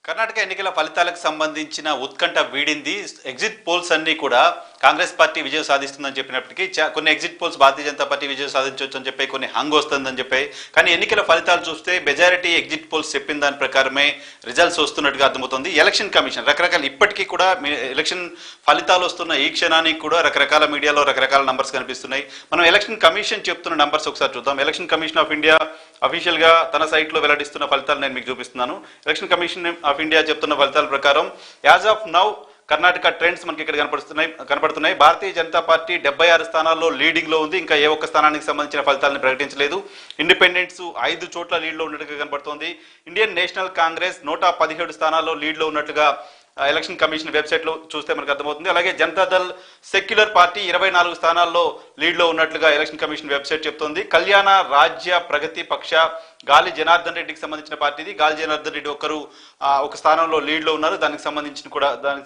కర్ణాటక ఎన్నికల ఫలితాలకు సంబంధించిన ఉత్కంఠ వీడింది. ఎగ్జిట్ పోల్స్ అన్నీ కూడా కాంగ్రెస్ పార్టీ విజయం సాధిస్తుందని చెప్పినప్పటికీ కొన్ని ఎగ్జిట్ పోల్స్ భారతీయ జనతా పార్టీ విజయం సాధించవచ్చు అని చెప్పి, కొన్ని హంగ్ వస్తుందని చెప్పి, కానీ ఎన్నికల ఫలితాలు చూస్తే మెజారిటీ ఎగ్జిట్ పోల్స్ చెప్పిన దాని ప్రకారమే రిజల్ట్స్ వస్తున్నట్టుగా అర్థమవుతుంది. ఎలక్షన్ కమిషన్ రకరకాల ఇప్పటికీ కూడా ఎలక్షన్ ఫలితాలు వస్తున్న ఈ క్షణానికి కూడా రకరకాల మీడియాలో రకరకాల నంబర్స్ కనిపిస్తున్నాయి. మనం ఎలక్షన్ కమిషన్ చెప్తున్న నంబర్స్ ఒకసారి చూద్దాం. Election Commission of India official గా తన సైట్ లో వెల్లడిస్తున్న ఫలితాలు నేను మీకు చూపిస్తున్నాను. ఎలక్షన్ కమిషన్ ఆఫ్ ఇండియా చెప్తున్న ఫలితాల ప్రకారం as of now Karnataka trends మనకి ఇక్కడ కనపడుతున్నాయి. భారతీయ జనతా పార్టీ 76 స్థానాల్లో లీడింగ్ లో ఉంది. ఇంకా ఏ ఒక్క స్థానానికి సంబంధించిన ఫలితాలను ప్రకటించలేదు. ఇండిపెండెంట్స్ 5 చోట్ల లీడ్ లో ఉన్నట్టుగా కనపడుతోంది. ఇండియన్ నేషనల్ కాంగ్రెస్ 117 స్థానాల్లో లీడ్ లో ఉన్నట్టుగా ఎలక్షన్ కమిషన్ వెబ్సైట్ లో చూస్తే మనకు అర్థమవుతుంది. అలాగే జనతాదళ్ సెక్యులర్ పార్టీ 24 స్థానాల్లో లీడ్ లో ఉన్నట్లుగా ఎలక్షన్ కమిషన్ వెబ్సైట్ చెప్తోంది. కళ్యాణ రాజ్య ప్రగతి పక్ష గాలి జనార్దన్ రెడ్డికి సంబంధించిన పార్టీది. గాలి జనార్దన్ రెడ్డి ఒక స్థానంలో లీడ్ లో ఉన్నారు. దానికి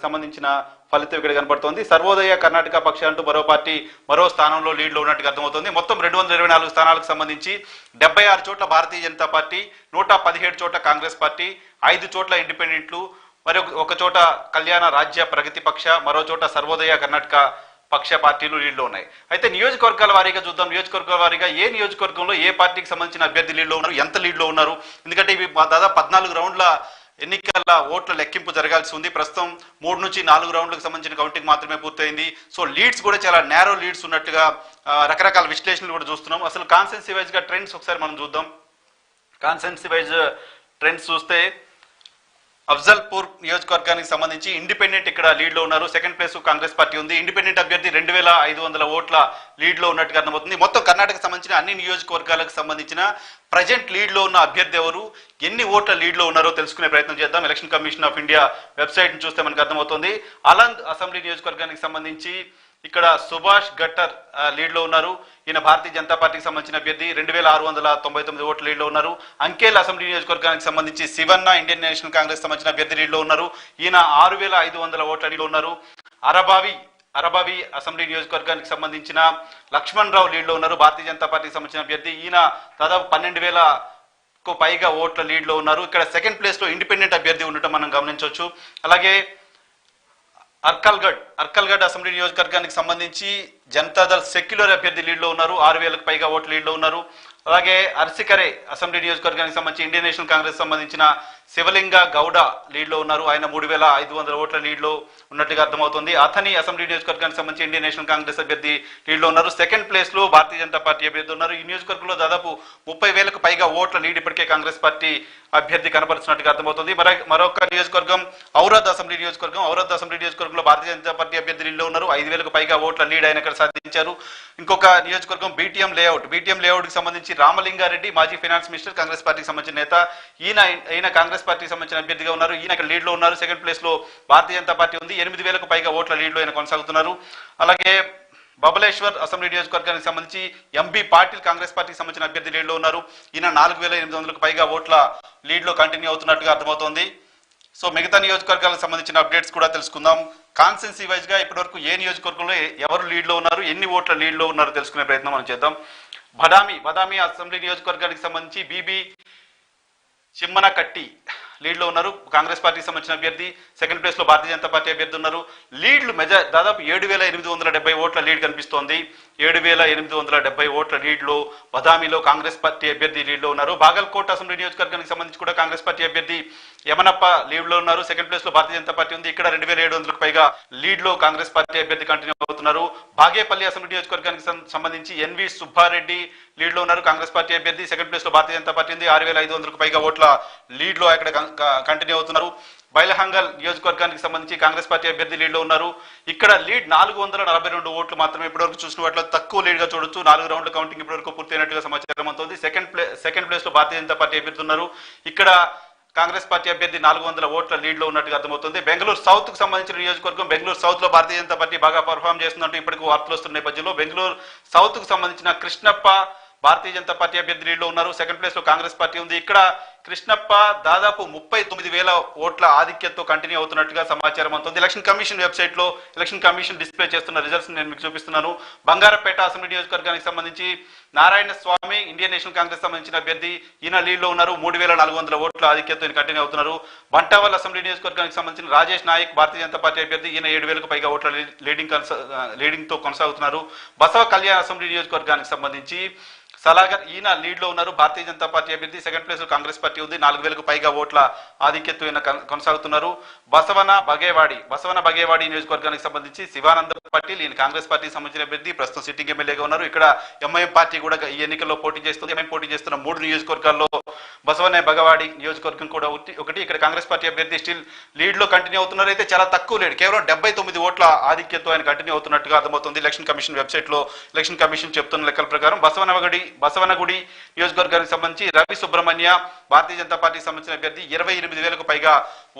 సంబంధించిన ఫలితం ఇక్కడ కనబడుతోంది. సర్వోదయ కర్ణాటక పక్ష అంటూ మరో పార్టీ మరో స్థానంలో లీడ్ లో ఉన్నట్టుగా అర్థమవుతుంది. మొత్తం 224 స్థానాలకు సంబంధించి 76 చోట్ల భారతీయ జనతా పార్టీ, 117 చోట్ల కాంగ్రెస్ పార్టీ, 5 చోట్ల ఇండిపెండెంట్లు, మరి ఒక చోట కళ్యాణ రాజ్య ప్రగతి పక్ష, మరో చోట సర్వోదయ కర్ణాటక పక్ష పార్టీలు లీడ్లో ఉన్నాయి. అయితే నియోజకవర్గాల వారీగా చూద్దాం. నియోజకవర్గాల వారీగా ఏ నియోజకవర్గంలో ఏ పార్టీకి సంబంధించిన అభ్యర్థి లీడ్లో ఉన్నారు, ఎంత లీడ్లో ఉన్నారు. ఎందుకంటే ఇవి దాదాపు 14 రౌండ్ల ఎన్నికల ఓట్ల లెక్కింపు జరగాల్సి ఉంది. ప్రస్తుతం 3 నుంచి 4 రౌండ్లకు సంబంధించిన కౌంటింగ్ మాత్రమే పూర్తయింది. సో లీడ్స్ కూడా చాలా నేరో లీడ్స్ ఉన్నట్టుగా రకరకాల విశ్లేషణలు కూడా చూస్తున్నాం. అసలు కాన్స్టెన్సీ వైజ్ గా ట్రెండ్స్ ఒకసారి మనం చూద్దాం. కాన్స్టెన్సీ వైజ్ ట్రెండ్స్ చూస్తే అఫ్జల్పూర్ నియోజకవర్గానికి సంబంధించి ఇండిపెండెంట్ ఇక్కడ లీడ్ లో ఉన్నారు. సెకండ్ ప్లేస్ కాంగ్రెస్ పార్టీ ఉంది. ఇండిపెండెంట్ అభ్యర్థి 2500 ఓట్ల లీడ్ లో ఉన్నట్టుగా అర్థమవుతుంది. మొత్తం కర్ణాటక సంబంధించిన అన్ని నియోజకవర్గాలకు సంబంధించిన ప్రజెంట్ లీడ్ లో ఉన్న అభ్యర్థి ఎవరు, ఎన్ని ఓట్ల లీడ్ లో ఉన్నారో తెలుసుకునే ప్రయత్నం చేద్దాం. Election Commission of India website ని చూస్తే మనకు అర్థమవుతుంది. అలంద్ అసెంబ్లీ నియోజకవర్గానికి సంబంధించి ఇక్కడ సుభాష్ గట్టర్ లీడ్ లో ఉన్నారు. ఈయన భారతీయ జనతా పార్టీకి సంబంధించిన అభ్యర్థి 2699 ఓట్ల లీడ్ లో ఉన్నారు. అంకేల్ అసెంబ్లీ నియోజకవర్గానికి సంబంధించి శివన్న ఇండియన్ నేషనల్ కాంగ్రెస్ సంబంధించిన అభ్యర్థి లీడ్ లో ఉన్నారు. ఈయన 6500 ఓట్ల లీడ్ లో ఉన్నారు. అరబావి అసెంబ్లీ నియోజకవర్గానికి సంబంధించిన లక్ష్మణ్ రావు లీడ్ లో ఉన్నారు. భారతీయ జనతా పార్టీకి సంబంధించిన అభ్యర్థి. ఈయన దాదాపు 12000కు పైగా ఓట్ల లీడ్ లో ఉన్నారు. ఇక్కడ సెకండ్ ప్లేస్ లో ఇండిపెండెంట్ అభ్యర్థి ఉండటం మనం గమనించవచ్చు. అలాగే అర్కల్గఢ్ అసెంబ్లీ నియోజకవర్గానికి సంబంధించి జనతాదళ్ సెక్యులర్ అభ్యర్థి లీడ్ లో ఉన్నారు. 6000కు పైగా ఓట్లు లీడ్ లో ఉన్నారు. అలాగే అర్సికరే అసెంబ్లీ నియోజకవర్గానికి సంబంధించి ఇండియన్ నేషనల్ కాంగ్రెస్ సంబంధించిన శివలింగ గౌడ లీడ్ లో ఉన్నారు. ఆయన 3500 ఓట్ల లీడ్ లో ఉన్నట్టుగా అర్థమవుతుంది. అథని అసెంబ్లీ నియోజకవర్గానికి సంబంధించి ఇండియన్ నేషనల్ కాంగ్రెస్ అభ్యర్థి లీడ్ లో ఉన్నారు. సెకండ్ ప్లేస్ లో భారతీయ జనతా పార్టీ అభ్యర్థి ఉన్నారు. ఈ నియోజకవర్గంలో దాదాపు 30,000కు పైగా ఓట్ల లీడ్ ఇప్పటికే కాంగ్రెస్ పార్టీ అభ్యర్థి కనపరుస్తున్నట్టుగా అర్థమవుతుంది. మరొక నియోజకవర్గం ఔరాద్ అసెంబ్లీ నియోజకవర్గంలో భారతీయ జనతా పార్టీ అభ్యర్థి లీడ్ లో ఉన్నారు. 5000కు పైగా ఓట్ల లీడ్ ఆయన ఇక్కడ సాధించారు. ఇంకొక నియోజకవర్గం బీటీఎం లేఅవుట్ కి సంబంధించి రామలింగారెడ్డి మాజీ ఫైనాన్స్ మినిస్టర్, కాంగ్రెస్ పార్టీకి సంబంధించిన నేత. ఈయన కాంగ్రెస్ పార్టీకి సంబంధించిన అభ్యర్థిగా ఉన్నారు. ఈయన ఇక్కడ లీడ్ లో ఉన్నారు. సెకండ్ ప్లేస్ లో భారతీయ జనతా పార్టీ ఉంది. 8000కు పైగా ఓట్ల లీడ్ లో ఆయన కొనసాగుతున్నారు. అలాగే బబలేశ్వర్ అసెంబ్లీ నియోజకవర్గానికి సంబంధించి ఎంబీ పాటిల్ కాంగ్రెస్ పార్టీకి సంబంధించిన అభ్యర్థి లీడ్ లో ఉన్నారు. ఈయన 4800కు పైగా ఓట్ల లీడ్ లో కంటిన్యూ అవుతున్నట్టుగా అర్థమవుతోంది. సో మిగతా నియోజకవర్గాలకు సంబంధించిన అప్డేట్స్ కూడా తెలుసుకుందాం. కాన్స్టెన్సీ వైజ్ గా ఇప్పటివరకు ఏ నియోజకవర్గంలో ఎవరు లీడ్ లో ఉన్నారు, ఎన్ని ఓట్ల లీడ్ లో ఉన్నారో తెలుసుకునే ప్రయత్నం మనం చేద్దాం. బదామి అసెంబ్లీ నియోజకవర్గానికి సంబంధించి బీబీ చిమ్మనకట్టి లీడ్ లో ఉన్నారు. కాంగ్రెస్ పార్టీకి సంబంధించిన అభ్యర్థి. సెకండ్ ప్లేస్ లో భారతీయ జనతా పార్టీ అభ్యర్థి ఉన్నారు. లీడ్లు దాదాపు 7870 ఓట్ల లీడ్ కనిపిస్తోంది. 7870 ఓట్ల లీడ్ లో బదామిలో కాంగ్రెస్ పార్టీ అభ్యర్థి లీడ్ లో ఉన్నారు. బాగల్కోట్ అసెంబ్లీ నియోజకవర్గానికి సంబంధించి కూడా కాంగ్రెస్ పార్టీ అభ్యర్థి యమనప్ప లీడ్ లో ఉన్నారు. సెకండ్ ప్లేస్ లో భారతీయ జనతా పార్టీ ఉంది. ఇక్కడ 2700కు పైగా లీడ్ లో కాంగ్రెస్ పార్టీ అభ్యర్థి కంటిన్యూ అవుతున్నారు. బాగేపల్లి అసెంబ్లీ నియోజకవర్గానికి సంబంధించి ఎన్వి సుబ్బారెడ్డి లీడ్ లో ఉన్నారు. కాంగ్రెస్ పార్టీ అభ్యర్థి. సెకండ్ ప్లేస్ లో భారతీయ జనతా పార్టీ ఉంది. 6500కు పైగా ఓట్ల లీడ్ లో అక్కడ కంటిన్యూ అవుతున్నారు. బైలహంగల్ నియోజకవర్గానికి సంబంధించి కాంగ్రెస్ పార్టీ అభ్యర్థి లీడ్ లో ఉన్నారు. ఇక్కడ లీడ్ 442 ఓట్లు మాత్రమే ఇప్పటివరకు చూసిన వాటిలో తక్కువ లీడ్ గా చూడొచ్చు. 4 రౌండ్ల కౌంటింగ్ ఇప్పటివరకు పూర్తయినట్టుగా సమాచారం అవుతుంది. సెకండ్ ప్లేస్ లో భారతీయ జనతా పార్టీ అభ్యర్థి ఉన్నారు. ఇక్కడ కాంగ్రెస్ పార్టీ అభ్యర్థి 400 ఓట్ల లీడ్ లో ఉన్నట్టుగా అర్థమవుతుంది. బెంగళూరు సౌత్ కు సంబంధించిన నియోజకవర్గం. బెంగళూరు సౌత్ లో భారతీయ జనతా పార్టీ బాగా పర్ఫామ్ చేస్తుందంటూ ఇప్పటికీ వార్తలు వస్తున్న నేపథ్యంలో బెంగళూరు సౌత్ కు సంబంధించిన కృష్ణప్ప భారతీయ జనతా పార్టీ అభ్యర్థి లీడ్ లో ఉన్నారు. సెకండ్ ప్లేస్ లో కాంగ్రెస్ పార్టీ ఉంది. ఇక్కడ కృష్ణప్ప దాదాపు 39,000 ఓట్ల ఆధిక్యతతో కంటిన్యూ అవుతున్నట్టుగా సమాచారం అందుతుంది. ఎలక్షన్ కమిషన్ వెబ్సైట్ లో ఎలక్షన్ కమిషన్ డిస్ప్లే చేస్తున్న రిజల్ట్స్ నేను మీకు చూపిస్తున్నాను. బంగారపేట అసెంబ్లీ నియోజకవర్గానికి సంబంధించి నారాయణ స్వామి ఇండియన్ నేషనల్ కాంగ్రెస్ సంబంధించిన అభ్యర్థి ఈయన లీడ్ లో ఉన్నారు. 3,400 ఓట్ల ఆధిక్యతతో కంటిన్యూ అవుతున్నారు. బంటావల్ అసెంబ్లీ నియోజకవర్గానికి సంబంధించిన రాజేష్ నాయక్ భారతీయ జనతా పార్టీ అభ్యర్థి ఈయన 7,000కు పైగా ఓట్ల లీడింగ్ తో కొనసాగుతున్నారు. బసవ కళ్యాణ్ అసెంబ్లీ నియోజకవర్గానికి సంబంధించి సలాగర్ ఈయన లీడ్ లో ఉన్నారు. భారతీయ జనతా పార్టీ అభ్యర్థి సెకండ్ ప్లేస్ లో కాంగ్రెస్ పార్టీ ఉంది. 4,000కు పైగా ఓట్ల ఆధిక్యతతో ఈయన కొనసాగుతున్నారు. బసవన బగేవాడి నియోజకవర్గానికి సంబంధించి శివానంద పాటిల్ ఈయన కాంగ్రెస్ పార్టీకి సంబంధించిన అభ్యర్థి, ప్రస్తుతం సిట్టింగ్ ఎమ్మెల్యేగా ఉన్నారు. ఇక్కడ ఎంఐఎం పార్టీ కూడా ఈ ఎన్నికల్లో పోటీ చేస్తుంది. ఎంఐఎం పోటీ చేస్తున్న 3 నియోజకవర్గాల్లో బసవన బగవాడి నియోజకవర్గం కూడా ఒకటి. ఇక్కడ కాంగ్రెస్ పార్టీ అభ్యర్థి స్టిల్ లీడ్ లో కంటిన్యూ అవుతున్నారు. అయితే చాలా తక్కువ లీడ్, కేవలం 79 ఓట్ల ఆధిక్యతతో ఆయన కంటిన్యూ అవుతున్నట్టుగా అర్థమవుతుంది. ఎలక్షన్ కమిషన్ వెబ్సైట్ లో ఎలక్షన్ కమిషన్ చెప్తున్న లెక్కల ప్రకారం బసవనగుడి నియోజకవర్గానికి సంబంధించి రవి సుబ్రహ్మణ్య భారతీయ జనతా పార్టీకి సంబంధించిన అభ్యర్థి 28,000కు పైగా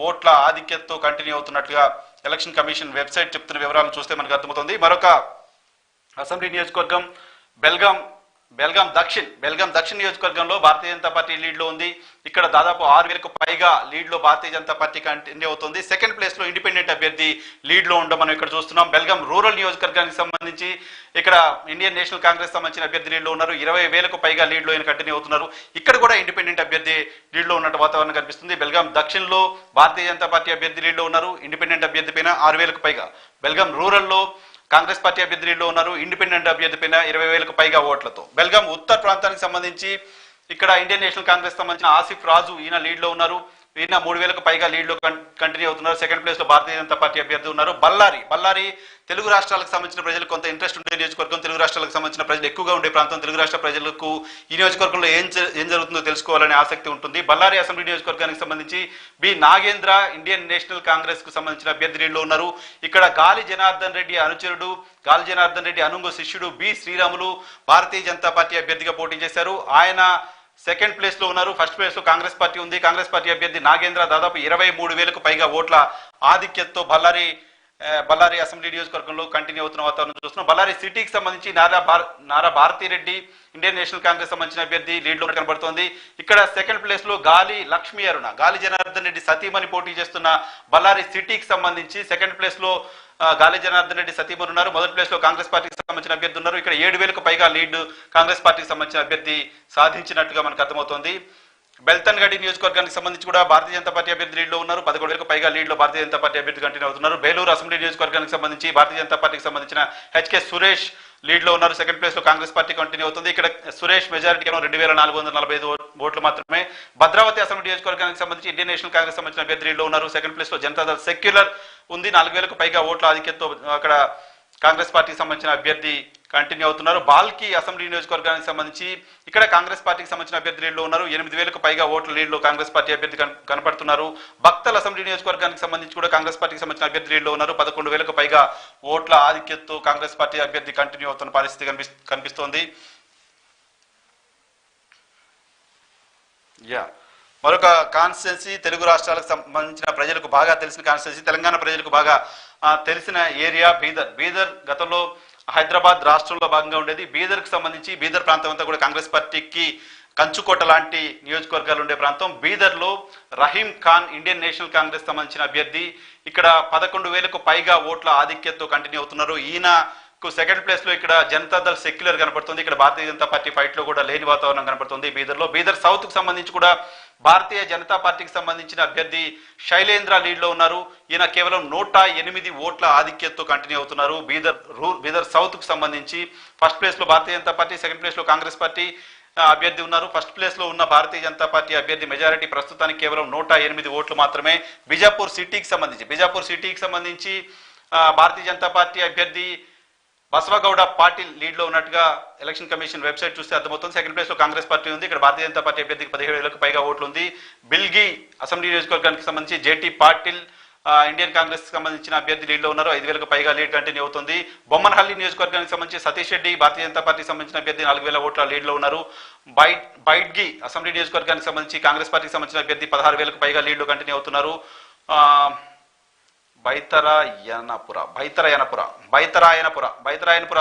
ఓట్ల ఆధిక్యతతో కంటిన్యూ అవుతున్నట్లుగా ఎలక్షన్ కమిషన్ వెబ్సైట్ చెప్తున్న వివరాలను చూస్తే మనకు అర్థమవుతుంది. మరొక అసెంబ్లీ నియోజకవర్గం బెల్గాం దక్షిణ నియోజకవర్గంలో భారతీయ జనతా పార్టీ లీడ్ లో ఉంది. ఇక్కడ దాదాపు 6,000కు పైగా లీడ్ లో భారతీయ జనతా పార్టీ కంటిన్యూ అవుతుంది. సెకండ్ ప్లేస్ లో ఇండిపెండెంట్ అభ్యర్థి లీడ్ లో ఉండడం మనం ఇక్కడ చూస్తున్నాం. బెల్గాం రూరల్ నియోజకవర్గానికి సంబంధించి ఇక్కడ ఇండియన్ నేషనల్ కాంగ్రెస్ సంబంధించిన అభ్యర్థి లీడ్ లో ఉన్నారు. 20,000కు పైగా లీడ్ లో కంటిన్యూ అవుతున్నారు. ఇక్కడ కూడా ఇండిపెండెంట్ అభ్యర్థి లీడ్ లో ఉన్నట్టు వాతావరణం కనిపిస్తుంది. బెల్గాం దక్షిణలో భారతీయ జనతా పార్టీ అభ్యర్థి లీడ్ లో ఉన్నారు. ఇండిపెండెంట్ అభ్యర్థి పైన 6,000కు పైగా. బెల్గాం రూరల్ లో కాంగ్రెస్ పార్టీ అభ్యర్థులు ఉన్నారు. ఇండిపెండెంట్ అభ్యర్థి పైన 20,000కు పైగా ఓట్లతో. బెల్గాం ఉత్తర్ ప్రాంతానికి సంబంధించి ఇక్కడ ఇండియన్ నేషనల్ కాంగ్రెస్ సంబంధించిన ఆసిఫ్ రాజు ఈయన లీడ్ లో ఉన్నారు. ఈయన 3,000కు పైగా లీడ్ లో కంటిన్యూ అవుతున్నారు. సెకండ్ ప్లేస్ లో భారతీయ జనతా పార్టీ అభ్యర్థి ఉన్నారు. బళ్ళారి తెలుగు రాష్ట్రాలకు సంబంధించిన ప్రజలకు కొంత ఇంట్రెస్ట్ ఉండే నియోజకవర్గం. తెలుగు రాష్ట్రాలకు సంబంధించిన ప్రజలు ఎక్కువగా ఉండే ప్రాంతం. తెలుగు రాష్ట్ర ప్రజలకు ఈ నియోజకవర్గంలో ఏం జరుగుతుందో తెలుసుకోవాలనే ఆసక్తి ఉంటుంది. బళ్ళారి అసెంబ్లీ నియోజకవర్గానికి సంబంధించి బి నాగేంద్ర ఇండియన్ నేషనల్ కాంగ్రెస్ కు సంబంధించిన అభ్యర్థి లీడ్ లో ఉన్నారు. ఇక్కడ గాలి జనార్దన్ రెడ్డి అనుచరుడు, గాలి జనార్దన్ రెడ్డి అనుంగు శిష్యుడు బి శ్రీరాములు భారతీయ జనతా పార్టీ అభ్యర్థిగా పోటీ చేశారు. ఆయన సెకండ్ ప్లేస్ లో ఉన్నారు. ఫస్ట్ ప్లేస్ లో కాంగ్రెస్ పార్టీ ఉంది. కాంగ్రెస్ పార్టీ అభ్యర్థి నాగేంద్ర దాదాపు 23,000కు పైగా ఓట్ల ఆధిక్యతతో బళ్ళారి అసెంబ్లీ నియోజకవర్గంలో కంటిన్యూ అవుతున్న వాతావరణం చూస్తున్నాం. బళ్ళారి సిటీకి సంబంధించి నారా భారతిరెడ్డి ఇండియన్ నేషనల్ కాంగ్రెస్ సంబంధించిన అభ్యర్థి లీడ్ లో కనబడుతోంది. ఇక్కడ సెకండ్ ప్లేస్ లో గాలి లక్ష్మీ అరుణ, గాలి జనార్దన్ రెడ్డి సతీమణి పోటీ చేస్తున్న బళ్ళారి సిటీకి సంబంధించి సెకండ్ ప్లేస్ లో గాలి జనార్దన్ రెడ్డి సతీమణి ఉన్నారు. మొదటి ప్లేస్ లో కాంగ్రెస్ పార్టీకి సంబంధించిన అభ్యర్థి ఉన్నారు. ఇక్కడ 7,000కు పైగా లీడ్ కాంగ్రెస్ పార్టీకి సంబంధించిన అభ్యర్థి సాధించినట్టుగా మనకు అర్థమవుతోంది. బెల్తన్గడి నియోజకవర్గానికి సంబంధించి కూడా భారతీయ జనతా పార్టీ అభ్యర్థి లీడ్ లో ఉన్నారు. 11,000కు పైగా లీడ్ లో భారతీయ జనతా పార్టీ అభ్యర్థి కంటిన్యూ అవుతున్నారు. బేలూరు అసెంబ్లీ నియోజకవర్గానికి సంబంధించి భారతీయ జనతా పార్టీకి సంబంధించిన హెచ్కే సురేష్ లీడ్ లో ఉన్నారు. సెకండ్ ప్లేస్ లో కాంగ్రెస్ పార్టీ కంటిన్యూ అవుతుంది. ఇక్కడ సురేష్ మెజారిటీ కేవలం 2,445 ఓట్లు మాత్రమే. భద్రావతి అసెంబ్లీ నియోజకవర్గానికి సంబంధించి ఇండియన్ నేషనల్ కాంగ్రెస్ సంబంధించిన అభ్యర్థి లీడ్ లో ఉన్నారు. సెకండ్ ప్లేస్ లో జనతాదళ్ సెక్యులర్ ఉంది. 4,000కు పైగా ఓట్ల ఆధిక్యతతో అక్కడ కాంగ్రెస్ పార్టీకి సంబంధించిన అభ్యర్థి కంటిన్యూ అవుతున్నారు. బాల్కి అసెంబ్లీ నియోజకవర్గానికి సంబంధించి ఇక్కడ కాంగ్రెస్ పార్టీకి సంబంధించిన అభ్యర్థి లీడ్ లో ఉన్నారు. 8,000కు పైగా ఓట్ల లీడ్ లో కాంగ్రెస్ పార్టీ అభ్యర్థి కనపడుతున్నారు. బక్తల్ అసెంబ్లీ నియోజకవర్గానికి సంబంధించి కూడా కాంగ్రెస్ పార్టీకి సంబంధించిన అభ్యర్థి లీడ్ లో ఉన్నారు. 11,000కు పైగా ఓట్ల ఆధిక్యతతో కాంగ్రెస్ పార్టీ అభ్యర్థి కంటిన్యూ అవుతున్న పరిస్థితి కనిపిస్తోంది. మరొక కాన్స్టిట్యున్సీ తెలుగు రాష్ట్రాలకు సంబంధించిన ప్రజలకు బాగా తెలిసిన కాన్స్టిట్యున్సీ, తెలంగాణ ప్రజలకు బాగా తెలిసిన ఏరియా బీదర్ గతంలో హైదరాబాద్ రాష్ట్రంలో భాగంగా ఉండేది. బీదర్కి సంబంధించి బీదర్ ప్రాంతం అంతా కూడా కాంగ్రెస్ పార్టీకి కంచుకోట లాంటి నియోజకవర్గాలు ఉండే ప్రాంతం. బీదర్లో రహీం ఖాన్ ఇండియన్ నేషనల్ కాంగ్రెస్ సంబంధించిన అభ్యర్థి. ఇక్కడ 11,000కు పైగా ఓట్ల ఆధిక్యతతో కంటిన్యూ అవుతున్నారు. ఈయనకు సెకండ్ ప్లేస్ లో ఇక్కడ జనతాదళ్ సెక్యులర్ కనపడుతుంది. ఇక్కడ భారతీయ జనతా పార్టీ ఫైట్ లో కూడా లేని వాతావరణం కనపడుతుంది బీదర్లో. బీదర్ సౌత్ కు సంబంధించి కూడా భారతీయ జనతా పార్టీకి సంబంధించిన అభ్యర్థి శైలేంద్ర లీడ్ లో ఉన్నారు. ఈయన కేవలం 108 ఓట్ల ఆధిక్యతతో కంటిన్యూ అవుతున్నారు. బీదర్ సౌత్ కు సంబంధించి ఫస్ట్ ప్లేస్ లో భారతీయ జనతా పార్టీ, సెకండ్ ప్లేస్ లో కాంగ్రెస్ పార్టీ అభ్యర్థి ఉన్నారు. ఫస్ట్ ప్లేస్ లో ఉన్న భారతీయ జనతా పార్టీ అభ్యర్థి మెజారిటీ ప్రస్తుతానికి కేవలం 108 ఓట్లు మాత్రమే. బిజాపూర్ సిటీకి సంబంధించి భారతీయ జనతా పార్టీ అభ్యర్థి బసవగౌడ పాటిల్ లీడ్ లో ఉన్నట్టుగా ఎలక్షన్ కమిషన్ వెబ్సైట్ చూస్తే అర్థమవుతుంది. సెకండ్ ప్లేస్ లో కాంగ్రెస్ పార్టీ ఉంది. ఇక్కడ భారతీయ జనతా పార్టీ అభ్యర్థికి 17,000కు పైగా ఓట్లు ఉంది. బిల్గి అసెంబ్లీ నియోజకవర్గానికి సంబంధించి జేటీ పాటిల్ ఇండియన్ కాంగ్రెస్ సంబంధించిన అభ్యర్థి లీడ్ లో ఉన్నారు. 5,000కు పైగా లీడ్ కంటిన్యూ అవుతుంది. బొమ్మనహల్లి నియోజకవర్గానికి సంబంధించి సతీష్ రెడ్డి భారతీయ జనతా పార్టీకి సంబంధించిన అభ్యర్థి 4,000 ఓట్ల లీడ్ లో ఉన్నారు. బైడ్గి అసెంబ్లీ నియోజకవర్గానికి సంబంధించి కాంగ్రెస్ పార్టీకి సంబంధించిన అభ్యర్థి 16,000కు పైగా లీడ్ లో కంటిన్యూ అవుతున్నారు. బైతరాయనపుర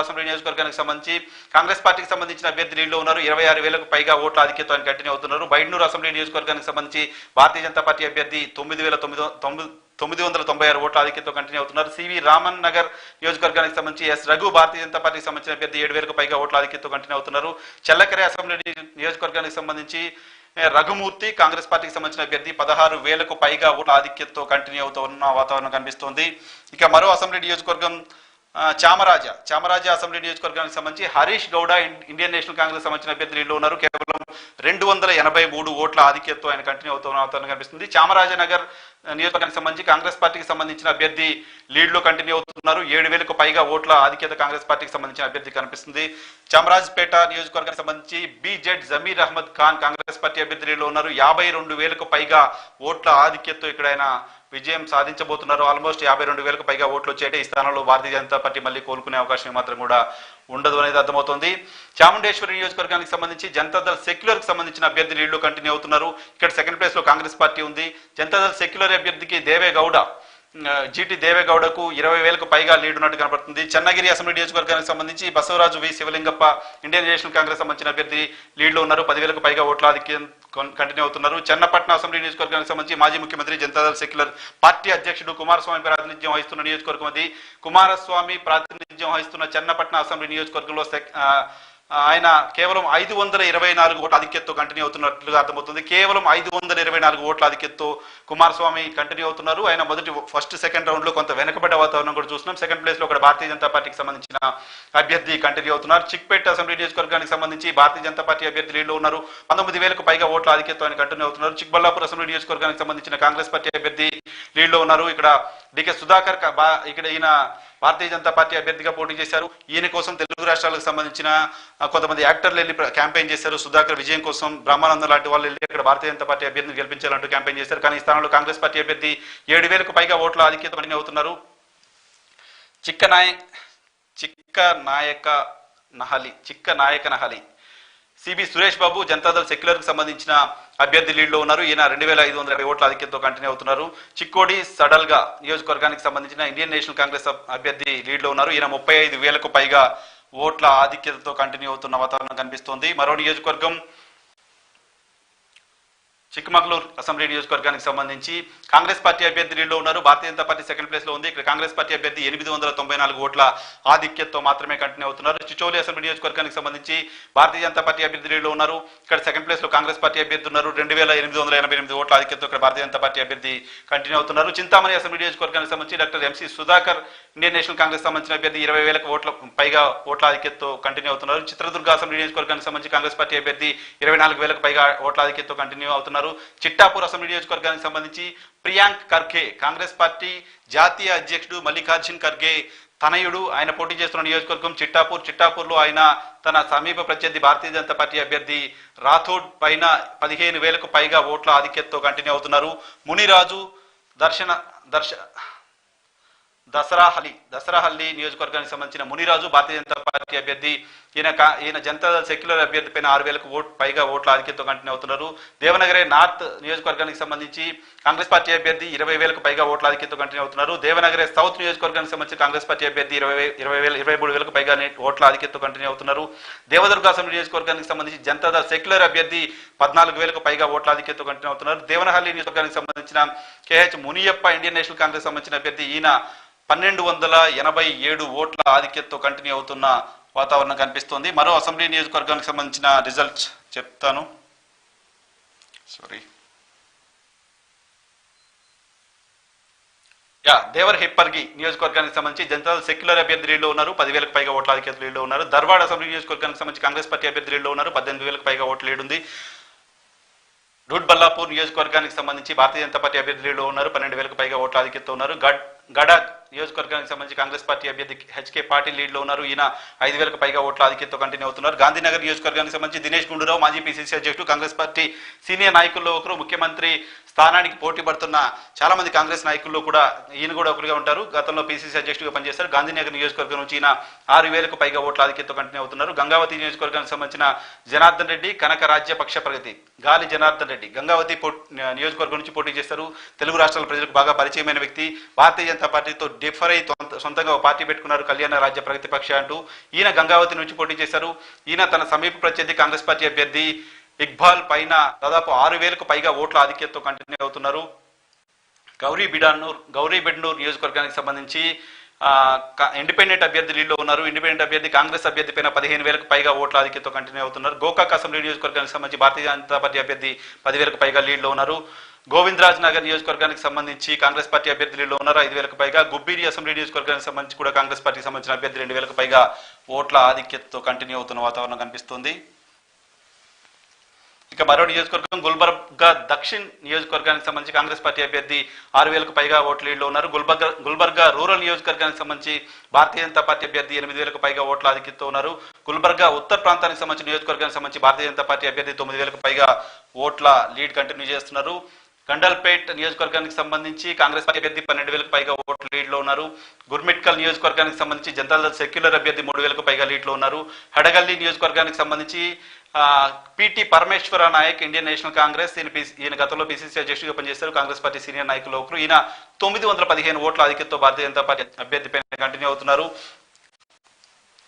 అసెంబ్లీ నియోజకవర్గానికి సంబంధించి కాంగ్రెస్ పార్టీకి సంబంధించిన అభ్యర్థి లీడ్లో ఉన్నారు. 26,000కు పైగా ఓట్ల ఆధిక్యతతో కంటిన్యూ అవుతున్నారు. బైడ్నూరు అసెంబ్లీ నియోజకవర్గానికి సంబంధించి భారతీయ జనతా పార్టీ అభ్యర్థి 9,996 ఓట్ల ఆధిక్యతతో కంటిన్యూ అవుతున్నారు. సివి రామన్ నగర్ నియోజకవర్గానికి సంబంధించి ఎస్ రఘు భారతీయ జనతా పార్టీకి సంబంధించిన అభ్యర్థి 7,000కు పైగా ఓట్ల ఆధిక్యతతో కంటిన్యూ అవుతున్నారు. చెల్లకెరె అసెంబ్లీ నియోజకవర్గానికి సంబంధించి రఘుమూర్తి కాంగ్రెస్ పార్టీకి సంబంధించిన అభ్యర్థి 16,000కు పైగా ఓట్ల ఆధిక్యతతో కంటిన్యూ అవుతున్న వాతావరణం కనిపిస్తోంది. ఇక మరో అసెంబ్లీ నియోజకవర్గం చామరాజ అసెంబ్లీ నియోజకవర్గానికి సంబంధించి హరీష్ గౌడ ఇండియన్ నేషనల్ కాంగ్రెస్ సంబంధించిన అభ్యర్థి లీడ్లో ఉన్నారు. కేవలం 283 ఓట్ల ఆధిక్యతతో ఆయన కంటిన్యూ అవుతున్న వాతావరణం కనిపిస్తుంది. చామరాజనగర్ నియోజకవర్గానికి సంబంధించి కాంగ్రెస్ పార్టీకి సంబంధించిన అభ్యర్థి లీడ్లో కంటిన్యూ అవుతున్నారు. 7,000కు పైగా ఓట్ల ఆధిక్యత కాంగ్రెస్ పార్టీకి సంబంధించిన అభ్యర్థి కనిపిస్తుంది. చామరాజ్పేట నియోజకవర్గానికి సంబంధించి బిజెడ్ జమీర్ అహ్మద్ ఖాన్ కాంగ్రెస్ పార్టీ అభ్యర్థి లీడ్లో ఉన్నారు. 52,000కు పైగా ఓట్ల ఆధిక్యతతో ఇక్కడ ఆయన విజయం సాధించబోతున్నారు. ఆల్మోస్ట్ 52,000కు పైగా ఓట్లు వచ్చాయంటే ఈ స్థానంలో భారతీయ జనతా పార్టీ మళ్ళీ కోలుకునే అవకాశం మాత్రం కూడా ఉండదు అనేది అర్థమవుతోంది. చాముండేశ్వరి నియోజకవర్గానికి సంబంధించి జనతాదళ్ సెక్యులర్ కి సంబంధించిన అభ్యర్థి లీడ్లో కంటిన్యూ అవుతున్నారు. ఇక్కడ సెకండ్ ప్లేస్ లో కాంగ్రెస్ పార్టీ ఉంది. జనతాదళ్ సెక్యులర్ అభ్యర్థికి జీటీ దేవేగౌడకు 20,000కు పైగా లీడ్ ఉన్నట్టు కనబడుతుంది. చెన్నగిరి అసెంబ్లీ నియోజకవర్గానికి సంబంధించి బసవరాజు వి శివలింగప్ప ఇండియన్ నేషనల్ కాంగ్రెస్ సంబంధించిన అభ్యర్థి లీడ్లో ఉన్నారు. 10,000కు పైగా ఓట్ల ఆధిక్యం కంటిన్యూ అవుతున్నారు. చెన్నపట్నం అసెంబ్లీ నియోజకవర్గానికి సంబంధించి మాజీ ముఖ్యమంత్రి జనతాదళ్ సెక్యులర్ పార్టీ అధ్యక్షుడు కుమారస్వామి ప్రాతినిధ్యం వహిస్తున్న నియోజకవర్గం అది. కుమారస్వామి ప్రాతినిధ్యం వహిస్తున్న చెన్నపట్నం అసెంబ్లీ నియోజకవర్గంలో ఆయన కేవలం 524 ఓట్ల ఆధిక్యతతో కంటిన్యూ అవుతున్నట్లుగా అర్థమవుతుంది. కేవలం 524 ఓట్ల ఆధిక్యతతో కుమారస్వామి కంటిన్యూ అవుతున్నారు. ఆయన ఫస్ట్ సెకండ్ రౌండ్ లో కొంత వెనకబడ్డ వాతావరణం కూడా చూస్తున్నాం. సెకండ్ ప్లేస్ లో ఇక్కడ భారతీయ జనతా పార్టీకి సంబంధించిన అభ్యర్థి కంటిన్యూ అవుతున్నారు. చిక్పేట్ అసెంబ్లీ నియోజకవర్గానికి సంబంధించి భారతీయ జనతా పార్టీ అభ్యర్థి లీడ్లో ఉన్నారు. 19,000కు పైగా ఓట్ల ఆధిక్యతతో ఆయన కంటిన్యూ అవుతున్నారు. చిక్బల్లాపూర్ అసెంబ్లీ నియోజకవర్గానికి సంబంధించిన కాంగ్రెస్ పార్టీ అభ్యర్థి లీడ్లో ఉన్నారు. ఇక్కడ డికే సుధాకర్ ఈయన భారతీయ జనతా పార్టీ అభ్యర్థిగా పోటీ చేశారు. ఈయన కోసం తెలుగు రాష్ట్రాలకు సంబంధించిన కొంతమంది యాక్టర్లు వెళ్ళి క్యాంపెయిన్ చేశారు. సుధాకర్ విజయం కోసం బ్రహ్మానందం లాంటి వాళ్ళు వెళ్ళి ఇక్కడ భారతీయ జనతా పార్టీ అభ్యర్థిని గెలిపించాలంటూ క్యాంపెయిన్ చేశారు. కానీ ఈ స్థానంలో కాంగ్రెస్ పార్టీ అభ్యర్థి 7,000కు పైగా ఓట్ల ఆధిక్యత కంటిన్యూ అవుతున్నారు. చిక్క నాయక నహలి సిబి సురేష్ బాబు జనతాదళ్ సెక్యులర్ కు సంబంధించిన అభ్యర్థి లీడ్లో ఉన్నారు. ఈయన 2,550 ఓట్ల ఆధిక్యతతో కంటిన్యూ అవుతున్నారు. చిక్కోడి సడల్గా నియోజకవర్గానికి సంబంధించిన ఇండియన్ నేషనల్ కాంగ్రెస్ అభ్యర్థి లీడ్లో ఉన్నారు. ఈయన 35,000కు పైగా ఓట్ల ఆధిక్యతతో కంటిన్యూ అవుతున్న వాతావరణం కనిపిస్తోంది. మరో నియోజకవర్గం చిక్కమగళూరు అసెంబ్లీ నియోజకవర్గానికి సంబంధించి కాంగ్రెస్ పార్టీ అభ్యర్థి లీడ్లో ఉన్నారు. భారతీయ జనతా పార్టీ సెకండ్ ప్లేస్ లో ఉంది. ఇక్కడ కాంగ్రెస్ పార్టీ అభ్యర్థి 894 ఓట్ల ఆధిక్యతతో మాత్రమే కంటిన్యూ అవుతున్నారు. చిచోలి అసెంబ్లీ నియోజకవర్గానికి సంబంధించి భారతీయ జనతా పార్టీ అభ్యర్థి లీడ్లో ఉన్నారు. ఇక్కడ సెకండ్ ప్లేస్ లో కాంగ్రెస్ పార్టీ అభ్యర్థి ఉన్నారు. 2,888 ఓట్ల ఆధిక్యతతో ఇక్కడ భారతీయ జనతా పార్టీ అభ్యర్థి కంటిన్యూ అవుతున్నారు. చింతామణి అసెంబ్లీ నియోజకవర్గానికి సంబంధించి doctor MC Sudhakar Indian National Congress సంబంధించిన అభ్యర్థి 20,000కు పైగా ఓట్ల ఆధిక్యతతో కంటిన్యూ అవుతున్నారు. చిత్రదుర్గ అసెంబ్లీ నియోజకవర్గానికి సంబంధించి కాంగ్రెస్ పార్టీ అభ్యర్థి 24,000కు పైగా ఓట్ల ఆధిక్యతతో కంటిన్యూ అవుతున్నారు. చిట్టాపూర్ అసెంబ్లీ నియోజకవర్గానికి సంబంధించి ప్రియాంక్ ఖర్గే కాంగ్రెస్ పార్టీ జాతీయ అధ్యక్షుడు మల్లికార్జున్ ఖర్గే తనయుడు ఆయన పోటీ చేస్తున్న నియోజకవర్గం చిట్టాపూర్లో ఆయన తన సమీప ప్రత్యర్థి భారతీయ జనతా పార్టీ అభ్యర్థి రాథోడ్ పైన 15,000కు పైగా ఓట్ల ఆధిక్యతతో కంటిన్యూ అవుతున్నారు. మునిరాజు దసరాహల్లి నియోజకవర్గానికి సంబంధించిన మునిరాజు భారతీయ జనతా పార్టీ అభ్యర్థి. ఈయన జనతాదళ్ సెక్యులర్ అభ్యర్థి పైన 6,000కు పైగా ఓట్ల ఆధిక్యతతో కంటిన్యూ అవుతున్నారు. దేవనగరే నార్త్ నియోజకవర్గానికి సంబంధించి కాంగ్రెస్ పార్టీ అభ్యర్థి 20,000కు పైగా ఓట్ల ఆధిక్యతతో కంటిన్యూ అవుతున్నారు. దేవనగరే సౌత్ నియోజకవర్గానికి సంబంధించి కాంగ్రెస్ పార్టీ అభ్యర్థి 23,000కు పైగా ఓట్ల ఆధిక్యతతో కంటిన్యూ అవుతున్నారు. దేవదుర్గ అసెంబ్లీ నియోజకవర్గానికి సంబంధించి జనతాదళ్ సెక్యులర్ అభ్యర్థి 14,000కు పైగా ఓట్ల ఆధిక్యతతో కంటిన్యూ అవుతున్నారు. దేవనహల్లి నియోజకవర్గానికి సంబంధించిన కేహెచ్ మునియప్ప ఇండియన్ నేషనల్ కాంగ్రెస్ సంబంధించిన అభ్యర్థి ఈయన 1,287 ఓట్ల ఆధిక్యతతో కంటిన్యూ అవుతున్న వాతావరణం కనిపిస్తోంది. మరో అసెంబ్లీ నియోజకవర్గానికి సంబంధించిన రిజల్ట్స్ చెప్తాను. దేవర్ హిప్పర్గి నియోజకవర్గానికి సంబంధించి జనతాదళ్ సెక్యులర్ అభ్యర్థి లీడ్లో ఉన్నారు. 10,000కు పైగా ఓట్ల ఆధిక్యత లీడ్లో ఉన్నారు. ధర్వాడ్ అసెంబ్లీ నియోజకవర్గానికి సంబంధించి కాంగ్రెస్ పార్టీ అభ్యర్థి లీడ్లో ఉన్నారు. 18,000కు పైగా ఓట్ల లీడ్ ఉంది. రూట్బల్లాపూర్ నియోజకవర్గానికి సంబంధించి భారతీయ జనతా పార్టీ అభ్యర్థి లీడ్లో ఉన్నారు. 12,000కు పైగా ఓట్ల ఆధిక్యతతో ఉన్నారు. గడాక్ నియోజకవర్గానికి సంబంధించి కాంగ్రెస్ పార్టీ అభ్యర్థి హెచ్కే పాటిల్ లీడ్లో ఉన్నారు. ఈయన 5,000కు పైగా ఓట్ల ఆధిక్యతతో కంటిన్యూ అవుతున్నారు. గాంధీనగర్ నియోజకవర్గానికి సంబంధించి దినేష్ గుండూరావు మాజీ పిసిసి అధ్యక్షుడు కాంగ్రెస్ పార్టీ సీనియర్ నాయకుల్లో ఒకరు. ముఖ్యమంత్రి స్థానానికి పోటీ పడుతున్న చాలా మంది కాంగ్రెస్ నాయకుల్లో కూడా ఈయన కూడా ఒకరిగా ఉంటారు. గతంలో పిసిసి అధ్యక్షుడిగా పనిచేస్తారు. గాంధీనగర్ నియోజకవర్గం నుంచి ఈయన 6,000కు పైగా ఓట్ల ఆధిక్యతతో కంటిన్యూ అవుతున్నారు. గంగావతి నియోజకవర్గానికి సంబంధించిన జనార్దన్ రెడ్డి కనక రాజ్య పక్ష ప్రగతి గాలి జనార్దన్ రెడ్డి గంగావతి నియోజకవర్గం నుంచి పోటీ చేస్తారు. తెలుగు రాష్ట్రాల ప్రజలకు బాగా పరిచయమైన వ్యక్తి. భారతీయ జనతా పార్టీతో డిఫర్ అయి సొంతంగా ఒక పార్టీ పెట్టుకున్నారు, కళ్యాణ రాజ్య ప్రగతి పక్ష అంటూ. ఈయన గంగావతి నుంచి పోటీ చేశారు. ఈయన తన సమీప ప్రత్యర్థి కాంగ్రెస్ పార్టీ అభ్యర్థి ఇక్బాల్ పైన దాదాపు 6,000కు పైగా ఓట్ల ఆధిక్యతతో కంటిన్యూ అవుతున్నారు. గౌరీబెడ్నూర్ నియోజకవర్గానికి సంబంధించి ఇండిపెండెంట్ అభ్యర్థి లీడ్లో ఉన్నారు. ఇండిపెండెంట్ అభ్యర్థి కాంగ్రెస్ అభ్యర్థి పైన 15,000కు పైగా ఓట్ల ఆధిక్యతతో కంటిన్యూ అవుతున్నారు. గోకాక్ అసెంబ్లీ నియోజకవర్గానికి సంబంధించి భారతీయ జనతా పార్టీ అభ్యర్థి 10,000కు పైగా లీడ్లో ఉన్నారు. గోవిందరాజ్ నగర్ నియోజకవర్గానికి సంబంధించి కాంగ్రెస్ పార్టీ అభ్యర్థి లీడ్లో ఉన్నారు, 5,000కు పైగా. గుబ్బిరి అసెంబ్లీ నియోజకవర్గానికి సంబంధించి కూడా కాంగ్రెస్ పార్టీకి సంబంధించిన అభ్యర్థి 2,000కు పైగా ఓట్ల ఆధిక్యతతో కంటిన్యూ అవుతున్న వాతావరణం కనిపిస్తుంది. ఇక మరో నియోజకవర్గం గుల్బర్గా దక్షిణ్ నియోజకవర్గానికి సంబంధించి కాంగ్రెస్ పార్టీ అభ్యర్థి 6,000కు పైగా ఓట్ల లీడ్లో ఉన్నారు. గుల్బర్గా రూరల్ నియోజకవర్గానికి సంబంధించి భారతీయ జనతా పార్టీ అభ్యర్థి 8,000కు పైగా ఓట్ల ఆధిక్యతతో ఉన్నారు. గుల్బర్గా ఉత్తర ప్రాంతానికి సంబంధించి నియోజకవర్గానికి సంబంధించి భారతీయ జనతా పార్టీ అభ్యర్థి 9,000కు పైగా ఓట్ల లీడ్ కంటిన్యూ చేస్తున్నారు. గండల్పేట్ నియోజకవర్గానికి సంబంధించి కాంగ్రెస్ పార్టీ అభ్యర్థి 12,000కు పైగా ఓట్ల లీడ్లో ఉన్నారు. గుర్మిట్కల్ నియోజకవర్గానికి సంబంధించి జనతాదళ్ సెక్యులర్ అభ్యర్థి 3,000కు పైగా లీడ్లో ఉన్నారు. హడగల్లి నియోజకవర్గానికి సంబంధించి పిటి పరమేశ్వర నాయక్, ఇండియన్ నేషనల్ కాంగ్రెస్, ఈయన గతంలో పిసిసి అధ్యక్షుడిగా పనిచేస్తారు. కాంగ్రెస్ పార్టీ సీనియర్ నాయకులు ఒకరు. ఈయన 915 ఓట్ల ఆధిక్యతతో భారతీయ జనతా పార్టీ అభ్యర్థిపై కంటిన్యూ అవుతున్నారు.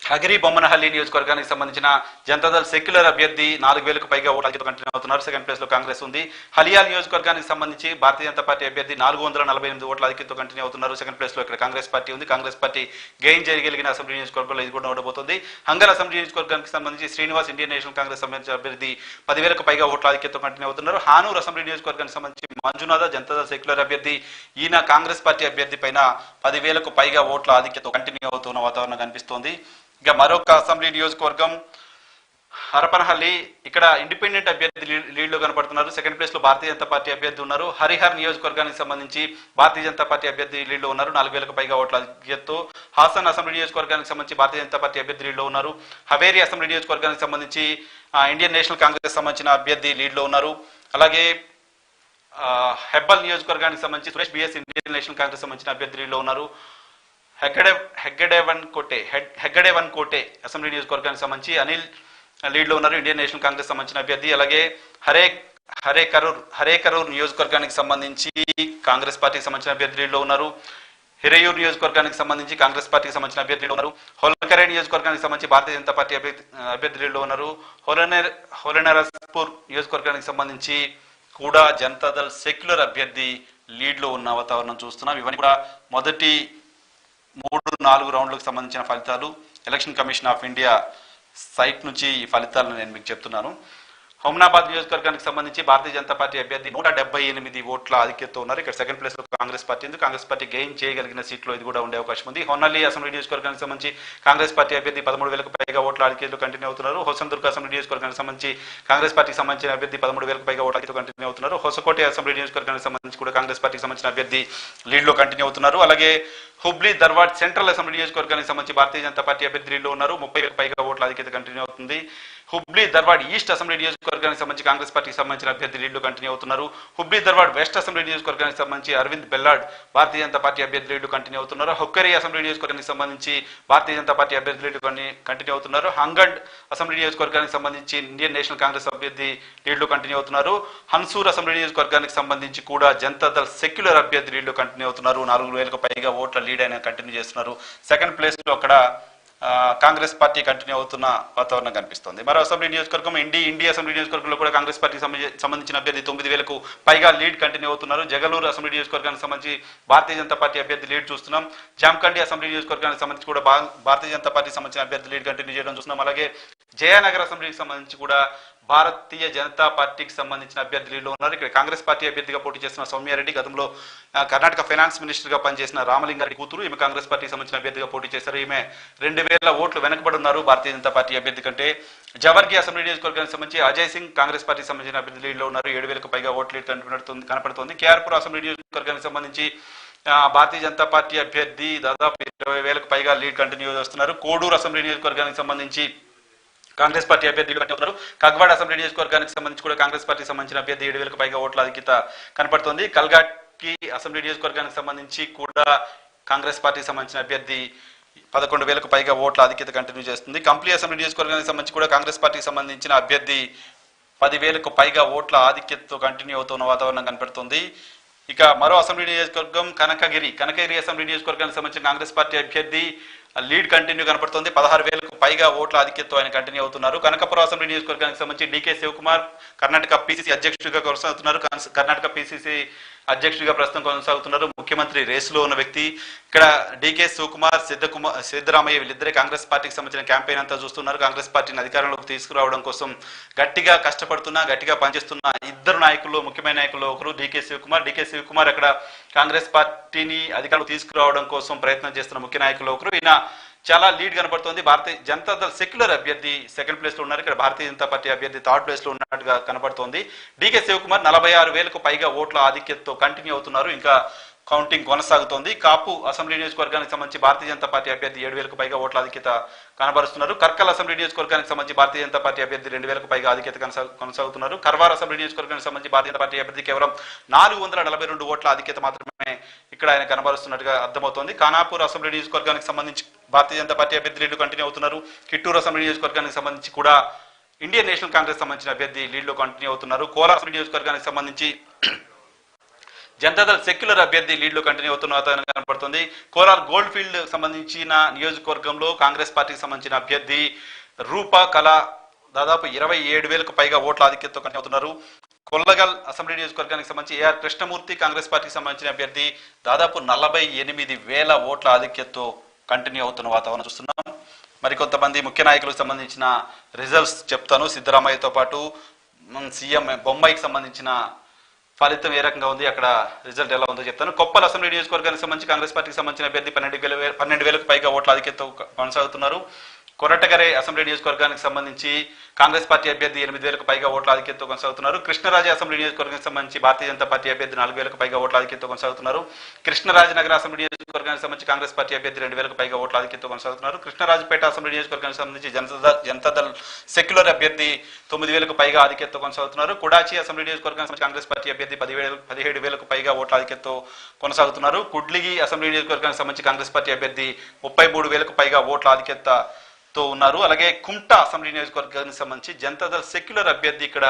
హగిరి బొమ్మనహల్లి నియోజకవర్గానికి సంబంధించిన జనతాదళ్ సెక్యులర్ అభ్యర్థి 4,000కు పైగా ఓట్ల ఆధిక్యతతో కంటిన్యూ అవుతున్నారు. సెకండ్ ప్లేస్ లో కాంగ్రెస్ ఉంది. హలియాల్ నియోజకవర్గానికి సంబంధించి భారతీయ జనతా పార్టీ అభ్యర్థి 448 ఓట్ల ఆధిక్యతతో కంటిన్యూ అవుతున్నారు. సెకండ్ ప్లేస్ లో ఇక్కడ కాంగ్రెస్ పార్టీ ఉంది. కాంగ్రెస్ పార్టీ గెయిన్ చేయగలిగిన అసెంబ్లీ నియోజకవర్గంలో ఇది కూడా ఉండబోతుంది. హంగల్ అసెంబ్లీ నియోజకవర్గానికి సంబంధించి శ్రీనివాస్, ఇండియన్ నేషనల్ కాంగ్రెస్ సంబంధించిన అభ్యర్థి 10,000కు పైగా ఓట్ల ఆధిక్యతతో కంటిన్యూ అవుతున్నారు. హానూర్ అసెంబ్లీ నియోజకవర్గానికి సంబంధించి మంజునాథ, జనతాదళ్ సెక్యులర్ అభ్యర్థి, ఈయన కాంగ్రెస్ పార్టీ అభ్యర్థి పైన 10,000కు పైగా ఓట్ల ఆధిక్యతతో కంటిన్యూ అవుతున్న వాతావరణం కనిపిస్తోంది. ఇక మరొక అసెంబ్లీ నియోజకవర్గం హరపనహల్లి. ఇక్కడ ఇండిపెండెంట్ అభ్యర్థి లీడ్లో కనపడుతున్నారు. సెకండ్ ప్లేస్ లో భారతీయ జనతా పార్టీ అభ్యర్థి ఉన్నారు. హరిహర్ నియోజకవర్గానికి సంబంధించి భారతీయ జనతా పార్టీ అభ్యర్థి లీడ్లో ఉన్నారు, 4,000కు పైగా ఓట్ల ఆధిక్యతతో. హాసన్ అసెంబ్లీ నియోజకవర్గానికి సంబంధించి భారతీయ జనతా పార్టీ అభ్యర్థి లీడ్లో ఉన్నారు. హవేరీ అసెంబ్లీ నియోజకవర్గానికి సంబంధించి ఇండియన్ నేషనల్ కాంగ్రెస్ సంబంధించిన అభ్యర్థి లీడ్లో ఉన్నారు. అలాగే హెబ్బల్ నియోజకవర్గానికి సంబంధించి సురేష్ బిఎస్, ఇండియన్ నేషనల్ కాంగ్రెస్ సంబంధించిన అభ్యర్థి లీడ్లో ఉన్నారు. హెగ్గడేవన్ కోటే అసెంబ్లీ నియోజకవర్గానికి సంబంధించి అనిల్ లీడ్లో ఉన్నారు, ఇండియన్ నేషనల్ కాంగ్రెస్ సంబంధించిన అభ్యర్థి. అలాగే హరేకరూర్ నియోజకవర్గానికి సంబంధించి కాంగ్రెస్ పార్టీకి సంబంధించిన అభ్యర్థి లీడ్లో ఉన్నారు. హిరయూర్ నియోజకవర్గానికి సంబంధించి కాంగ్రెస్ పార్టీకి సంబంధించిన అభ్యర్థి లీడ్లో ఉన్నారు. హోల్కరే నియోజకవర్గానికి సంబంధించి భారతీయ జనతా పార్టీ అభ్యర్థి లీడ్లో ఉన్నారు. హోలనరస్పూర్ నియోజకవర్గానికి సంబంధించి కూడా జనతాదళ్ సెక్యులర్ అభ్యర్థి లీడ్లో ఉన్న వాతావరణం చూస్తున్నాం. ఇవన్నీ కూడా మొదటి 3-4 రౌండ్లకు సంబంధించిన ఫలితాలు. Election Commission of India site నుంచి ఈ ఫలితాలను నేను మీకు చెప్తున్నాను. హుమ్నాబాద్ నియోజకవర్గానికి సంబంధించి భారతీయ జనతా పార్టీ అభ్యర్థి 178 ఓట్ల ఆధిక్యతతో ఉన్నారు. ఇక్కడ సెకండ్ ప్లేస్ లో కాంగ్రెస్ పార్టీ ఉంది. కాంగ్రెస్ పార్టీ గెయిన్ చేయగలిగిన సీట్లో ఇది కూడా ఉండే అవకాశం ఉంది. హొన్నల్లి అసెంబ్లీ నియోజకవర్గానికి సంబంధించి కాంగ్రెస్ పార్టీ అభ్యర్థి 13,000కు పైగా ఓట్ల ఆధిక్యతతో కంటిన్యూ అవుతున్నారు. హోసందుర్గ్ అసెంబ్లీ నియోజకవర్గానికి సంబంధించి కాంగ్రెస్ పార్టీకి సంబంధించిన అభ్యర్థి 13,000కు పైగా ఓట్ల ఆధిక్యతతో కంటిన్యూ అవుతున్నారు. హొసకోటే అసెంబ్లీ నియోజకవర్గానికి సంబంధించి కూడా కాంగ్రెస్ పార్టీకి సంబంధించిన అభ్యర్థి లీడ్లో కంటిన్యూ అవుతున్నారు. అలాగే హుబ్లీ ధర్వాడ్ సెంట్రల్ అసెంబ్లీ నియోజకవర్గానికి సంబంధించి భారతీయ జనతా పార్టీ అభ్యర్థి లీడ్లో ఉన్నారు, 30,000కు పైగా ఓట్ల ఆధిక్యత కంటిన్యూ అవుతుంది. హుబ్లీ ధర్వాడ్ ఈస్ట్ అసెంబ్లీ నియోజకవర్గానికి సంబంధించి కాంగ్రెస్ పార్టీకి సంబంధించిన అభ్యర్థి లీడ్లో కంటిన్యూ అవుతున్నారు. హుబ్లీ ధర్వాడ్ వెస్ట్ అసెంబ్లీ నియోజకవర్గానికి సంబంధించి అరవింద్ బెల్లాడ్ భారతీయ జనతా పార్టీ అభ్యర్థి లీడ్లో కంటిన్యూ అవుతున్నారు. హొక్కరి అసెంబ్లీ నియోజకవర్గానికి సంబంధించి భారతీయ జనతా పార్టీ అభ్యర్థి లీడ్లో కంటిన్యూ అవుతున్నారు. హంగడ్ అసెంబ్లీ నియోజకవర్గానికి సంబంధించి ఇండియన్ నేషనల్ కాంగ్రెస్ అభ్యర్థి లీడ్లో కంటిన్యూ అవుతున్నారు. హన్సూర్ అసెంబ్లీ నియోజకవర్గానికి సంబంధించి కూడా జనతాదళ్ సెక్యులర్ అభ్యర్థి లీడ్లో కంటిన్యూ అవుతున్నారు. 4,000కు పైగా ఓట్ల లీడ్ అయిన కంటిన్యూ చేస్తున్నారు. సెకండ్ ప్లేస్ లో అక్కడ కాంగ్రెస్ పార్టీ కంటిన్యూ అవుతున్న వాతావరణం కనిపిస్తుంది. మరో అసెంబ్లీ నియోజకవర్గం ఇండి అసెంబ్లీ నియోజకవర్గంలో కూడా కాంగ్రెస్ పార్టీకి సంబంధించిన అభ్యర్థి 9,000కు పైగా లీడ్ కంటిన్యూ అవుతున్నారు. జగలూరు అసెంబ్లీ నియోజకవర్గానికి సంబంధించి భారతీయ జనతా పార్టీ అభ్యర్థి లీడ్ చూస్తున్నాం. జామ్కండి అసెంబ్లీ నియోజకవర్గానికి సంబంధించి కూడా భారతీయ జనతా పార్టీకి సంబంధించిన అభ్యర్థి లీడ్ కంటిన్యూ చేయడం చూస్తున్నాం. అలాగే జయనగర్ అసెంబ్లీకి సంబంధించి కూడా భారతీయ జనతా పార్టీకి సంబంధించిన అభ్యర్థి లీడ్లో ఉన్నారు. ఇక్కడ కాంగ్రెస్ పార్టీ అభ్యర్థిగా పోటీ చేస్తున్న సౌమ్యారెడ్డి గతంలో కర్ణాటక ఫైనాన్స్ మినిస్టర్ గా పనిచేసిన రామలింగారెడ్డి కూతురు. ఈమె కాంగ్రెస్ పార్టీకి సంబంధించిన అభ్యర్థిగా పోటీ చేశారు. ఈమె 2,000 ఓట్లు వెనకబడి ఉన్నారు భారతీయ జనతా పార్టీ అభ్యర్థి కంటే. జవర్గి అసెంబ్లీ నియోజకవర్గానికి సంబంధించి అజయ్ సింగ్ కాంగ్రెస్ పార్టీకి సంబంధించిన అభ్యర్థి లీడ్లో ఉన్నారు. 7,000కు పైగా ఓట్లు లీడ్ కనపడుతుంది. కేఆర్పుర అసెంబ్లీ నియోజకవర్గానికి సంబంధించి భారతీయ జనతా పార్టీ అభ్యర్థి దాదాపు 20,000కు పైగా లీడ్ కంటిన్యూ చేస్తున్నారు. కోడూరు అసెంబ్లీ నియోజకవర్గానికి సంబంధించి కాంగ్రెస్ పార్టీ అభ్యర్థులు కట్టుకున్నారు. కగ్వాడ్ అసెంబ్లీ నియోజకవర్గానికి సంబంధించి కూడా కాంగ్రెస్ పార్టీకి సంబంధించిన అభ్యర్థి 7,000కు పైగా ఓట్ల ఆధిక్యత కనపడుతుంది. కల్గాట్కి అసెంబ్లీ నియోజకవర్గానికి సంబంధించి కూడా కాంగ్రెస్ పార్టీకి సంబంధించిన అభ్యర్థి 11,000కు పైగా ఓట్ల ఆధిక్యత కంటిన్యూ చేస్తుంది. కంప్లీ అసెంబ్లీ నియోజకవర్గానికి సంబంధించి కూడా కాంగ్రెస్ పార్టీకి సంబంధించిన అభ్యర్థి 10,000కు పైగా ఓట్ల ఆధిక్యతతో కంటిన్యూ అవుతున్న వాతావరణం కనపడుతుంది. ఇక మరో అసెంబ్లీ నియోజకవర్గం కనకగిరి అసెంబ్లీ నియోజకవర్గానికి సంబంధించిన కాంగ్రెస్ పార్టీ అభ్యర్థి లీడ్ కంటిన్యూ కనపడుతుంది. 16,000కు పైగా ఓట్ల ఆధిక్యతతో ఆయన కంటిన్యూ అవుతున్నారు. కనకపురం అసెంబ్లీ నియోజకవర్గానికి సంబంధించి డీకే శివకుమార్ కర్ణాటక పిసిసి అధ్యక్షుడిగా కొనసాగుతున్నారు. కర్ణాటక పిసిసి అధ్యక్షుడిగా ప్రస్తుతం కొనసాగుతున్నారు. ముఖ్యమంత్రి రేసులో ఉన్న వ్యక్తి. ఇక్కడ డీకే శివకుమార్, సిద్ధరామయ్య వీళ్ళిద్దరే కాంగ్రెస్ పార్టీకి సంబంధించిన క్యాంపెయిన్ అంతా చూస్తున్నారు. కాంగ్రెస్ పార్టీని అధికారంలోకి తీసుకురావడం కోసం గట్టిగా కష్టపడుతున్నా, గట్టిగా పనిచేస్తున్న ఇద్దరు నాయకులు, ముఖ్యమైన నాయకులు ఒకరు డీకే శివకుమార్ అక్కడ కాంగ్రెస్ పార్టీని అధికారంలో తీసుకురావడం కోసం ప్రయత్నం చేస్తున్న ముఖ్య నాయకులు ఒకరు. ఈయన చాలా లీడ్ కనబడుతోంది. భారతీయ జనతా దళ సెక్యులర్ అభ్యర్థి సెకండ్ ప్లేస్ లో ఉన్నారు. ఇక్కడ భారతీయ జనతా పార్టీ అభ్యర్థి థర్డ్ ప్లేస్ లో ఉన్నట్టుగా కనబడుతోంది. డీకే శివకుమార్ 46,000కు పైగా ఓట్ల ఆధిక్యతతో కంటిన్యూ అవుతున్నారు. ఇంకా కౌంటింగ్ కొనసాగుతోంది. కాపు అసెంబ్లీ నియోజకవర్గానికి సంబంధించి భారతీయ జనతా పార్టీ అభ్యర్థి 7,000కు పైగా ఓట్ల ఆధిక్యత కనబరుస్తున్నారు. కర్కల్ అసెంబ్లీ నియోజకవర్గానికి సంబంధించి భారతీయ జనతా పార్టీ అభ్యర్థి 2,000కు పైగా ఆధిక్యత కొనసాగుతున్నారు. కర్వార్ అసెంబ్లీ నియోజకవర్గానికి సంబంధించి భారతీయ జనతా పార్టీ అభ్యర్థి కేవలం 442 ఓట్ల ఆధిక్యత మాత్రమే ఇక్కడ ఆయన కనబరుస్తున్నట్టుగా అర్థమవుతోంది. ఖానాపూర్ అసెంబ్లీ నియోజకవర్గానికి సంబంధించి భారతీయ జనతా పార్టీ అభ్యర్థి లీడ్లు కంటిన్యూ అవుతున్నారు. కిట్టూరు అసెంబ్లీ నియోజకవర్గానికి సంబంధించి కూడా ఇండియన్ నేషనల్ కాంగ్రెస్ సంబంధించిన అభ్యర్థి లీడ్లో కంటిన్యూ అవుతున్నారు. కోలార్ అసెంబ్లీ నియోజకవర్గానికి సంబంధించి జనతాదళ సెక్యులర్ అభ్యర్థి లీడ్లో కంటిన్యూ అవుతున్న వాతావరణం కనబడుతుంది. కోలార్ గోల్డ్ ఫీల్డ్ సంబంధించిన నియోజకవర్గంలో కాంగ్రెస్ పార్టీకి సంబంధించిన అభ్యర్థి రూపా కళ దాదాపు 27,000కు పైగా ఓట్ల ఆధిక్యతతో కంటిన్యూ అవుతున్నారు. కొల్లగల్ అసెంబ్లీ నియోజకవర్గానికి సంబంధించి ఏఆర్ కృష్ణమూర్తి కాంగ్రెస్ పార్టీకి సంబంధించిన అభ్యర్థి దాదాపు 48,000 ఓట్ల ఆధిక్యతతో కంటిన్యూ అవుతున్న వాతావరణం చూస్తున్నాం. మరికొంతమంది ముఖ్య నాయకులకు సంబంధించిన రిజల్ట్స్ చెప్తాను. సిద్ధరామయ్యతో పాటు సీఎం బొంబాయికి సంబంధించిన ఫలితం ఏ రకంగా ఉంది, అక్కడ రిజల్ట్ ఎలా ఉందో చెప్తాను. కొప్పల్ అసెంబ్లీ నియోజకవర్గానికి సంబంధించి కాంగ్రెస్ పార్టీకి సంబంధించిన అభ్యర్థి 12,000కు పైగా ఓట్ల ఆధిక్యతతో కొనసాగుతున్నారు. కొరటగరే అసెంబ్లీ నియోజకవర్గానికి సంబంధించి కాంగ్రెస్ పార్టీ అభ్యర్థి 8,000కు పైగా ఓట్ల ఆధిక్యతతో కొనసాగుతున్నారు. కృష్ణరాజు అసెంబ్లీ నియోజకవర్గానికి సంబంధించి భారతీయ జనతా పార్టీ అభ్యర్థి 4,000కు పైగా ఓట్ల ఆధిక్యతతో కొనసాగుతున్నారు. కృష్ణరాజనగర్ అసెంబ్లీ నియోజకవర్గానికి సంబంధించి కాంగ్రెస్ పార్టీ అభ్యర్థి 2,000కు పైగా ఓట్ల ఆధిక్యతతో కొనసాగుతున్నారు. కృష్ణరాజుపేట అసెంబ్లీ నియోజకవర్గానికి సంబంధించి జనతాదళ్ సెక్యులర్ అభ్యర్థి 9,000కు పైగా ఆధిక్యతతో కొనసాగుతున్నారు. కుడాచి అసెంబ్లీ నియోజకవర్గానికి సంబంధించి కాంగ్రెస్ పార్టీ అభ్యర్థి 17,000కు పైగా ఓట్ల ఆధిక్యతతో కొనసాగుతున్నారు. కుడ్లిగి అసెంబ్లీ నియోజకవర్గానికి సంబంధించి కాంగ్రెస్ పార్టీ అభ్యర్థి 33,000కు పైగా ఓట్ల ఆధిక్యతతో ఉన్నారు. అలాగే కుమ్టా అసెంబ్లీ నియోజకవర్గానికి సంబంధించి జనతాదళ్ సెక్యులర్ అభ్యర్థి ఇక్కడ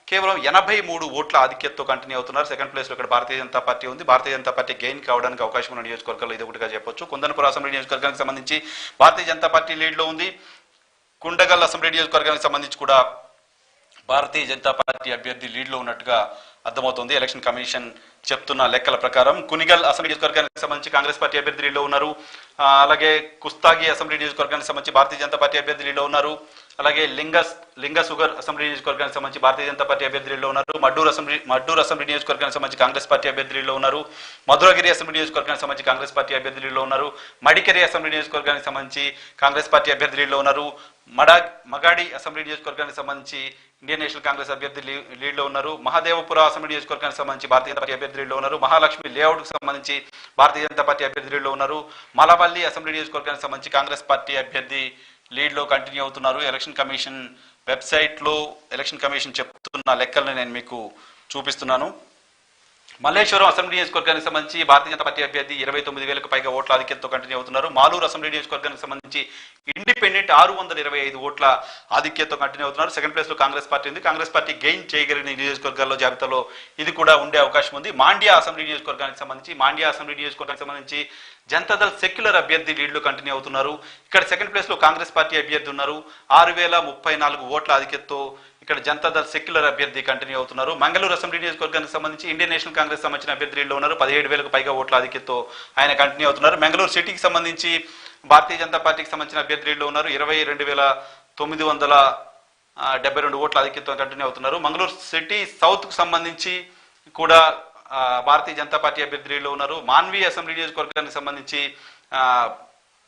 కేవలం 83 ఓట్ల ఆధిక్యతతో కంటిన్యూ అవుతున్నారు. సెకండ్ ప్లేస్ లో ఇక్కడ భారతీయ జనతా పార్టీ ఉంది. భారతీయ జనతా పార్టీ గెయిన్ కావడానికి అవకాశం ఉన్న నియోజకవర్గాల్లో ఇది ఒకటిగా చెప్పొచ్చు. కుందనపురం అసెంబ్లీ నియోజకవర్గానికి సంబంధించి భారతీయ జనతా పార్టీ లీడ్ లో ఉంది. కుండగల్ అసెంబ్లీ నియోజకవర్గానికి సంబంధించి కూడా భారతీయ జనతా పార్టీ అభ్యర్థి లీడ్ లో ఉన్నట్టుగా అర్థమవుతుంది. ఎలక్షన్ కమిషన్ చెప్తున్న లెక్కల ప్రకారం కునిగల్ అసెంబ్లీ నియోజకవర్గానికి సంబంధించి కాంగ్రెస్ పార్టీ అభ్యర్థి లీడ్లో ఉన్నారు. అలాగే కుస్తాగి అసెంబ్లీ నియోజకవర్గానికి సంబంధించి భారతీయ జనతా పార్టీ అభ్యర్థి లీడ్లో ఉన్నారు. అలాగే లింగసుగర్ అసెంబ్లీ నియోజకవర్గానికి సంబంధించి భారతీయ జనతా పార్టీ అభ్యర్థి లీడ్లో ఉన్నారు. మడ్డూరు అసెంబ్లీ నియోజకవర్గానికి సంబంధించి కాంగ్రెస్ పార్టీ అభ్యర్థి లీడ్లో ఉన్నారు. మధురగిరి అసెంబ్లీ నియోజకవర్గానికి సంబంధించి కాంగ్రెస్ పార్టీ అభ్యర్థి లీడ్లో ఉన్నారు. మడికేరి అసెంబ్లీ నియోజకవర్గానికి సంబంధించి కాంగ్రెస్ పార్టీ అభ్యర్థి లీడ్లో ఉన్నారు. మగాడి అసెంబ్లీ నియోజకవర్గానికి సంబంధించి ఇండియన్ నేషనల్ కాంగ్రెస్ అభ్యర్థి లీడ్లో ఉన్నారు. మహాదేవపుర అసెంబ్లీ నియోజకవర్గానికి సంబంధించి భారతీయ జనతా పార్టీ అభ్యర్థి లీడ్లో ఉన్నారు. మహాలక్ష్మి లేఅవుట్ కు సంబంధించి భారతీయ జనతా పార్టీ అభ్యర్థి లీడ్లో ఉన్నారు. మలవల్లి అసెంబ్లీ నియోజకవర్గానికి సంబంధించి కాంగ్రెస్ పార్టీ అభ్యర్థి లీడ్లో కంటిన్యూ అవుతున్నారు. ఎలక్షన్ కమిషన్ వెబ్సైట్ లో ఎలక్షన్ కమిషన్ చెప్తున్న లెక్కలను నేను మీకు చూపిస్తున్నాను. మల్లేశ్వరం అసెంబ్లీ నియోజకవర్గానికి సంబంధించి భారతీయ జనతా పార్టీ అభ్యర్థి 29,000కు పైగా ఓట్ల ఆధిక్యతతో కంటిన్యూ అవుతున్నారు. మాలూరు అసెంబ్లీ నియోజకవర్గానికి సంబంధించి ఇండిపెండెంట్ 625 ఓట్ల ఆధిక్యతతో కంటిన్యూ అవుతున్నారు. సెకండ్ ప్లేస్ లో కాంగ్రెస్ పార్టీ ఉంది. కాంగ్రెస్ పార్టీ గెయిన్ చేయగలిగిన నియోజకవర్గాల్లో జాబితాలో ఇది కూడా ఉండే అవకాశం ఉంది. మాండ్యా అసెంబ్లీ నియోజకవర్గానికి సంబంధించి జనతాదళ్ సెక్యులర్ అభ్యర్థి లీడ్లు కంటిన్యూ అవుతున్నారు. ఇక్కడ సెకండ్ ప్లేస్ లో కాంగ్రెస్ పార్టీ అభ్యర్థి ఉన్నారు. 6,034 ఓట్ల ఆధిక్యతతో ఇక్కడ జనతాదళ్ సెక్యులర్ అభ్యర్థి కంటిన్యూ అవుతున్నారు. మంగళూరు అసెంబ్లీ నియోజకవర్గానికి సంబంధించి ఇండియన్ నేషనల్ కాంగ్రెస్ సంబంధించిన అభ్యర్థి లీడ్లో ఉన్నారు. 17,000కు పైగా ఓట్ల ఆధిక్యతతో ఆయన కంటిన్యూ అవుతున్నారు. మంగళూరు సిటీకి సంబంధించి భారతీయ జనతా పార్టీకి సంబంధించిన అభ్యర్థి లీడ్లో ఉన్నారు. 22,972 ఓట్ల ఆధిక్యతతో కంటిన్యూ అవుతున్నారు. మంగళూరు సిటీ సౌత్ కు సంబంధించి కూడా భారతీయ జనతా పార్టీ అభ్యర్థి లీడ్లో ఉన్నారు. మాన్వి అసెంబ్లీ నియోజకవర్గానికి సంబంధించి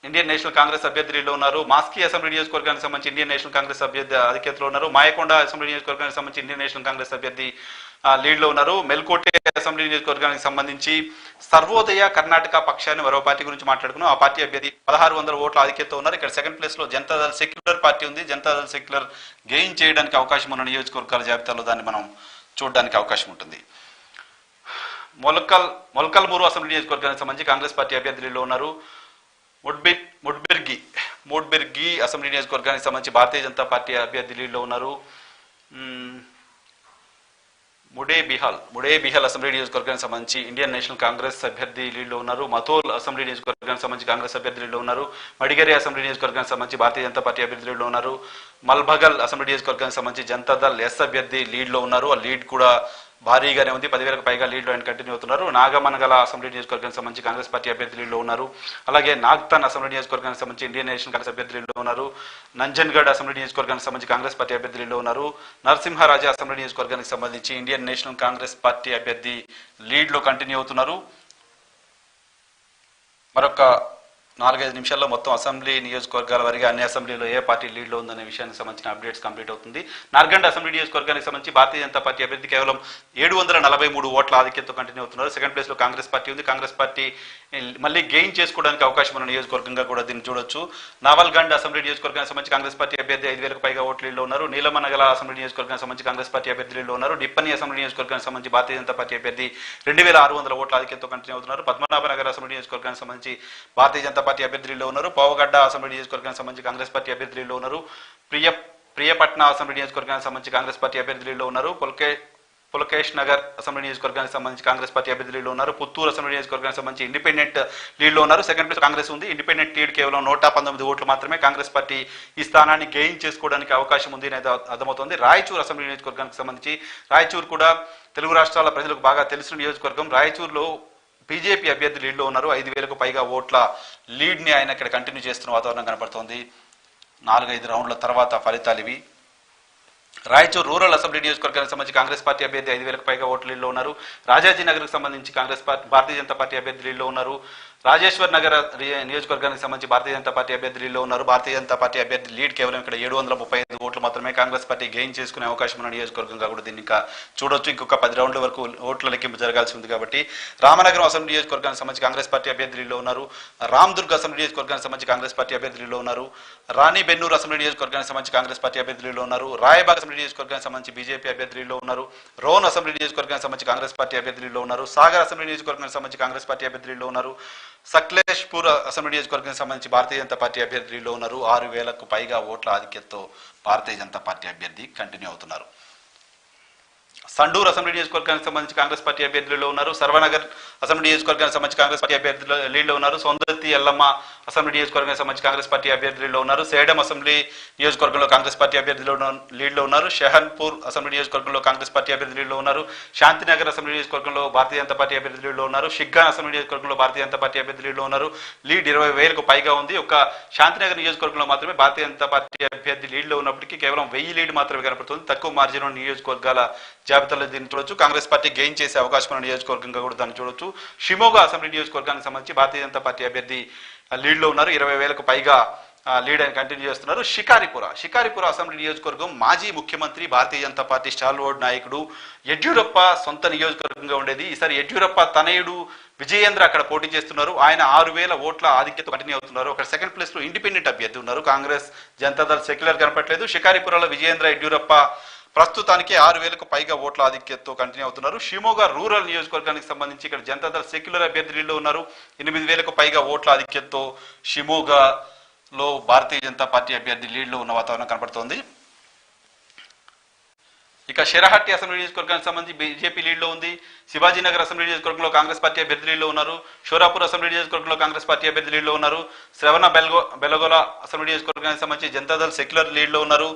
ఇండియన్ నేషనల్ కాంగ్రెస్ అభ్యర్థి లీడ్లో ఉన్నారు. మాస్కీ అసెంబ్లీ నియోజకవర్గానికి సంబంధించి ఇండియన్ నేషనల్ కాంగ్రెస్ అభ్యర్థి ఆధిక్యతలో ఉన్నారు. మాయకొండ అసెంబ్లీ నియోజకవర్గానికి సంబంధించి ఇండియన్ నేషనల్ కాంగ్రెస్ అభ్యర్థి లీడ్లో ఉన్నారు. మెల్కోటే అసెంబ్లీ నియోజకవర్గానికి సంబంధించి సర్వోదయ కర్ణాటక పక్షాన్ని మరో పార్టీ గురించి మాట్లాడుకున్నాం. ఆ పార్టీ అభ్యర్థి 1,600 ఓట్ల ఆధిక్యతతో ఉన్నారు. ఇక్కడ సెకండ్ ప్లేస్ లో జనతాదళ్ సెక్యులర్ పార్టీ ఉంది. జనతాదళ్ సెక్యులర్ గెయిన్ చేయడానికి అవకాశం ఉన్న నియోజకవర్గాల జాబితాలో దాన్ని మనం చూడడానికి అవకాశం ఉంటుంది. మొలకల్మూరు అసెంబ్లీ నియోజకవర్గానికి సంబంధించి కాంగ్రెస్ పార్టీ అభ్యర్థి లీడ్లో ఉన్నారు. మోడ్బెర్గి అసెంబ్లీ నియోజకవర్గానికి సంబంధించి భారతీయ జనతా పార్టీ అభ్యర్థి లీడ్లో ఉన్నారు. ముడే బిహాల్ అసెంబ్లీ నియోజకవర్గానికి సంబంధించి ఇండియన్ నేషనల్ కాంగ్రెస్ అభ్యర్థి లీడ్లో ఉన్నారు. మతోల్ అసెంబ్లీ నియోజకవర్గానికి సంబంధించి కాంగ్రెస్ అభ్యర్థి లీడ్లో ఉన్నారు. మడిగేరి అసెంబ్లీ నియోజకవర్గానికి సంబంధించి భారతీయ జనతా పార్టీ అభ్యర్థి లీడ్లో ఉన్నారు. మల్బగల్ అసెంబ్లీ నియోజకవర్గానికి సంబంధించి జనతాదళ్ ఎస్ అభ్యర్థి లీడ్లో ఉన్నారు. ఆ లీడ్ కూడా భారీగానే ఉంది. 10,000కు పైగా లీడ్లో ఆయన కంటిన్యూ అవుతున్నారు. నాగమనగల అసెంబ్లీ నియోజకవర్గానికి సంబంధించి కాంగ్రెస్ పార్టీ అభ్యర్థి లీడ్లో ఉన్నారు. అలాగే నాగ్తన్ అసెంబ్లీ నియోజకవర్గానికి సంబంధించి ఇండియన్ నేషనల్ కాంగ్రెస్ అభ్యర్థి లీడ్లో ఉన్నారు. నంజన్గఢ్ అసెంబ్లీ నియోజకవర్గానికి సంబంధించి కాంగ్రెస్ పార్టీ అభ్యర్థి లీడ్లో ఉన్నారు. నరసింహరాజా అసెంబ్లీ నియోజకవర్గానికి సంబంధించి ఇండియన్ నేషనల్ కాంగ్రెస్ పార్టీ అభ్యర్థి లీడ్లో కంటిన్యూ అవుతున్నారు. మరొక 4-5 నిమిషాల్లో మొత్తం అసెంబ్లీ నియోజకవర్గాల వారిగా అన్ని అసెంబ్లీలో ఏ పార్టీ లీడ్లో ఉందనే విషయానికి సంబంధించిన అప్డేట్స్ కంప్లీట్ అవుతుంది. నార్గండ్ అసెంబ్లీ నియోజకవర్గానికి సంబంధించి భారతీయ జనతా పార్టీ అభ్యర్థి కేవలం 743 ఓట్ల ఆధిక్యంతో కంటిన్యూ అవుతున్నారు. సెకండ్ ప్లేస్లో కాంగ్రెస్ పార్టీ ఉంది. కాంగ్రెస్ పార్టీ మళ్ళీ గెయిన్ చేసుకోవడానికి అవకాశం ఉన్న నియోజకవర్గంగా కూడా దీన్ని చూడొచ్చు. నావల్గండ్ అసెంబ్లీ నియోజకవర్గానికి సంబంధించి కాంగ్రెస్ పార్టీ అభ్యర్థి 5,000కు పైగా ఓట్ల లీడ్లో ఉన్నారు. నీలమనగల అసెంబ్లీ నియోజకవర్గానికి సంబంధించి కాంగ్రెస్ పార్టీ అభ్యర్థి లీడ్లో ఉన్నారు. డిప్పని అసెంబ్లీ నియోజకవర్గానికి సంబంధించి భారతీయ జనతా పార్టీ అభ్యర్థి 2,600 ఓట్ల ఆధిక్యంతో కంటిన్యూ అవుతున్నారు. పద్మనాభనగర్ అసెంబ్లీ నియోజకవర్గానికి సంబంధించి భారతీయ జనతా పార్టీ అభ్యర్థి లీడ్లో ఉన్నారు. పావగడ్డ అసెంబ్లీ నియోజకవర్గానికి సంబంధించి కాంగ్రెస్ పార్టీ అభ్యర్థి లీడ్లో ఉన్నారు. ప్రియపట్న అసెంబ్లీ నియోజకవర్గానికి సంబంధించి కాంగ్రెస్ పార్టీ అభ్యర్థి లీడ్లో ఉన్నారు. పులకేష్ నగర్ అసెంబ్లీ నియోజకవర్గానికి సంబంధించి కాంగ్రెస్ పార్టీ అభ్యర్థి లీడ్లో ఉన్నారు. పుత్తూరు అసెంబ్లీ నియోజకవర్గానికి సంబంధించి ఇండిపెండెంట్ లీడ్లో ఉన్నారు. సెకండ్ ప్లేస్ కాంగ్రెస్ ఉంది. ఇండిపెండెంట్ లీడ్ కేవలం 119 ఓట్లు మాత్రమే. కాంగ్రెస్ పార్టీ ఈ స్థానాన్ని గెయిన్ చేసుకోవడానికి అవకాశం ఉంది అనేది అర్థమవుతోంది. రాయచూర్ అసెంబ్లీ నియోజకవర్గానికి సంబంధించి రాయచూర్ కూడా తెలుగు రాష్ట్రాల ప్రజలకు బాగా తెలిసిన నియోజకవర్గం. రాయచూర్లో బీజేపీ అభ్యర్థి లీడ్లో ఉన్నారు. 5,000కు పైగా ఓట్ల లీడ్ని ఆయన ఇక్కడ కంటిన్యూ చేస్తున్న వాతావరణం కనపడుతోంది. 4-5 రౌండ్ల తర్వాత ఫలితాలు ఇవి. రాయచూర్ రూరల్ అసెంబ్లీ నియోజకవర్గానికి సంబంధించి కాంగ్రెస్ పార్టీ అభ్యర్థి 5,000కు పైగా ఓట్ల లీడ్లో ఉన్నారు. రాజాజీ నగర్కు సంబంధింంచి భారతీయ జనతా పార్టీ అభ్యర్థి లీడ్లో ఉన్నారు. రాజేశ్వర్ నగర్ నియోజకవర్గానికి సంబంధించి భారతీయ జనతా పార్టీ అభ్యర్థి లీడ్లో ఉన్నారు. భారతీయ జనతా పార్టీ అభ్యర్థి లీడ్ కేవలం ఇక్కడ 735 ఓట్లు మాత్రమే. కాంగ్రెస్ పార్టీ గెయిన్ చేసుకునే అవకాశం ఉన్న నియోజకవర్గంగా కూడా దీన్ని ఇంకా చూడొచ్చు. ఇంకొక 10 రౌండ్ల వరకు ఓట్ల లెక్కింపు జరగాల్సి ఉంది కాబట్టి. రామనగరం అసెంబ్లీ నియోజకవర్గానికి సంబంధించి కాంగ్రెస్ పార్టీ అభ్యర్థి లీడ్లో ఉన్నారు. రామ్దుర్గ్ అసెంబ్లీ నియోజకవర్గానికి సంబంధించి కాంగ్రెస్ పార్టీ అభ్యర్థి లీడ్లో ఉన్నారు. రాణిబెన్నూరు అసెంబ్లీ నియోజకవర్గానికి సంబంధించి కాంగ్రెస్ పార్టీ అభ్యర్థి లీడ్లో ఉన్నారు. రాయబాగ్ అసెంబ్లీ నియోజకవర్గానికి సంబంధించి బీజేపీ అభ్యర్థి లీడ్లో ఉన్నారు. రోన్ అసెంబ్లీ నియోజకవర్గానికి సంబంధించి కాంగ్రెస్ పార్టీ అభ్యర్థి లీడ్లో ఉన్నారు. సాగర్ అసెంబ్లీ నియోజకవర్గానికి సంబంధించి కాంగ్రెస్ పార్టీ అభ్యర్థి లీడ్లో ఉన్నారు. సక్లేష్పూర్ అసెంబ్లీ నియోజకవర్గానికి సంబంధించి భారతీయ జనతా పార్టీ అభ్యర్థిలో ఉన్నారు. 6,000కు పైగా ఓట్ల ఆధిక్యతతో భారతీయ జనతా పార్టీ అభ్యర్థి కంటిన్యూ అవుతున్నారు. సండూర్ అసెంబ్లీ నియోజకవర్గానికి సంబంధించి కాంగ్రెస్ పార్టీ అభ్యర్థులలో ఉన్నారు. సర్వనగర్ అసెంబ్లీ నియోజకవర్గానికి సంబంధించి కాంగ్రెస్ పార్టీ అభ్యర్థులు లీడ్లో ఉన్నారు. సౌందర్తి ఎల్లమ్మ అసెంబ్లీ నియోజకవర్గానికి సంబంధించి కాంగ్రెస్ పార్టీ అభ్యర్థులలో ఉన్నారు. సేడం అసెంబ్లీ నియోజకవర్గంలో కాంగ్రెస్ పార్టీ అభ్యర్థులు లీడ్లో ఉన్నారు. షెహన్పూర్ అసెంబ్లీ నియోజకవర్గంలో కాంగ్రెస్ పార్టీ అభ్యర్థి లీడ్లో ఉన్నారు. శాంతినగర్ అసెంబ్లీ నియోజకవర్గంలో భారతీయ జనతా పార్టీ అభ్యర్థి లీడ్లో ఉన్నారు. షిగ్గాన్ అసెంబ్లీ నియోజకవర్గంలో భారతీయ జనతా పార్టీ అభ్యర్థి లీడ్లో ఉన్నారు. లీడ్ 20,000కు పైగా ఉంది. ఒక శాంతినగర్ నియోజకవర్గంలో మాత్రమే భారతీయ జనతా పార్టీ అభ్యర్థి లీడ్లో ఉన్నప్పటికీ కేవలం 1000 లీడ్ మాత్రమే కనపడుతుంది. తక్కువ మార్జిన్ ఉన్న నియోజకవర్గాల జాబితాలో దీన్ని చూడొచ్చు. కాంగ్రెస్ పార్టీ గెయిన్ చేసే అవకాశం ఉన్న నియోజకవర్గంగా కూడా దాన్ని చూడొచ్చు. షిమోగా అసెంబ్లీ నియోజకవర్గానికి సంబంధించి భారతీయ జనతా పార్టీ అభ్యర్థి లీడ్లో ఉన్నారు. 20,000కు పైగా లీడ్ అని కంటిన్యూ చేస్తున్నారు. షికారిపుర అసెంబ్లీ నియోజకవర్గం మాజీ ముఖ్యమంత్రి భారతీయ జనతా పార్టీ స్టాల్వర్డ్ నాయకుడు యడ్యూరప్ప సొంత నియోజకవర్గంగా ఉండేది. ఈసారి యడ్యూరప్ప తనయుడు విజయేంద్ర అక్కడ పోటీ చేస్తున్నారు. ఆయన 6,000 ఓట్ల ఆధిక్యత కంటిన్యూ అవుతున్నారు. అక్కడ సెకండ్ ప్లేస్ లో ఇండిపెండెంట్ అభ్యర్థి ఉన్నారు. కాంగ్రెస్ జనతాదళ్ సెక్యులర్ కనపట్లేదు. షికారిపురలో విజయేంద్ర యడ్యూరప్ప ప్రస్తుతానికి 6,000కు పైగా ఓట్ల ఆధిక్యతతో కంటిన్యూ అవుతున్నారు. షిమోగా రూరల్ నియోజకవర్గానికి సంబంధించి ఇక్కడ జనతాదళ్ సెక్యులర్ అభ్యర్థులు ఉన్నారు. 8,000కు పైగా ఓట్ల ఆధిక్యతతో షిమోగాలో భారతీయ జనతా పార్టీ అభ్యర్థి లీడ్లో ఉన్న వాతావరణం కనపడుతోంది. ఇక షెరహట్టి అసెంబ్లీ నియోజకవర్గానికి సంబంధించి బీజేపీ లీడ్లో ఉంది. శివాజీనగర్ అసెంబ్లీ నియోజకవర్గంలో కాంగ్రెస్ పార్టీ అభ్యర్థి లీడ్లో ఉన్నారు. షోరాపూర్ అసెంబ్లీ నియోజకవర్గంలో కాంగ్రెస్ పార్టీ అభ్యర్థి లీడ్లో ఉన్నారు. శ్రవణ బెలగోల అసెంబ్లీ నియోజకవర్గానికి సంబంధించి జనతాదళ్ సెక్యులర్ లీడ్లో ఉన్నారు.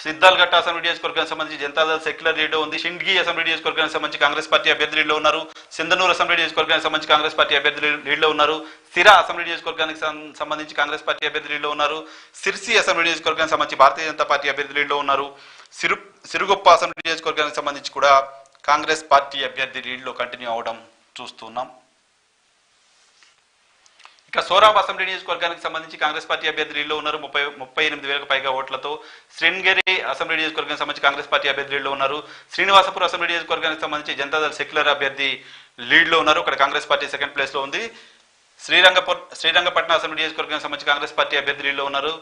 సిద్దాల్ఘట్ట అసెంబ్లీ నియోజకవర్గానికి సంబంధించి జనతాదళ్ సెక్యులర్ లీడ్లో ఉంది. షిండ్గి అసెంబ్లీ నియోజకవర్గానికి సంబంధించి కాంగ్రెస్ పార్టీ అభ్యర్థి లీడ్లో ఉన్నారు. సింధనూరు అసెంబ్లీ నియోజకవర్గానికి సంబంధించి కాంగ్రెస్ పార్టీ అభ్యర్థి లీడ్లో ఉన్నారు. సిరా అసెంబ్లీ నియోజకవర్గానికి సంబంధించి కాంగ్రెస్ పార్టీ అభ్యర్థి లీడ్లో ఉన్నారు. సిర్సి అసెంబ్లీ నియోజకవర్గానికి సంబంధించి భారతీయ జనతా పార్టీ అభ్యర్థి లీడ్లో ఉన్నారు. సిరుగుప్ప అసెంబ్లీ నియోజకవర్గానికి సంబంధించి కూడా కాంగ్రెస్ పార్టీ అభ్యర్థి లీడ్లో కంటిన్యూ అవడం చూస్తున్నాం. ఇక సోరాబ్ అసెంబ్లీ నియోజకవర్గానికి సంబంధించి కాంగ్రెస్ పార్టీ అభ్యర్థి లీడ్లో ఉన్నారు. 38,000కు పైగా ఓట్లతో. శ్రీంగేరి అసెంబ్లీ నియోజకవర్గానికి సంబంధించి కాంగ్రెస్ పార్టీ అభ్యర్థి లీడ్లో ఉన్నారు. శ్రీనివాసపూర్ అసెంబ్లీ నియోజకవర్గానికి సంబంధించి జనతాదళ్ సెక్యులర్ అభ్యర్థి లీడ్లో ఉన్నారు. ఇక్కడ కాంగ్రెస్ పార్టీ సెకండ్ ప్లేస్ లో ఉంది. శ్రీరంగపట్నం అసెంబ్లీ నియోజకవర్గానికి సంబంధించి కాంగ్రెస్ పార్టీ అభ్యర్థి లీడ్లో ఉన్నారు.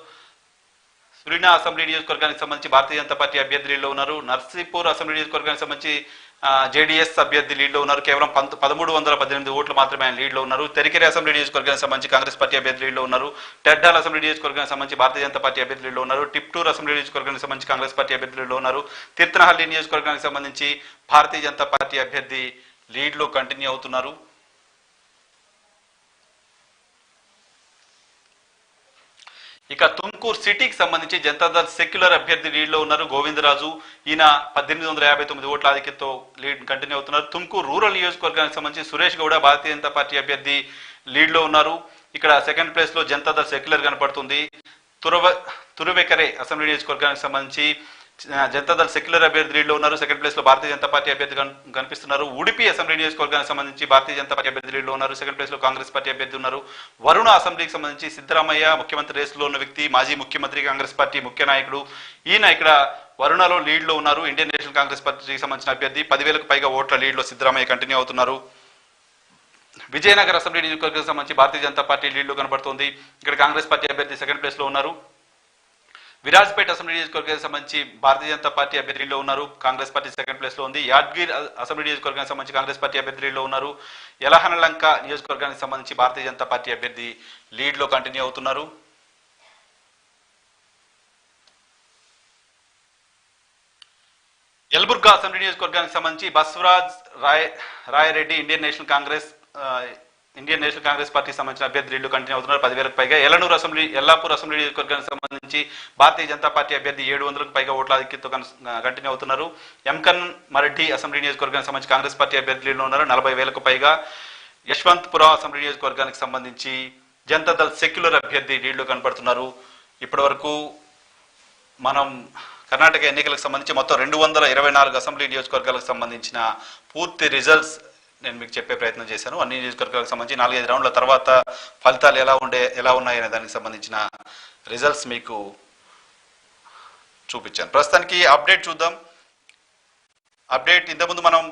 సురినా అసెంబ్లీ నియోజకవర్గానికి సంబంధించి భారతీయ జనతా పార్టీ అభ్యర్థి లీడ్లో ఉన్నారు. నర్సీపూర్ అసెంబ్లీ నియోజకవర్గానికి సంబంధించి జేడీఎస్ అభ్యర్థి లీడ్లో ఉన్నారు. కేవలం 1318 ఓట్లు మాత్రమే ఆయన లీడ్లో ఉన్నారు. తెరికెర అసెంబ్లీ నియోజకవర్గానికి సంబంధించి కాంగ్రెస్ పార్టీ అభ్యర్థి లీడ్లో ఉన్నారు. టెడ్డాల్ అసెంబ్లీ నియోజకవర్గానికి సంబంధించి భారతీయ జనతా పార్టీ అభ్యర్థి లీడ్లో ఉన్నారు. టిప్టూర్ అసెంబ్లీ నియోజకవర్గానికి సంబంధించి కాంగ్రెస్ పార్టీ అభ్యర్థి లీడ్లో ఉన్నారు. తీర్థనహల్లి నియోజకవర్గానికి సంబంధించి భారతీయ జనతా పార్టీ అభ్యర్థి లీడ్లో కంటిన్యూ అవుతున్నారు. ఇక తుమ్కూరు సిటీకి సంబంధించి జనతాదళ్ సెక్యులర్ అభ్యర్థి లీడ్లో ఉన్నారు గోవిందరాజు. ఈయన 1859 ఓట్ల ఆధిక్యతతో లీడ్ కంటిన్యూ అవుతున్నారు. తుమ్కూరు రూరల్ నియోజకవర్గానికి సంబంధించి సురేష్ గౌడ భారతీయ జనతా పార్టీ అభ్యర్థి లీడ్లో ఉన్నారు. ఇక్కడ సెకండ్ ప్లేస్ లో జనతాదళ్ సెక్యులర్ కనపడుతుంది. తురువెకరే అసెంబ్లీ నియోజకవర్గానికి సంబంధించి జనతాదళ్ సెక్యులర్ అభ్యర్థి లీడ్లో ఉన్నారు. సెకండ్ ప్లేస్ లో భారతీయ జనతా పార్టీ అభ్యర్థి కనిపిస్తున్నారు. ఉడిపి అసెంబ్లీ నియోజకవర్గానికి సంబంధించి భారతీయ జనతా పార్టీ అభ్యర్థి లీడ్లో ఉన్నారు. సెకండ్ ప్లేస్ లో కాంగ్రెస్ పార్టీ అభ్యర్థి ఉన్నారు. వరుణ అసెంబ్లీకి సంబంధించి సిద్ధరామయ్య ముఖ్యమంత్రి రేసులో ఉన్న వ్యక్తి, మాజీ ముఖ్యమంత్రి, కాంగ్రెస్ పార్టీ ముఖ్య నాయకుడు. ఈయన ఇక్కడ వరుణలో లీడ్లో ఉన్నారు. ఇండియన్ నేషనల్ కాంగ్రెస్ పార్టీకి సంబంధించిన అభ్యర్థి 10,000కు పైగా ఓట్ల లీడ్లో సిద్ధరామయ్య కంటిన్యూ అవుతున్నారు. విజయనగర్ అసెంబ్లీ నియోజకవర్గానికి సంబంధించి భారతీయ జనతా పార్టీ లీడ్లో కనబడుతుంది. ఇక్కడ కాంగ్రెస్ పార్టీ అభ్యర్థి సెకండ్ ప్లేస్ లో ఉన్నారు. విరాజ్పేట్ అసెంబ్లీ నియోజకవర్గానికి సంబంధించి భారతీయ జనతా పార్టీ అభ్యర్థిలో ఉన్నారు. కాంగ్రెస్ పార్టీ సెకండ్ ప్లేస్ లో ఉంది. యాద్గిర్ అసెంబ్లీ నియోజకవర్గానికి సంబంధించి కాంగ్రెస్ పార్టీ అభ్యర్థిలో ఉన్నారు. యలహనలంక నియోజకవర్గానికి సంబంధించి భారతీయ జనతా పార్టీ అభ్యర్థి లీడ్ లో కంటిన్యూ అవుతున్నారు. యల్బుర్గా అసెంబ్లీ నియోజకవర్గానికి సంబంధించి బస్వరాజ్ రాయరెడ్డి ఇండియన్ నేషనల్ కాంగ్రెస్ పార్టీకి సంబంధించిన అభ్యర్థి లీడ్లు కంటిన్యూ అవుతున్నారు. 10,000కు పైగా. ఎల్లాపూర్ అసెంబ్లీ నియోజకవర్గానికి సంబంధించి భారతీయ జనతా పార్టీ అభ్యర్థి 700కు పైగా ఓట్ల ఆధిక్యతతో కంటిన్యూ అవుతున్నారు. ఎంకన్ మరెడ్డి అసెంబ్లీ నియోజకవర్గానికి సంబంధించి కాంగ్రెస్ పార్టీ అభ్యర్థి లీడ్లో ఉన్నారు. 40,000కు పైగా. యశ్వంత్పుర అసెంబ్లీ నియోజకవర్గానికి సంబంధించి జనతాదళ్ సెక్యులర్ అభ్యర్థి లీడ్లో కనపడుతున్నారు. ఇప్పటి వరకు మనం కర్ణాటక ఎన్నికలకు సంబంధించి మొత్తం 224 అసెంబ్లీ నియోజకవర్గాలకు సంబంధించిన పూర్తి రిజల్ట్స్ నేను మీకు చెప్పే ప్రయత్నం చేశాను. అన్ని నియోజకవర్గాలకు సంబంధించి 4-5 రౌండ్ల తర్వాత ఫలితాలు ఎలా ఉన్నాయనే దానికి సంబంధించిన రిజల్ట్స్ మీకు చూపించాను. ప్రస్తుతానికి అప్డేట్ చూద్దాం. అప్డేట్ ఇంతకుముందు మనం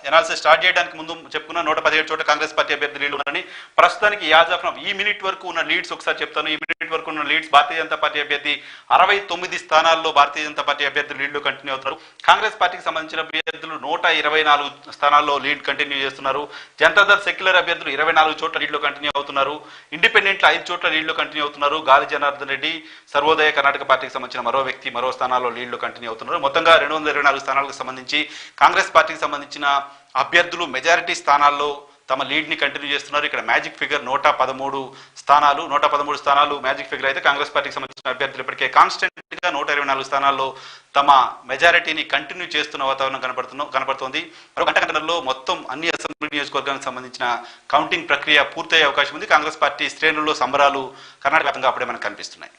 ఎనాలిసిస్ స్టార్ట్ చేయడానికి ముందు చెప్పుకున్న 117 చోట్ల కాంగ్రెస్ పార్టీ అభ్యర్థి లీడ్లు ఉన్నారని. ప్రస్తుతానికి యాజ్ ఆఫ్ నౌ ఈ మినిట్ వరకు ఉన్న లీడ్స్ ఒకసారి చెప్తాను. ఈ మినిట్ వరకు ఉన్న లీడ్స్ భారతీయ జనతా పార్టీ అభ్యర్థి 69 స్థానాల్లో భారతీయ జనతా పార్టీ అభ్యర్థి లీడ్లు కంటిన్యూ అవుతారు. కాంగ్రెస్ పార్టీకి సంబంధించిన అభ్యర్థులు 124 స్థానాల్లో లీడ్ కంటిన్యూ చేస్తున్నారు. జనతాదళ్ సెక్యులర్ అభ్యర్థులు 24 చోట్ల లీడ్లు కంటిన్యూ అవుతున్నారు. ఇండిపెండెంట్లు 5 చోట్ల లీడ్లు కంటిన్యూ అవుతున్నారు. గాలి జనార్దన్ రెడ్డి సర్వోదయ కర్ణాటక పార్టీకి సంబంధించిన మరో వ్యక్తి మరో స్థానాల్లో లీడ్లు కంటిన్యూ అవుతున్నారు. మొత్తంగా 224 స్థానాలకు సంబంధించి కాంగ్రెస్ పార్టీకి సంబంధించిన అభ్యర్థులు మెజారిటీ స్థానాల్లో తమ లీడ్ ని కంటిన్యూ చేస్తున్నారు. ఇక్కడ మ్యాజిక్ ఫిగర్ 113 స్థానాలు మ్యాజిక్ ఫిగర్ అయితే కాంగ్రెస్ పార్టీకి సంబంధించిన అభ్యర్థులు ఇప్పటికే కాన్స్టెంట్ గా 124 స్థానాల్లో తమ మెజారిటీని కంటిన్యూ చేస్తున్న వాతావరణం కనపడుతోంది. మరో గంటలో మొత్తం అన్ని అసెంబ్లీ నియోజకవర్గానికి సంబంధించిన కౌంటింగ్ ప్రక్రియ పూర్తయ్యే అవకాశం ఉంది. కాంగ్రెస్ పార్టీ శ్రేణుల్లో సంబరాలు కర్ణాటక వ్యాప్తంగా అప్పుడే మనకు కనిపిస్తున్నాయి.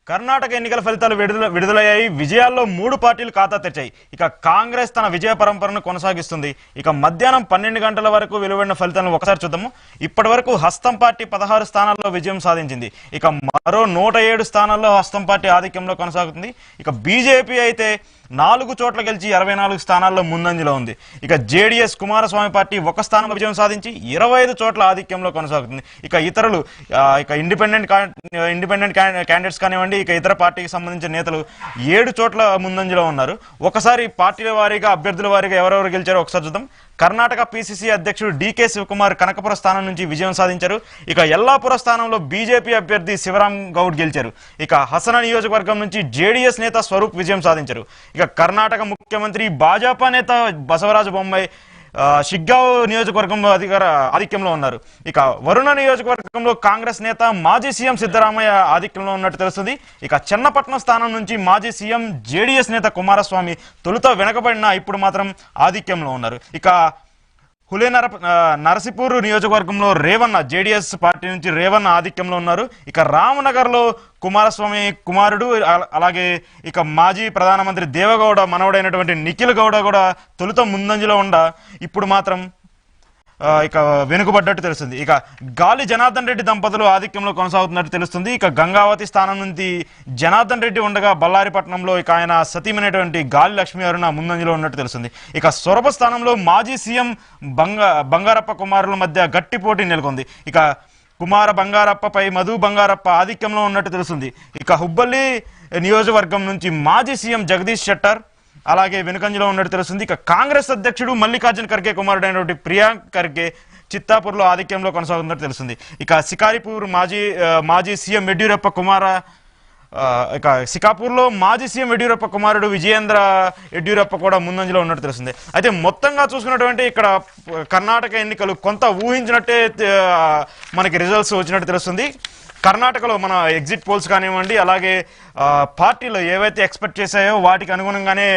కర్ణాటక ఎన్నికల ఫలితాలు విడుదలయ్యాయి. విజయాల్లో 3 పార్టీలు ఖాతా తెచ్చాయి. ఇక కాంగ్రెస్ తన విజయ పరంపరను కొనసాగిస్తుంది. ఇక మధ్యాహ్నం 12 గంటల వరకు వెలువడిన ఫలితాలను ఒకసారి చూద్దాము. ఇప్పటి వరకు హస్తం పార్టీ 16 స్థానాల్లో విజయం సాధించింది. ఇక మరో 107 స్థానాల్లో హస్తం పార్టీ ఆధిక్యంలో కొనసాగుతుంది. ఇక బీజేపీ అయితే 4 చోట్ల గెలిచి 24 స్థానాల్లో ముందంజలో ఉంది. ఇక జేడీఎస్ కుమారస్వామి పార్టీ 1 స్థానంలో విజయం సాధించి 25 చోట్ల ఆధిక్యంలో కొనసాగుతుంది. ఇక ఇతరులు ఇండిపెండెంట్ క్యాండిడేట్స్ కానివ్వండి, ఇక ఇతర పార్టీకి సంబంధించిన నేతలు 7 చోట్ల ముందంజలో ఉన్నారు. ఒకసారి పార్టీల వారీగా అభ్యర్థుల వారీగా ఎవరెవరు గెలిచారో ఒకసారి చూద్దాం. కర్ణాటక పిసిసి అధ్యక్షుడు డీకే శివకుమార్ కనకపుర స్థానం నుంచి విజయం సాధించారు. ఇక యల్లాపుర స్థానంలో బీజేపీ అభ్యర్థి శివరాం గౌడ్ గెలిచారు. ఇక హసన నియోజకవర్గం నుంచి జేడీఎస్ నేత స్వరూప్ విజయం సాధించారు. ఇక కర్ణాటక ముఖ్యమంత్రి భాజపా నేత బసవరాజ బొమ్మాయి షిగ్గావ్ నియోజకవర్గం ఆధిక్యంలో ఉన్నారు. ఇక వరుణ నియోజకవర్గంలో కాంగ్రెస్ నేత మాజీ సీఎం సిద్ధరామయ్య ఆధిక్యంలో ఉన్నట్టు తెలుస్తుంది. ఇక చెన్నపట్నం స్థానం నుంచి మాజీ సీఎం జేడీఎస్ నేత కుమారస్వామి తొలుత వెనకబడిన ఇప్పుడు మాత్రం ఆధిక్యంలో ఉన్నారు. ఇక నరసీపూర్ నియోజకవర్గంలో రేవన్న జేడీఎస్ పార్టీ నుంచి రేవన్న ఆధిక్యంలో ఉన్నారు. ఇక రామనగర్లో కుమారస్వామి కుమారుడు అలాగే ఇక మాజీ ప్రధానమంత్రి దేవగౌడ మనవడైనటువంటి నిఖిల్ గౌడ కూడా తొలుత ముందంజలో ఇప్పుడు మాత్రం ఇక వెనుకబడ్డట్టు తెలుస్తుంది. ఇక గాలి జనార్దన్ రెడ్డి దంపతులు ఆధిక్యంలో కొనసాగుతున్నట్టు తెలుస్తుంది. ఇక గంగావతి స్థానం నుంచి జనార్దన్ రెడ్డి ఉండగా బళ్ళారిపట్నంలో ఇక ఆయన సతీమైనటువంటి గాలి లక్ష్మీ అరుణ ముందంజలో ఉన్నట్టు తెలుస్తుంది. ఇక సొరబ స్థానంలో మాజీ సీఎం బంగారప్ప కుమారుల మధ్య గట్టి పోటీ నెలకొంది. ఇక కుమార బంగారప్పపై మధు బంగారప్ప ఆధిక్యంలో ఉన్నట్టు తెలుస్తుంది. ఇక హుబ్బల్లి నియోజకవర్గం నుంచి మాజీ సీఎం జగదీష్ షెట్టర్ అలాగే వెనుకంజలో ఉన్నట్టు తెలుస్తుంది. ఇక కాంగ్రెస్ అధ్యక్షుడు మల్లికార్జున ఖర్గే కుమారుడైనటువంటి ప్రియాంక్ ఖర్గే చిత్తాపూర్లో ఆధిక్యంలో కొనసాగుతున్నట్టు తెలుస్తుంది. ఇక సికారిపూర్ మాజీ సీఎం యడ్యూరప్ప ఇక సికాపూర్లో మాజీ సీఎం యడ్యూరప్ప కుమారుడు విజయేంద్ర యడ్యూరప్ప కూడా ముందంజలో ఉన్నట్టు తెలుస్తుంది. అయితే మొత్తంగా చూసుకున్నటువంటి ఇక్కడ కర్ణాటక ఎన్నికలు కొంత ఊహించినట్టే మనకి రిజల్ట్స్ వచ్చినట్టు తెలుస్తుంది. కర్ణాటకలో మన ఎగ్జిట్ పోల్స్ కానివ్వండి అలాగే పార్టీలు ఏవైతే ఎక్స్పెక్ట్ చేశాయో వాటికి అనుగుణంగానే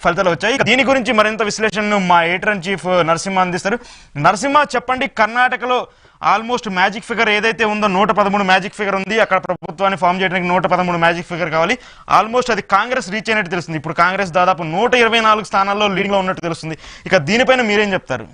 ఫలితాలు వచ్చాయి. దీని గురించి మరింత విశ్లేషణను మా ఎడిటర్ ఇన్ చీఫ్ నరసింహ అందిస్తారు. నరసింహ, చెప్పండి, కర్ణాటకలో ఆల్మోస్ట్ మ్యాజిక్ ఫిగర్ ఏదైతే ఉందో 113 మ్యాజిక్ ఫిగర్ ఉంది. అక్కడ ప్రభుత్వాన్ని ఫామ్ చేయడానికి 113 మ్యాజిక్ ఫిగర్ కావాలి. ఆల్మోస్ట్ అది కాంగ్రెస్ రీచ్ అయినట్టు తెలుస్తుంది. ఇప్పుడు కాంగ్రెస్ దాదాపు 124 స్థానాల్లో లీడింగ్లో ఉన్నట్టు తెలుస్తుంది. ఇక దీనిపైన మీరేం చెప్తారు?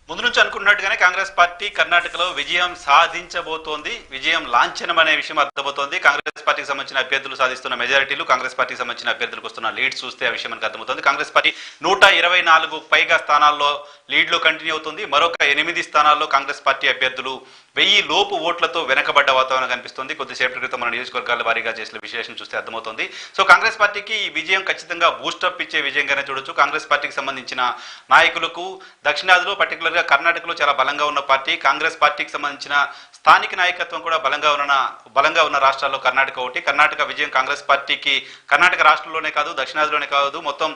ముందు నుంచి అనుకున్నట్టుగానే కాంగ్రెస్ పార్టీ కర్ణాటకలో విజయం సాధించబోతోంది. విజయం లాంఛనం అనే విషయం అర్థమవుతోంది. కాంగ్రెస్ పార్టీకి సంబంధించిన అభ్యర్థులు సాధిస్తున్న మెజారిటీలు, కాంగ్రెస్ పార్టీకి సంబంధించిన అభ్యర్థులకు వస్తున్న లీడ్స్ చూస్తే ఆ విషయం మనకు అర్థమవుతుంది. కాంగ్రెస్ పార్టీ 124 పైగా స్థానాల్లో లీడ్లో కంటిన్యూ అవుతుంది. మరొక 8 స్థానాల్లో కాంగ్రెస్ పార్టీ అభ్యర్థులు 1000 లోపు ఓట్లతో వెనకబడ్డ వాతావరణం కనిపిస్తుంది. కొద్దిసేపటి క్రితం మన నియోజకవర్గాల వారీగా చేసిన విశ్లేషణ చూస్తే అర్థమవుతుంది. సో కాంగ్రెస్ పార్టీకి ఈ విజయం ఖచ్చితంగా బూస్టప్ ఇచ్చే విజయంగానే చూడొచ్చు. కాంగ్రెస్ పార్టీకి సంబంధించిన నాయకులకు దక్షిణాదిలో పర్టికులర్గా కర్ణాటకలో చాలా బలంగా ఉన్న పార్టీ. కాంగ్రెస్ పార్టీకి సంబంధించిన స్థానిక నాయకత్వం కూడా బలంగా ఉన్న రాష్ట్రాల్లో కర్ణాటక ఒకటి. కర్ణాటక విజయం కాంగ్రెస్ పార్టీకి కర్ణాటక రాష్ట్రంలోనే కాదు, దక్షిణాదిలోనే కాదు, మొత్తం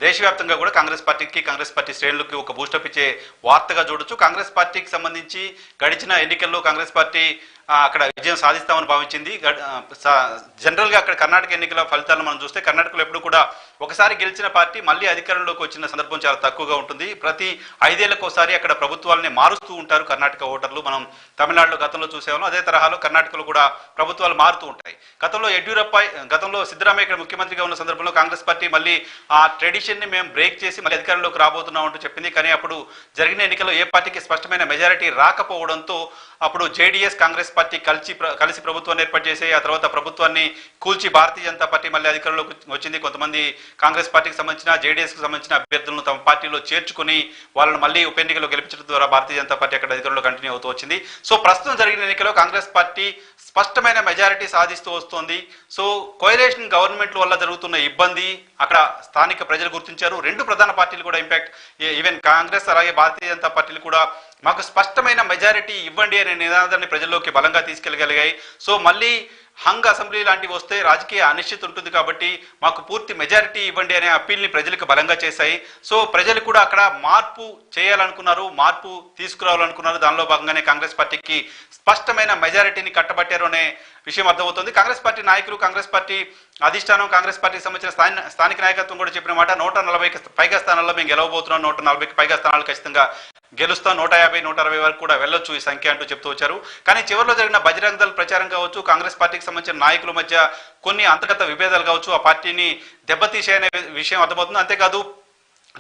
దేశవ్యాప్తంగా కూడా కాంగ్రెస్ పార్టీ శ్రేణులకి ఒక బూస్టప్ ఇచ్చే వార్తగా చూడొచ్చు. కాంగ్రెస్ పార్టీకి సంబంధించి గడిచిన ఎన్నికల్లో కాంగ్రెస్ పార్టీ అక్కడ విజయం సాధిస్తామని భావించింది. జనరల్గా అక్కడ కర్ణాటక ఎన్నికల ఫలితాలను మనం చూస్తే కర్ణాటకలో ఎప్పుడు కూడా ఒకసారి గెలిచిన పార్టీ మళ్ళీ అధికారంలోకి వచ్చిన సందర్భం చాలా తక్కువగా ఉంటుంది. ప్రతి 5 ఏళ్లకు ఒకసారి అక్కడ ప్రభుత్వాలని మారుస్తూ ఉంటారు కర్ణాటక ఓటర్లు. మనం తమిళనాడులో గతంలో చూసేవాళ్ళం. అదే తరహాలో కర్ణాటకలో కూడా ప్రభుత్వాలు మారుతూ ఉంటాయి. గతంలో సిద్ధరామయ్య ఇక్కడ ముఖ్యమంత్రిగా ఉన్న సందర్భంలో కాంగ్రెస్ పార్టీ మళ్ళీ ఆ ట్రెడిషన్ని మేము బ్రేక్ చేసి మళ్ళీ అధికారంలోకి రాబోతున్నాం అంటూ చెప్పింది. కానీ అప్పుడు జరిగిన ఎన్నికల్లో ఏ పార్టీకి స్పష్టమైన మెజారిటీ రాకపోవడంతో అప్పుడు జేడీఎస్ కాంగ్రెస్ పార్టీ కలిసి ప్రభుత్వాన్ని ఏర్పాటు చేసి ఆ తర్వాత ప్రభుత్వాన్ని కూల్చి భారతీయ జనతా పార్టీ మళ్ళీ అధికారంలోకి వచ్చింది. కొంతమంది కాంగ్రెస్ పార్టీకి సంబంధించిన జేడీఎస్కి సంబంధించిన అభ్యర్థులను తమ పార్టీలో చేర్చుకుని వాళ్ళని మళ్ళీ ఉప ఎన్నికల్లో గెలిపించడం ద్వారా భారతీయ జనతా పార్టీ అక్కడ అధికారంలో కంటిన్యూ అవుతూ వచ్చింది. సో ప్రస్తుతం జరిగిన ఎన్నికల్లో కాంగ్రెస్ పార్టీ స్పష్టమైన మెజారిటీ సాధిస్తూ వస్తోంది. సో కోయలేషన్ గవర్నమెంట్ వల్ల జరుగుతున్న ఇబ్బంది అక్కడ స్థానిక ప్రజలు గుర్తించారు. 2 ప్రధాన పార్టీలు కూడా ఇంపాక్ట్ ఈవెన్ కాంగ్రెస్ అలాగే భారతీయ జనతా పార్టీలు కూడా మాకు స్పష్టమైన మెజారిటీ ఇవ్వండి అనే నినాదాన్ని ప్రజల్లోకి బలంగా తీసుకెళ్లగలిగాయి. సో మళ్ళీ హంగ్ అసెంబ్లీ లాంటివి వస్తే రాజకీయ అనిశ్చితి ఉంటుంది కాబట్టి మాకు పూర్తి మెజారిటీ ఇవ్వండి అనే అప్పీల్ని ప్రజలకు బలంగా చేశాయి. సో ప్రజలు కూడా అక్కడ మార్పు చేయాలనుకున్నారు, మార్పు తీసుకురావాలనుకున్నారు. దానిలో భాగంగానే కాంగ్రెస్ పార్టీకి స్పష్టమైన మెజారిటీని కట్టబట్టారు అనే విషయం అర్థమవుతుంది. కాంగ్రెస్ పార్టీ నాయకులు, కాంగ్రెస్ పార్టీ అధిష్టానం, కాంగ్రెస్ పార్టీకి సంబంధించిన స్థానిక నాయకత్వం కూడా చెప్పిన మాట 140కి పైగా స్థానాల్లో మేము గెలవబోతున్నాం, 140కి పైగా స్థానాలు ఖచ్చితంగా గెలుస్తాం, 150, 160 వరకు కూడా వెళ్ళొచ్చు ఈ సంఖ్య అంటూ చెప్తూ వచ్చారు. కానీ చివరిలో జరిగిన బజరంగ దళ్ ప్రచారం కావచ్చు, కాంగ్రెస్ పార్టీకి సంబంధించిన నాయకుల మధ్య కొన్ని అంతర్గత విభేదాలు కావచ్చు, ఆ పార్టీని దెబ్బతీసే అనే విషయం అర్థమవుతుంది. అంతేకాదు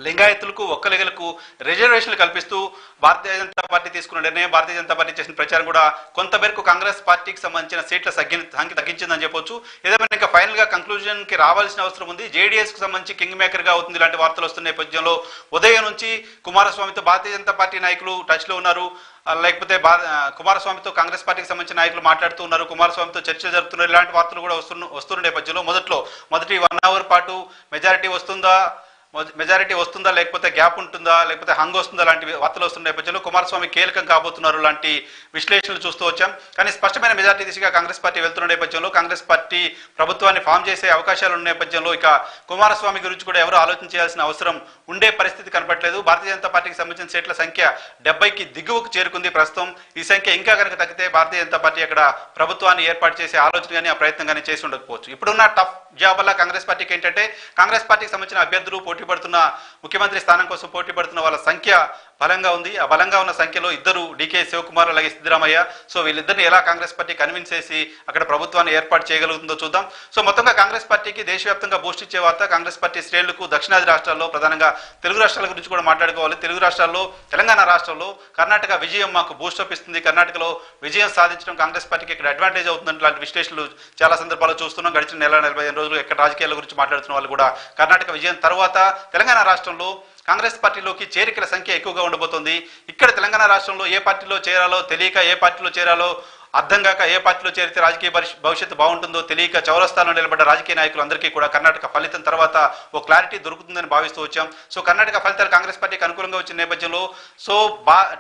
లింగాయతులకు, ఒక్కలిగలకు రిజర్వేషన్లు కల్పిస్తూ భారతీయ జనతా పార్టీ తీసుకున్న నిర్ణయం, భారతీయ జనతా పార్టీ చేసిన ప్రచారం కూడా కొంతమేరకు కాంగ్రెస్ పార్టీకి సంబంధించిన సీట్ల సంఖ్య తగ్గించిందని చెప్పొచ్చు. ఏదేమైనా ఇంకా ఫైనల్ గా కంక్లూజన్ కి రావాల్సిన అవసరం ఉంది. జేడీఎస్ కు సంబంధించి కింగ్ మేకర్ గా అవుతుంది ఇలాంటి వార్తలు వస్తున్న నేపథ్యంలో ఉదయం నుంచి కుమారస్వామితో భారతీయ జనతా పార్టీ నాయకులు టచ్ లో ఉన్నారు, లేకపోతే కుమారస్వామితో కాంగ్రెస్ పార్టీకి సంబంధించిన నాయకులు మాట్లాడుతూ ఉన్నారు, కుమారస్వామితో చర్చలు జరుపుతున్నారు. ఇలాంటి వార్తలు కూడా వస్తున్న నేపథ్యంలో మొదటి 1 అవర్ పాటు మెజారిటీ వస్తుందా లేకపోతే గ్యాప్ ఉంటుందా లేకపోతే హంగ్ వస్తుందా లాంటి వార్తలు వస్తున్న నేపథ్యంలో కుమారస్వామి కీలకం కాబోతున్నారు లాంటి విశ్లేషణలు చూస్తూ వచ్చాం. కానీ స్పష్టమైన మెజారిటీ దిశగా కాంగ్రెస్ పార్టీ వెళ్తున్న నేపథ్యంలో కాంగ్రెస్ పార్టీ ప్రభుత్వాన్ని ఫామ్ చేసే అవకాశాలు ఉన్న నేపథ్యంలో ఇక కుమారస్వామి గురించి కూడా ఎవరు ఆలోచించాల్సిన అవసరం ఉండే పరిస్థితి కనపట్లేదు. భారతీయ జనతా పార్టీకి సంబంధించిన సీట్ల సంఖ్య 70కి దిగువకు చేరుకుంది ప్రస్తుతం. ఈ సంఖ్య ఇంకా కనుక తగ్గితే భారతీయ జనతా పార్టీ అక్కడ ప్రభుత్వాన్ని ఏర్పాటు చేసే ఆలోచన కానీ ఆ ప్రయత్నం కానీ చేసి ఉండకపోవచ్చు. ఇప్పుడున్న టఫ్ జాబ్ వల్ల కాంగ్రెస్ పార్టీకి ఏంటంటే కాంగ్రెస్ పార్టీకి సంబంధించిన అభ్యర్థులు పోటీ పడుతున్న ముఖ్యమంత్రి స్థానం కోసం పోటీ పడుతున్న వాళ్ళ సంఖ్య బలంగా ఉంది. ఆ బలంగా ఉన్న సంఖ్యలో ఇద్దరు డీకే శివకుమార్ అలాగే సిద్ధరామయ్య. సో వీళ్ళిద్దరిని ఎలా కాంగ్రెస్ పార్టీ కన్విన్స్ చేసి అక్కడ ప్రభుత్వాన్ని ఏర్పాటు చేయగలుగుతుందో చూద్దాం. సో మొత్తంగా కాంగ్రెస్ పార్టీకి దేశవ్యాప్తంగా బూస్ట్ ఇచ్చే వార్త. కాంగ్రెస్ పార్టీ శ్రేణులకు దక్షిణాది రాష్ట్రాల్లో, ప్రధానంగా తెలుగు రాష్ట్రాల గురించి కూడా మాట్లాడుకోవాలి. తెలుగు రాష్ట్రాల్లో, తెలంగాణ రాష్ట్రంలో కర్ణాటక విజయం మాకు బూస్టప్ ఇస్తుంది, కర్ణాటకలో విజయం సాధించడం కాంగ్రెస్ పార్టీకి ఇక్కడ అడ్వాంటేజ్ అవుతుంది లాంటి విశ్లేషణలు చాలా సందర్భాల్లో చూస్తున్నాం. గడిచిన 45 రోజులు ఎక్కడ రాజకీయాల గురించి మాట్లాడుతున్న వాళ్ళు కూడా కర్ణాటక విజయం తర్వాత తెలంగాణ రాష్ట్రంలో కాంగ్రెస్ పార్టీలోకి చేరికల సంఖ్య ఎక్కువగా ఉండబోతోంది. ఇక్కడ తెలంగాణ రాష్ట్రంలో ఏ పార్టీలో చేరాలో తెలియక, ఏ పార్టీలో చేరాలో అర్థం కాక, ఏ పార్టీలో చేరితే రాజకీయ భవిష్యత్తు బాగుంటుందో తెలియక చౌరస్తాలో నిలబడ్డ రాజకీయ నాయకులందరికీ కూడా కర్ణాటక ఫలితం తర్వాత ఓ క్లారిటీ దొరుకుతుందని భావిస్తూ వచ్చాం. సో కర్ణాటక ఫలితాలు కాంగ్రెస్ పార్టీకి అనుకూలంగా వచ్చిన నేపథ్యంలో సో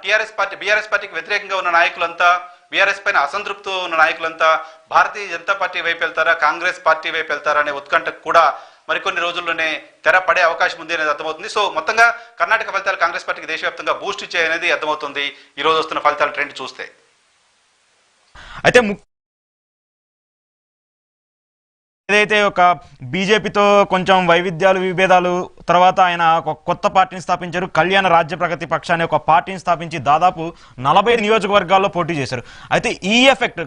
బీఆర్ఎస్ పార్టీకి వ్యతిరేకంగా ఉన్న నాయకులంతా, బీఆర్ఎస్ పైన అసంతృప్తితో ఉన్న నాయకులంతా భారతీయ జనతా పార్టీ వైపు వెళ్తారా, కాంగ్రెస్ పార్టీ వైపు వెళ్తారా అనే ఉత్కంఠకు కూడా మరికొన్ని రోజుల్లోనే తెర పడే అవకాశం ఉంది అనేది అర్థమవుతుంది. సో మొత్తంగా కర్ణాటక ఫలితాలు కాంగ్రెస్ పార్టీకి దేశవ్యాప్తంగా బూస్ట్ ఇచ్చాయనేది అర్థమవుతుంది ఈ రోజు వస్తున్న ఫలితాల ట్రెండ్ చూస్తే. అయితే ఏదైతే ఒక బీజేపీతో కొంచెం వైవిధ్యాలు, విభేదాలు తర్వాత ఆయన ఒక కొత్త పార్టీని స్థాపించారు. కళ్యాణ రాజ్య ప్రగతి పక్ష అనే ఒక పార్టీని స్థాపించి దాదాపు 45 నియోజకవర్గాల్లో పోటీ చేశారు. అయితే ఈ ఎఫెక్ట్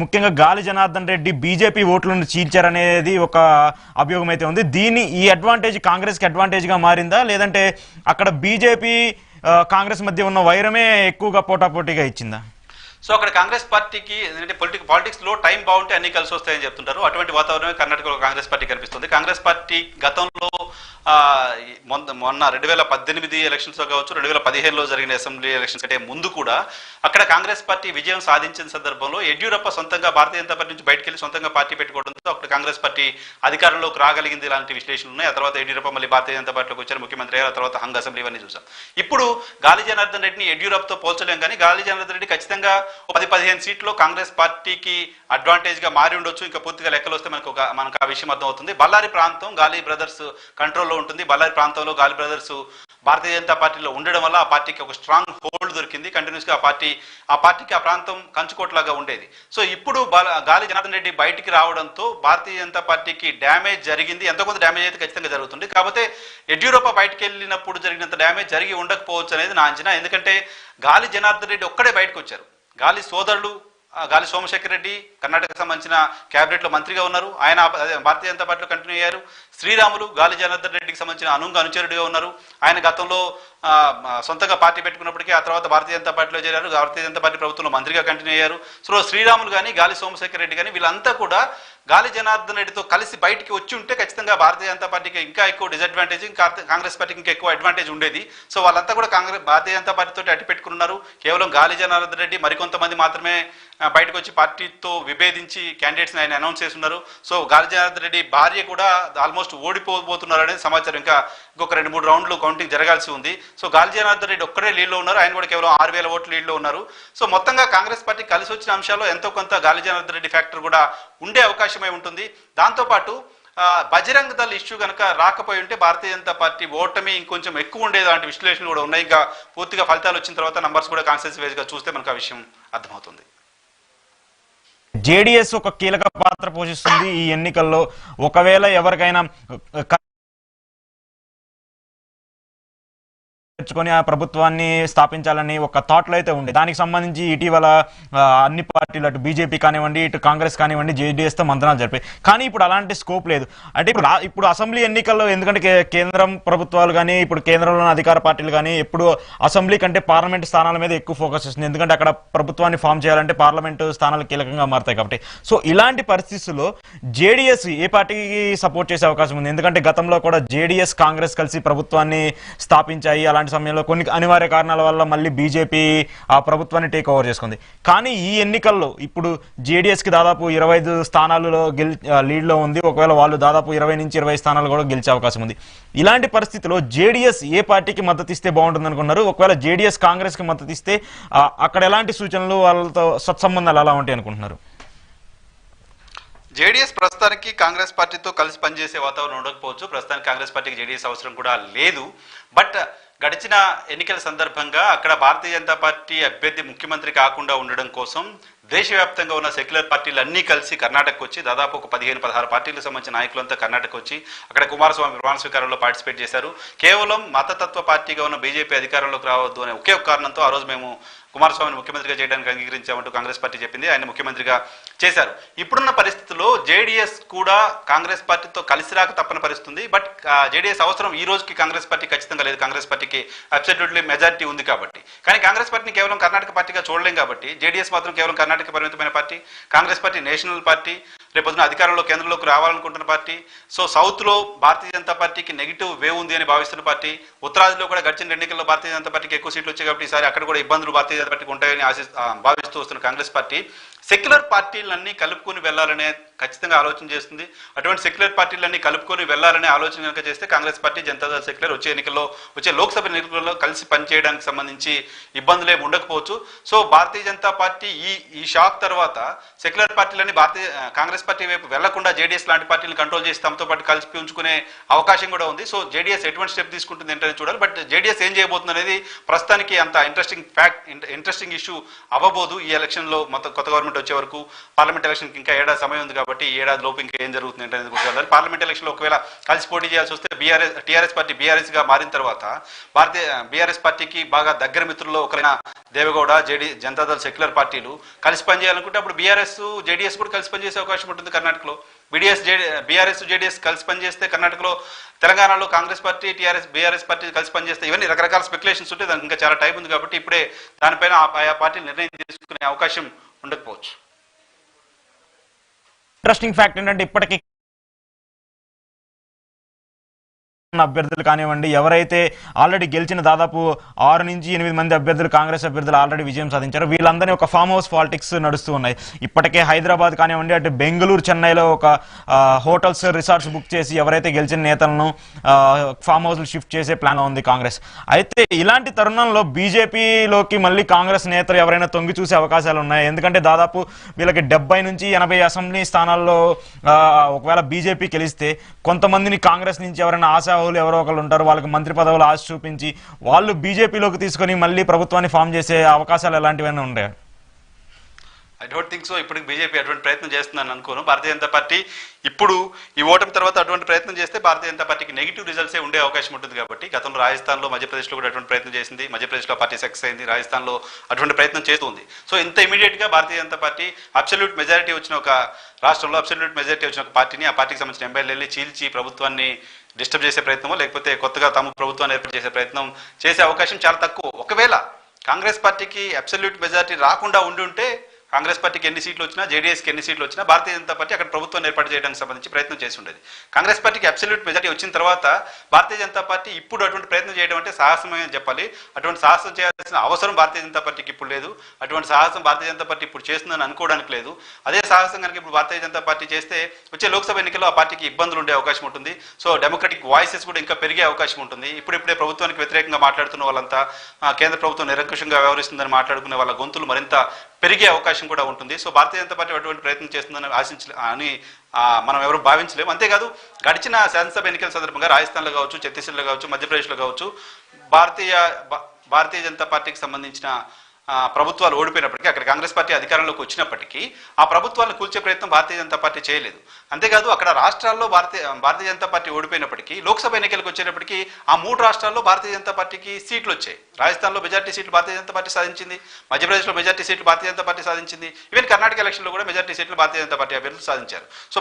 ముఖ్యంగా గాలి జనార్దన్ రెడ్డి బీజేపీ ఓట్లను చీల్చారనేది ఒక అభియోగం అయితే ఉంది. ఈ అడ్వాంటేజ్ కాంగ్రెస్కి అడ్వాంటేజ్గా మారిందా, లేదంటే అక్కడ బీజేపీ కాంగ్రెస్ మధ్య ఉన్న వైరమే ఎక్కువగా పోటాపోటీగా ఇచ్చిందా? సో అక్కడ కాంగ్రెస్ పార్టీకి ఏంటంటే పాలిటిక్స్ లో టైం బాగుంటే అన్ని కలిసి వస్తాయని చెప్తుంటారు. అటువంటి వాతావరణమే కర్ణాటకలో కాంగ్రెస్ పార్టీ కనిపిస్తుంది. కాంగ్రెస్ పార్టీ గతంలో మొన్న 2018 ఎలక్షన్స్ కావచ్చు, 2015లో జరిగిన అసెంబ్లీ ఎలక్షన్స్ కంటే ముందు కూడా అక్కడ కాంగ్రెస్ పార్టీ విజయం సాధించిన సందర్భంలో యడ్యూరప్ప సొంతంగా భారతీయ జనతా పార్టీ నుంచి బయటకు వెళ్ళి సొంతంగా పార్టీ పెట్టుకోవడంతో అక్కడ కాంగ్రెస్ పార్టీ అధికారంలోకి రాగలిగింది. ఇలాంటి విశ్లేషణలు ఉన్నాయి. ఆ తర్వాత యడ్యూరప్ప మళ్ళీ భారతీయ జనతా పార్టీలోకి వచ్చారు, ముఖ్యమంత్రి అయ్యారు. ఆ తర్వాత హంగ్ అసెంబ్లీ ఇవన్నీ చూసాం. ఇప్పుడు గాలి జనార్దన్ రెడ్డిని యడ్యూరప్పతో పోల్చలేం, కానీ గాలి జనార్దన్ రెడ్డి ఖచ్చితంగా 10-15 సీట్లు కాంగ్రెస్ పార్టీకి అడ్వాంటేజ్ గా మారి ఉండొచ్చు. ఇంకా పూర్తిగా లెక్కలు వస్తే మనకు ఆ విషయం అర్థం అవుతుంది. బళ్ళారి ప్రాంతం గాలి బ్రదర్స్ కంట్రోల్లో ఉంటుంది. బళ్ళారి ప్రాంతంలో గాలి బ్రదర్స్ భారతీయ జనతా పార్టీలో ఉండడం వల్ల ఆ పార్టీకి ఒక స్ట్రాంగ్ హోల్డ్ దొరికింది. కంటిన్యూస్ గా ఆ పార్టీకి ఆ ప్రాంతం కంచుకోట్లాగా ఉండేది. సో ఇప్పుడు గాలి జనార్దన్ రెడ్డి బయటికి రావడంతో భారతీయ జనతా పార్టీకి డ్యామేజ్ జరిగింది. ఎంతో కొంత డ్యామేజ్ అయితే ఖచ్చితంగా జరుగుతుంది. కాకపోతే యడ్యూరప్ప బయటకు వెళ్ళినప్పుడు జరిగినంత డ్యామేజ్ జరిగి ఉండకపోవచ్చు అనేది నా అంచనా. ఎందుకంటే గాలి జనార్దన్ రెడ్డి ఒక్కడే బయటకు వచ్చారు. గాలి సోదరుడు గాలి సోమశేఖర్ రెడ్డి కర్ణాటకకు సంబంధించిన క్యాబినెట్లో మంత్రిగా ఉన్నారు. ఆయన భారతీయ జనతా పార్టీలో కంటిన్యూ అయ్యారు. శ్రీరాములు గాలి జనార్దన్ రెడ్డికి సంబంధించిన అనుచరుడిగా ఉన్నారు. ఆయన గతంలో సొంతంగా పార్టీ పెట్టుకున్నప్పటికీ ఆ తర్వాత భారతీయ జనతా పార్టీలో చేరారు. భారతీయ జనతా పార్టీ ప్రభుత్వంలో మంత్రిగా కంటిన్యూ అయ్యారు. సో శ్రీరాములు కానీ గాలి సోమశేఖర్ రెడ్డి కానీ వీళ్ళంతా కూడా గాలి జనార్దన్ రెడ్డితో కలిసి బయటికి వచ్చి ఉంటే ఖచ్చితంగా భారతీయ జనతా పార్టీకి ఇంకా ఎక్కువ డిసడ్వాంటేజ్, కాంగ్రెస్ పార్టీకి ఇంకా ఎక్కువ అడ్వాంటేజ్ ఉండేది. సో వాళ్ళంతా కూడా భారతీయ జనతా పార్టీతో అట్టి పెట్టుకున్నారు. కేవలం గాలి జనార్దన్ రెడ్డి మరికొంతమంది మాత్రమే బయటకు వచ్చి పార్టీతో విభేదించి క్యాండిడేట్స్ని ఆయన అనౌన్స్ చేస్తున్నారు. సో గాలి జనార్దన్ రెడ్డి భార్య కూడా ఆల్మోస్ట్ ఓడిపోబోతున్నారు అనేది సమాచారం. ఇంకొక 2-3 రౌండ్లు కౌంటింగ్ జరగాల్సి ఉంది. సో గాలి జనార్దన్ రెడ్డి ఒక్కడే లీడ్లో ఉన్నారు. ఆయన కూడా కేవలం 6,000 ఓట్లు లీడ్లో ఉన్నారు. సో మొత్తంగా కాంగ్రెస్ పార్టీ కలిసి వచ్చిన అంశాల్లో ఎంతో కొంత గాలి జనార్దన్ రెడ్డి ఫ్యాక్టర్ కూడా ఉండే అవకాశమే ఉంటుంది. దాంతోపాటు బజరంగ్ దళ్ ఇష్యూ కనుక రాకపోయి ఉంటే భారతీయ జనతా పార్టీ ఓటమి ఇంకొంచెం ఎక్కువ ఉండేది లాంటి విశ్లేషణలు కూడా ఉన్నాయి. ఇంకా పూర్తిగా ఫలితాలు వచ్చిన తర్వాత నంబర్స్ కూడా కాన్సెన్స్ వైజ్గా చూస్తే మనకు ఆ విషయం అర్థమవుతుంది. జేడీఎస్ ఒక కీలక పాత్ర పోషిస్తుంది ఈ ఎన్నికల్లో. ఒకవేళ ఎవరికైనా తెచ్చుకొని ఆ ప్రభుత్వాన్ని స్థాపించాలని ఒక థాట్లో అయితే ఉండే, దానికి సంబంధించి ఇటీవల అన్ని పార్టీలు అటు బీజేపీ కానివ్వండి, ఇటు కాంగ్రెస్ కానివ్వండి, జేడీఎస్తో మంత్రాలు జరిపాయి. కానీ ఇప్పుడు అలాంటి స్కోప్ లేదు. అంటే ఇప్పుడు అసెంబ్లీ ఎన్నికల్లో ఎందుకంటే కేంద్రం ప్రభుత్వాలు కానీ ఇప్పుడు కేంద్రంలోని అధికార పార్టీలు కానీ ఎప్పుడు అసెంబ్లీ కంటే పార్లమెంట్ స్థానాల మీద ఎక్కువ ఫోకస్ చేస్తుంది. ఎందుకంటే అక్కడ ప్రభుత్వాన్ని ఫామ్ చేయాలంటే పార్లమెంటు స్థానాలు కీలకంగా మారుతాయి కాబట్టి. సో ఇలాంటి పరిస్థితుల్లో జేడీఎస్ ఏ పార్టీకి సపోర్ట్ చేసే అవకాశం ఉంది? ఎందుకంటే గతంలో కూడా జేడీఎస్ కాంగ్రెస్ కలిసి ప్రభుత్వాన్ని స్థాపించాయి. అలాంటి సమయంలో కొన్ని అనివార్య కారణాల వల్ల మళ్ళీ బీజేపీ ఆ ప్రభుత్వాన్ని టేక్ ఓవర్ చేసుకుంది. కానీ ఈ ఎన్నికల్లో ఇప్పుడు జేడీఎస్కి దాదాపు 25 స్థానాలలో లీడ్లో ఉంది. ఒకవేళ వాళ్ళు దాదాపు 20 నుంచి 20 స్థానాలు కూడా గెలిచే అవకాశం ఉంది. ఇలాంటి పరిస్థితిలో జేడీఎస్ ఏ పార్టీకి మద్దతు ఇస్తే బాగుంటుంది అనుకున్నారు? ఒకవేళ జేడీఎస్ కాంగ్రెస్కి మద్దతు ఇస్తే అక్కడ ఎలాంటి సూచనలు, వాళ్ళతో సత్సంబంధాలు ఎలా ఉంటాయి అనుకుంటున్నారు? జేడీఎస్ ప్రస్తుతానికి కాంగ్రెస్ పార్టీతో కలిసి పనిచేసే వాతావరణం ఉండకపోవచ్చు. ప్రస్తుతానికి కాంగ్రెస్ పార్టీకి జేడీఎస్ అవసరం కూడా లేదు. బట్ గడిచిన ఎన్నికల సందర్భంగా అక్కడ భారతీయ జనతా పార్టీ అభ్యర్థి ముఖ్యమంత్రి కాకుండా ఉండడం కోసం దేశవ్యాప్తంగా ఉన్న సెక్యులర్ పార్టీలు అన్నీ కలిసి కర్ణాటకకు వచ్చి దాదాపు ఒక 15-16 పార్టీలకు సంబంధించిన నాయకులంతా కర్ణాటక వచ్చి అక్కడ కుమారస్వామి ప్రమాణ స్వీకారంలో పార్టిసిపేట్ చేశారు. కేవలం మతతత్వ పార్టీగా ఉన్న బీజేపీ అధికారంలోకి రావద్దు అనే ఒకే ఒక కారణంతో ఆ రోజు మేము కుమారస్వామిని ముఖ్యమంత్రిగా చేయడానికి అంగీకరించామంటూ కాంగ్రెస్ పార్టీ చెప్పింది. ఆయన ముఖ్యమంత్రిగా చేశారు. ఇప్పుడున్న పరిస్థితుల్లో జేడీఎస్ కూడా కాంగ్రెస్ పార్టీతో కలిసి రాక తప్పని పరిస్థితుంది. బట్ జేడీఎస్ అవసరం ఈ రోజుకి కాంగ్రెస్ పార్టీ ఖచ్చితంగా లేదు. కాంగ్రెస్ పార్టీకి అబ్సల్యూట్లీ మెజారిటీ ఉంది కాబట్టి. కానీ కాంగ్రెస్ పార్టీని కేవలం కర్ణాటక పార్టీగా చూడలేం కాబట్టి జేడీఎస్ మాత్రం కేవలం కర్ణాటక పరిమితమైన party. Congress party national party, రేపొద్దున అధికారంలో కేంద్రంలోకి రావాలనుకుంటున్న పార్టీ. సో సౌత్లో భారతీయ జనతా పార్టీకి నెగిటివ్ వేవ్ ఉంది అని భావిస్తున్న పార్టీ. ఉత్తరాదిలో కూడా గడిచిన ఎన్నికల్లో భారతీయ జనతా పార్టీకి ఎక్కువ సీట్లు వచ్చాయి కాబట్టి ఈసారి అక్కడ కూడా ఇబ్బందులు భారతీయ జనతా పార్టీకి ఉంటాయని భావిస్తూ వస్తున్న కాంగ్రెస్ పార్టీ సెక్యులర్ పార్టీలన్నీ కలుపుకొని వెళ్లాలనే ఖచ్చితంగా ఆలోచన చేస్తుంది. అటువంటి సెక్యులర్ పార్టీలన్నీ కలుపుకొని వెళ్లాలనే ఆలోచన కనుక చేస్తే కాంగ్రెస్ పార్టీ, జనతాదళ సెక్యులర్ వచ్చే లోక్సభ ఎన్నికల్లో కలిసి పనిచేయడానికి సంబంధించి ఇబ్బందులే ఉండకపోవచ్చు. సో భారతీయ జనతా పార్టీ ఈ షాక్ తర్వాత సెక్యులర్ పార్టీలన్నీ కాంగ్రెస్ పార్టీ వైపు వెళ్లకుండా జేడీఎస్ లాంటి పార్టీలను కంట్రోల్ చేసి తమతో పాటు కలిసి ఉంచుకునే అవకాశం కూడా ఉంది. సో జేడీఎస్ ఎటువంటి స్టెప్ తీసుకుంటుంది ఏంటనే చూడాలి. బట్ జేడీఎస్ ఏం చేయబోతుంది అనేది ప్రస్తుతానికి అంత ఇంట్రెస్టింగ్ ఇష్యూ అవ్వబోదు. ఈ ఎలక్షన్ లో మొత్తం కొత్త గవర్నమెంట్ వచ్చే వరకు, పార్లమెంట్ ఎలక్షన్ కి ఇంకా ఏడాది సమయం ఉంది కాబట్టి ఈ ఏడాది లోపు ఇంకా ఏం జరుగుతుంది అనేది కూడా చూడాలి. పార్లమెంట్ ఎలక్షన్ లో ఒకవేళ కలిసి పోటీ చేయాల్సి వస్తే టీఆర్ఎస్ పార్టీ బీఆర్ఎస్ గా మారిన తర్వాత బీఆర్ఎస్ పార్టీకి బాగా దగ్గర మిత్రుల్లో ఒకరైన దేవగౌడ, జనతాదళ సెక్యులర్ పార్టీలు కలిసి పనిచేయాలనుకుంటే అప్పుడు బీఆర్ఎస్ జేడీఎస్ కూడా కలిసి పనిచేసే అవకాశం ఉంటుంది. కర్ణాటకలో బీఆర్ఎస్ జేడీఎస్ కలిసి పనిచేస్తే, కర్ణాటకలో తెలంగాణలో కాంగ్రెస్ పార్టీ, బీఆర్ఎస్ పార్టీ కలిసి పనిచేస్తే, ఇవన్నీ రకరకాల స్పెక్యులేషన్స్ ఉంటే దానికి ఇంకా చాలా టైం ఉంది కాబట్టి ఇప్పుడే దానిపైన ఆయా పార్టీలు నిర్ణయం తీసుకునే అవకాశం ఉండకపోవచ్చు. ఇంట్రెస్టింగ్ ఫ్యాక్ట్ ఏంటంటే ఇప్పటికీ అభ్యర్థులు కానివ్వండి, ఎవరైతే ఆల్రెడీ గెలిచిన దాదాపు 6 నుంచి 8 మంది అభ్యర్థులు, కాంగ్రెస్ అభ్యర్థులు ఆల్రెడీ విజయం సాధించారు. వీళ్ళందరినీ ఒక ఫామ్ హౌస్ పాలిటిక్స్ నడుస్తూ ఉన్నాయి. ఇప్పటికే హైదరాబాద్ కానివ్వండి, అటు బెంగళూరు, చెన్నైలో ఒక హోటల్స్, రిసార్ట్స్ బుక్ చేసి ఎవరైతే గెలిచిన నేతలను ఫామ్ హౌస్లు షిఫ్ట్ చేసే ప్లాన్ ఉంది కాంగ్రెస్. అయితే ఇలాంటి తరుణంలో బీజేపీలోకి మళ్ళీ కాంగ్రెస్ నేతలు ఎవరైనా తొంగి చూసే అవకాశాలు ఉన్నాయి. ఎందుకంటే దాదాపు వీళ్ళకి 70 నుంచి 80 అసెంబ్లీ స్థానాల్లో ఒకవేళ బీజేపీ గెలిస్తే కొంతమందిని కాంగ్రెస్ నుంచి ఎవరైనా ఆశా ఎవరో ఒకరు ఉంటారు, వాళ్ళకి మంత్రి పదవులు ఆశ చూపించి వాళ్ళు బీజేపీలోకి తీసుకొని మళ్ళీ ప్రభుత్వాన్ని ఫామ్ చేసే అవకాశాలు ఎలాంటివైనా ఉంటాయి? I don't think so. ఇప్పుడు బీజేపీ అటువంటి ప్రయత్నం చేస్తుందని అనుకోను. భారతీయ జనతా పార్టీ ఇప్పుడు ఈ ఓటమి తర్వాత అటువంటి ప్రయత్నం చేస్తే భారతీయ జనతా పార్టీకి నెగిటివ్ రిజల్ట్సే ఉండే అవకాశం ఉంటుంది కాబట్టి గతంలో రాజస్థాన్లో, మధ్యప్రదేశ్లో కూడా అటువంటి ప్రయత్నం చేసింది. మధ్యప్రదేశ్లో పార్టీ సక్సెస్ అయింది, రాజస్థాన్లో అటువంటి ప్రయత్నం చేస్తుంది. సో ఇంత ఇమీడియట్గా భారతీయ జనతా పార్టీ అబ్సల్యూట్ మెజారిటీ వచ్చిన ఒక రాష్ట్రంలో అబ్సల్యూట్ మెజారిటీ వచ్చిన ఒక పార్టీని, ఆ పార్టీకి సంబంధించిన ఎమ్మెల్యేని చీల్చి ప్రభుత్వాన్ని డిస్టర్బ్ చేసే ప్రయత్నమో లేకపోతే కొత్తగా తమ ప్రభుత్వాన్ని ఏర్పాటు చేసే ప్రయత్నం చేసే అవకాశం చాలా తక్కువ. ఒకవేళ కాంగ్రెస్ పార్టీకి అబ్సల్యూట్ మెజారిటీ రాకుండా ఉంటే కాంగ్రెస్ పార్టీకి ఎన్ని సీట్లు వచ్చినా, జేడీఎస్కి ఎన్ని సీట్లు వచ్చినా భారతీయ జనతా పార్టీ అక్కడ ప్రభుత్వాన్ని ఏర్పాటు చేయడానికి సంబంధించి ప్రయత్నం చేసి ఉండేది. కాంగ్రెస్ పార్టీకి అబ్సల్యూట్ మెజారిటీ వచ్చిన తర్వాత భారతీయ జనతా పార్టీ ఇప్పుడు అటువంటి ప్రయత్నం చేయడం అంటే సాహసమే అని చెప్పాలి. అటువంటి సాహసం చేయాల్సిన అవసరం భారతీయ జనతా పార్టీకి ఇప్పుడు లేదు. అటువంటి సాహసం భారతీయ జనతా పార్టీ ఇప్పుడు చేస్తుందని అనుకోవడానికి లేదు. అదే సాహసం కనుక ఇప్పుడు భారతీయ జనతా పార్టీ చేస్తే వచ్చే లోక్సభ ఎన్నికల్లో ఆ పార్టీకి ఇబ్బందులు ఉండే అవకాశం ఉంటుంది. సో డెమోక్రటిక్ వాయిసెస్ కూడా ఇంకా పెరిగే అవకాశం ఉంటుంది. ఇప్పుడిప్పుడే ప్రభుత్వానికి వ్యతిరేకంగా మాట్లాడుతున్న వాళ్ళంతా కేంద్ర ప్రభుత్వం నిరంకుశంగా వ్యవహరిస్తుందని మాట్లాడుకునే వాళ్ళ గొంతులు మరింత పెరిగే అవకాశం కూడా ఉంటుంది. సో భారతీయ జనతా పార్టీ అటువంటి ప్రయత్నం చేస్తుందని మనం ఎవరు భావించలేము. అంతేకాదు గడిచిన శాసనసభ ఎన్నికల సందర్భంగా రాజస్థాన్లో కావచ్చు, ఛత్తీస్గఢ్లో కావచ్చు, మధ్యప్రదేశ్లో కావచ్చు భారతీయ జనతా పార్టీకి సంబంధించిన ప్రభుత్వాలు ఓడిపోయినప్పటికీ, అక్కడ కాంగ్రెస్ పార్టీ అధికారంలోకి వచ్చినప్పటికీ ఆ ప్రభుత్వాలను కూల్చే ప్రయత్నం భారతీయ జనతా పార్టీ చేయలేదు. అంతేకాదు అక్కడ రాష్ట్రాల్లో భారతీయ జనతా పార్టీ ఓడిపోయినప్పటికీ లోక్సభ ఎన్నికలకు వచ్చేటప్పటికీ ఆ 3 రాష్ట్రాల్లో భారతీయ జనతా పార్టీకి సీట్లు వచ్చాయి. రాజస్థాన్లో మెజార్టీ సీట్లు భారతీయ జనతా పార్టీ సాధించింది, మధ్యప్రదేశ్లో మెజార్టీ సీట్లు భారతీయ జనతా పార్టీ సాధించింది, ఈవెన్ కర్ణాటక ఎలక్షన్లో కూడా మెజార్టీ సీట్లు భారతీయ జనతా పార్టీ అభ్యర్థులు సాధించారు. సో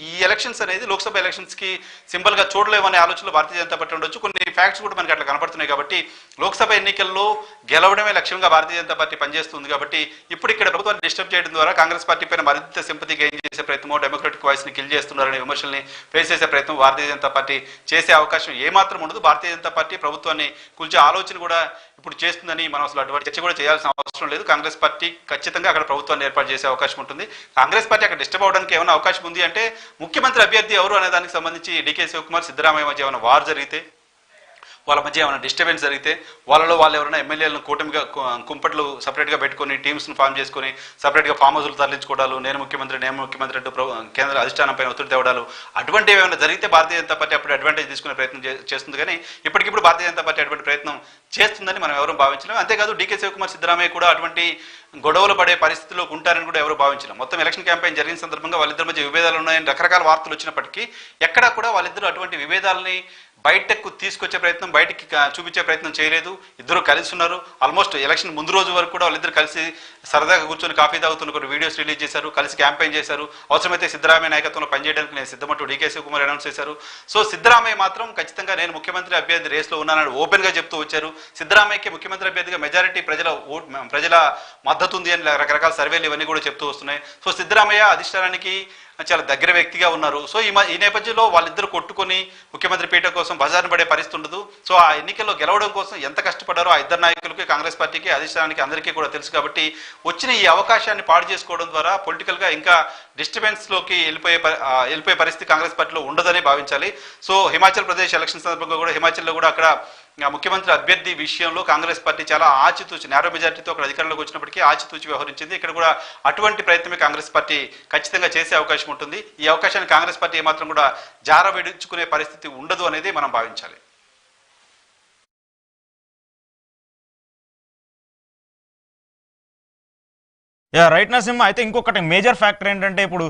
ఈ ఎలక్షన్స్ అనేది లోక్సభ ఎలక్షన్స్కి సింబల్గా చూడలేమనే ఆలోచనలో భారతీయ జనతా పార్టీ ఉండొచ్చు. కొన్ని ఫ్యాక్ట్స్ కూడా మనకి అట్లా కనపడుతున్నాయి కాబట్టి లోక్సభ ఎన్నికల్లో గెలవడమే లక్ష్యంగా భారతీయ జనతా పార్టీ పనిచేస్తుంది. కాబట్టి ఇప్పుడు ఇక్కడ ప్రభుత్వాన్ని డిస్టర్బ్ చేయడం ద్వారా కాంగ్రెస్ పార్టీ పైన మరింత సింపతి గెయిన్ చేసే ప్రయత్నమో, డెమోక్రటిక్ వాయిస్ ని కిల్ చేస్తున్నారనే విమర్శల్ని ఫేస్ చేసే ప్రయత్నం భారతీయ జనతా పార్టీ చేసే అవకాశం ఏమాత్రం ఉండదు. భారతీయ జనతా పార్టీ ప్రభుత్వాన్ని కూల్చే ఆలోచన కూడా ఇప్పుడు చేస్తుందని మనం అసలు అటువంటి చర్చ కూడా చేయాల్సిన అవసరం లేదు. కాంగ్రెస్ పార్టీ ఖచ్చితంగా అక్కడ ప్రభుత్వాన్ని ఏర్పాటు చేసే అవకాశం ఉంటుంది. కాంగ్రెస్ పార్టీ అక్కడ డిస్టర్బ్ అవడానికి ఏమైనా అవకాశం ఉంది అంటే ముఖ్యమంత్రి అభ్యర్థి ఎవరు అనే దానికి సంబంధించి డీకే శివకుమార్, సిద్ధరామయ్య మధ్య ఏమైనా వార్ జరిగితే, వాళ్ళ మధ్య ఏమైనా డిస్టర్బెన్స్ జరిగితే వాళ్ళు ఎవరైనా ఎమ్మెల్యేలను కూటమిగా కుంపట్లు సపరేట్గా పెట్టుకొని టీమ్స్ను ఫామ్ చేసుకొని సపరేట్గా ఫామ్ హౌస్లు తరలించుకోవడాలు నేను ముఖ్యమంత్రి అంటూ కేంద్ర అధిష్టానంపై ఒత్తిడి తేవడాలు అటువంటివి ఏమైనా జరిగితే భారతీయ జనతా పార్టీ అప్పుడు అడ్వాంటేజ్ తీసుకునే ప్రయత్నం చేస్తుంది. కానీ ఇప్పటికిప్పుడు భారతీయ జనతా పార్టీ అటువంటి ప్రయత్నం చేస్తుందని మనం ఎవరూ భావించలేం. అంతేకాదు డీకే శివకుమార్ సిద్ధరామయ్య కూడా అటువంటి గొడవలు పడే పరిస్థితిలో ఉంటారని కూడా ఎవరు భావించలేం. మొత్తం ఎలక్షన్ క్యాంపెయిన్ జరిగిన సందర్భంగా వాళ్ళిద్దరి మధ్య విభేదాలు ఉన్నాయని రకరకాల వార్తలు వచ్చినప్పటికీ ఎక్కడా కూడా వాళ్ళిద్దరూ అటువంటి విభేదాలని బయటకు తీసుకొచ్చే ప్రయత్నం బయటికి చూపించే ప్రయత్నం చేయలేదు. ఇద్దరు కలిసి ఉన్నారు. ఆల్మోస్ట్ ఎలక్షన్ ముందు రోజు వరకు కూడా వాళ్ళిద్దరు కలిసి సరదాగా కూర్చొని కాఫీ తాగుతున్న కొన్ని వీడియోస్ రిలీజ్ చేశారు, కలిసి క్యాంపెయిన్ చేశారు. అవసరమైతే సిద్ధరామయ్య నాయకత్వంలో పనిచేయడానికి నేను సిద్ధమంటూ డీకే శివకుమార్ అనౌన్స్ చేశారు. సో సిద్ధరామయ్య మాత్రం ఖచ్చితంగా నేను ముఖ్యమంత్రి అభ్యర్థి రేస్లో ఉన్నానని ఓపెన్ గా చెప్తూ వచ్చారు. సిద్ధరామయ్యకి ముఖ్యమంత్రి అభ్యర్థిగా మెజారిటీ ప్రజల మద్దతు ఉంది అని రకరకాల సర్వేలు ఇవన్నీ కూడా చెప్తూ వస్తున్నాయి. సో సిద్ధరామయ్య అధిష్టానానికి చాలా దగ్గర వ్యక్తిగా ఉన్నారు. సో ఈ నేపథ్యంలో వాళ్ళిద్దరు కొట్టుకొని ముఖ్యమంత్రి పీఠ కోసం బజార్ను పడే పరిస్థితి ఉండదు. సో ఆ ఎన్నికల్లో గెలవడం కోసం ఎంత కష్టపడ్డారో ఆ ఇద్దరు నాయకులకి, కాంగ్రెస్ పార్టీకి, అధిష్టానానికి అందరికీ కూడా తెలుసు. కాబట్టి వచ్చిన ఈ అవకాశాన్ని పాడు చేసుకోవడం ద్వారా పొలిటికల్ గా ఇంకా డిస్టర్బెన్స్ లోకి వెళ్ళిపోయే పరిస్థితి కాంగ్రెస్ పార్టీలో ఉండదని భావించాలి. సో హిమాచల్ ప్రదేశ్ ఎలక్షన్ సందర్భంగా కూడా హిమాచల్లో కూడా అక్కడ ముఖ్యమంత్రి అభ్యర్థి విషయంలో కాంగ్రెస్ పార్టీ చాలా ఆచితూచి నేరో మెజార్టీతో అక్కడ అధికారంలోకి వచ్చినప్పటికీ ఆచితూచి వ్యవహరించింది. ఇక్కడ కూడా అటువంటి ప్రయత్నమే కాంగ్రెస్ పార్టీ ఖచ్చితంగా చేసే అవకాశం ఉంటుంది. ఈ అవకాశాన్ని కాంగ్రెస్ పార్టీ ఏమాత్రం కూడా జారవిడుచుకునే పరిస్థితి ఉండదు అనేది మనం భావించాలి. రైట్ నరసింహ, అయితే ఇంకొకటి మేజర్ ఫ్యాక్టర్ ఏంటంటే ఇప్పుడు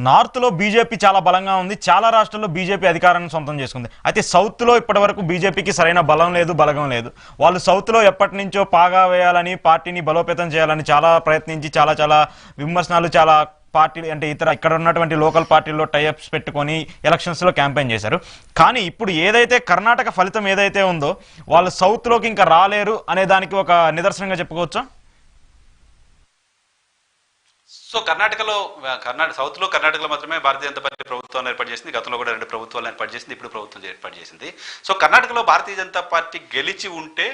నార్త్లో బీజేపీ చాలా బలంగా ఉంది, చాలా రాష్ట్రాల్లో బీజేపీ అధికారాన్ని సొంతం చేసుకుంది. అయితే సౌత్లో ఇప్పటి వరకు బీజేపీకి సరైన బలం లేదు, బలగం లేదు. వాళ్ళు సౌత్లో ఎప్పటి నుంచో పాగా వేయాలని, పార్టీని బలోపేతం చేయాలని చాలా ప్రయత్నించి చాలా విమర్శనాలు, చాలా పార్టీలు అంటే ఇక్కడ ఉన్నటువంటి లోకల్ పార్టీల్లో టైఅప్స్ పెట్టుకొని ఎలక్షన్స్లో క్యాంపెయిన్ చేశారు. కానీ ఇప్పుడు ఏదైతే కర్ణాటక ఫలితం ఏదైతే ఉందో వాళ్ళు సౌత్లోకి ఇంకా రాలేరు అనే దానికి ఒక నిదర్శనంగా చెప్పుకోవచ్చా? సో సౌత్లో కర్ణాటకలో మాత్రమే భారతీయ జనతా పార్టీ ప్రభుత్వాన్ని ఏర్పాటు చేసింది. గతంలో కూడా 2 ప్రభుత్వాలను ఏర్పాటు చేసింది, ఇప్పుడు ప్రభుత్వం ఏర్పాటు చేసింది. సో కర్ణాటకలో భారతీయ జనతా పార్టీ గెలిచి ఉంటే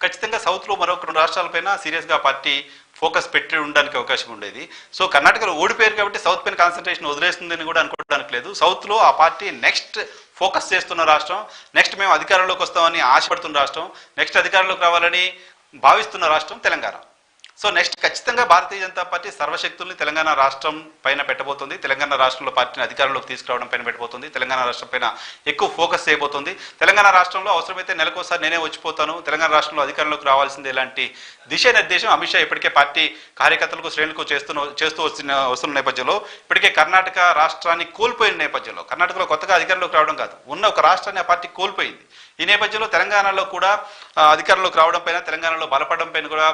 ఖచ్చితంగా సౌత్లో మరొక 2 రాష్ట్రాలపైన సీరియస్గా పార్టీ ఫోకస్ పెట్టి ఉండడానికి అవకాశం ఉండేది. సో కర్ణాటకలో ఓడిపోయారు కాబట్టి సౌత్ పైన కాన్సన్ట్రేషన్ వదిలేస్తుందని కూడా అనుకోవడానికి లేదు. సౌత్లో ఆ పార్టీ నెక్స్ట్ ఫోకస్ చేస్తున్న రాష్ట్రం, నెక్స్ట్ మేము అధికారంలోకి వస్తామని ఆశపడుతున్న రాష్ట్రం, నెక్స్ట్ అధికారంలోకి రావాలని భావిస్తున్న రాష్ట్రం తెలంగాణ. సో నెక్స్ట్ ఖచ్చితంగా భారతీయ జనతా పార్టీ సర్వశక్తుల్ని తెలంగాణ రాష్ట్రం పైన పెట్టబోతుంది. తెలంగాణ రాష్ట్రంలో పార్టీని అధికారంలోకి తీసుకురావడం పైన పెట్టబోతుంది. తెలంగాణ రాష్ట్రం పైన ఎక్కువ ఫోకస్ చేయబోతుంది. తెలంగాణ రాష్ట్రంలో అవసరమైతే నెలకోసారి నేనే వచ్చిపోతాను, తెలంగాణ రాష్ట్రంలో అధికారంలోకి రావాల్సిందే ఇలాంటి దిశానిర్దేశం అమిత్ షా ఇప్పటికే పార్టీ కార్యకర్తలకు, శ్రేణులకు చేస్తూ వస్తున్న నేపథ్యంలో, ఇప్పటికే కర్ణాటక రాష్ట్రాన్ని కోల్పోయిన నేపథ్యంలో, కర్ణాటకలో కొత్తగా అధికారంలోకి రావడం కాదు, ఉన్న ఒక రాష్ట్రాన్ని ఆ పార్టీ కోల్పోయింది. ఈ నేపథ్యంలో తెలంగాణలో కూడా అధికారంలోకి రావడం పైన, తెలంగాణలో బలపడడం పైన కూడా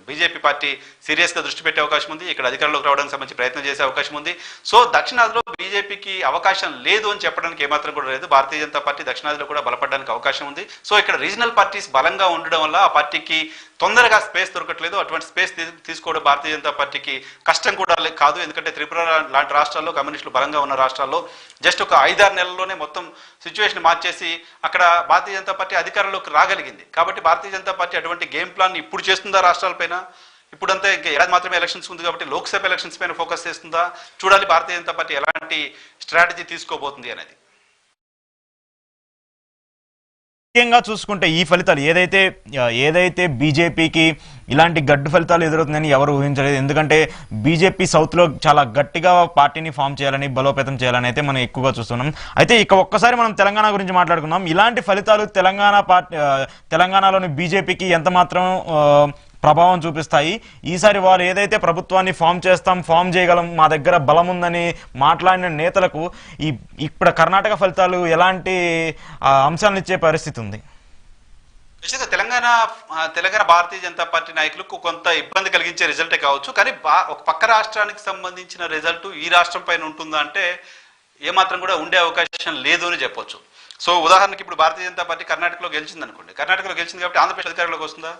బీజేపీ పార్టీ సీరియస్గా దృష్టి పెట్టే అవకాశం ఉంది. ఇక్కడ అధికారంలోకి రావడానికి సంబంధించి ప్రయత్నం చేసే అవకాశం ఉంది. సో దక్షిణాదిలో బీజేపీకి అవకాశం లేదు అని చెప్పడానికి ఏమాత్రం కూడా లేదు. భారతీయ జనతా పార్టీ దక్షిణాదిలో కూడా బలపడడానికి అవకాశం ఉంది. సో ఇక్కడ రీజనల్ పార్టీస్ బలంగా ఉండడం వల్ల ఆ పార్టీకి తొందరగా స్పేస్ దొరకట్లేదు. అటువంటి స్పేస్ తీసుకోవడం భారతీయ జనతా పార్టీకి కష్టం కూడా కాదు. ఎందుకంటే త్రిపుర లాంటి రాష్ట్రాల్లో, కమ్యూనిస్టులు బలంగా ఉన్న రాష్ట్రాల్లో జస్ట్ ఒక 5-6 నెలల్లోనే మొత్తం సిచ్యువేషన్ మార్చేసి అక్కడ భారతీయ జనతా పార్టీ అధికారంలోకి రాగలిగింది. కాబట్టి భారతీయ జనతా పార్టీ అటువంటి గేమ్ ప్లాన్ ఇప్పుడు చేస్తుందా రాష్ట్రాలపైన? ఇప్పుడంతా ఇంకా ఏడాది మాత్రమే ఎలక్షన్స్ ఉంది కాబట్టి లోక్సభ ఎలక్షన్స్ పైన ఫోకస్ చేస్తుందా? చూడాలి భారతీయ జనతా పార్టీ ఎలాంటి స్ట్రాటజీ తీసుకోబోతుంది అనేది. ముఖ్యంగా చూసుకుంటే ఈ ఫలితాలు ఏదైతే బీజేపీకి ఇలాంటి గడ్డు ఫలితాలు ఎదురవుతుందని ఎవరు ఊహించలేదు. ఎందుకంటే బీజేపీ సౌత్లో చాలా గట్టిగా పార్టీని ఫామ్ చేయాలని, బలోపేతం చేయాలని అయితే మనం ఎక్కువగా చూస్తున్నాం. అయితే ఇక ఒక్కసారి మనం తెలంగాణ గురించి మాట్లాడుకుందాం. ఇలాంటి ఫలితాలు తెలంగాణలోని బీజేపీకి ఎంత మాత్రం ప్రభావం చూపిస్తాయి? ఈసారి వారు ఏదైతే ప్రభుత్వాన్ని ఫామ్ చేయగలం, మా దగ్గర బలం ఉందని మాట్లాడిన నేతలకు ఇప్పుడు కర్ణాటక ఫలితాలు ఎలాంటి అంశాలను ఇచ్చే పరిస్థితి ఉంది? నిశ్చితంగా తెలంగాణ భారతీయ జనతా పార్టీ నాయకులకు కొంత ఇబ్బంది కలిగించే రిజల్టే కావచ్చు. కానీ ఒక పక్క రాష్ట్రానికి సంబంధించిన రిజల్ట్ ఈ రాష్ట్రం పైన ఉంటుందా అంటే ఏమాత్రం కూడా ఉండే అవకాశం లేదు అని చెప్పొచ్చు. సో ఉదాహరణకి ఇప్పుడు భారతీయ జనతా పార్టీ కర్ణాటకలో గెలిచింది అనుకోండి. కర్ణాటకలో గెలిచింది కాబట్టి ఆంధ్రప్రదేశ్ అధికారంలోకి వస్తుందా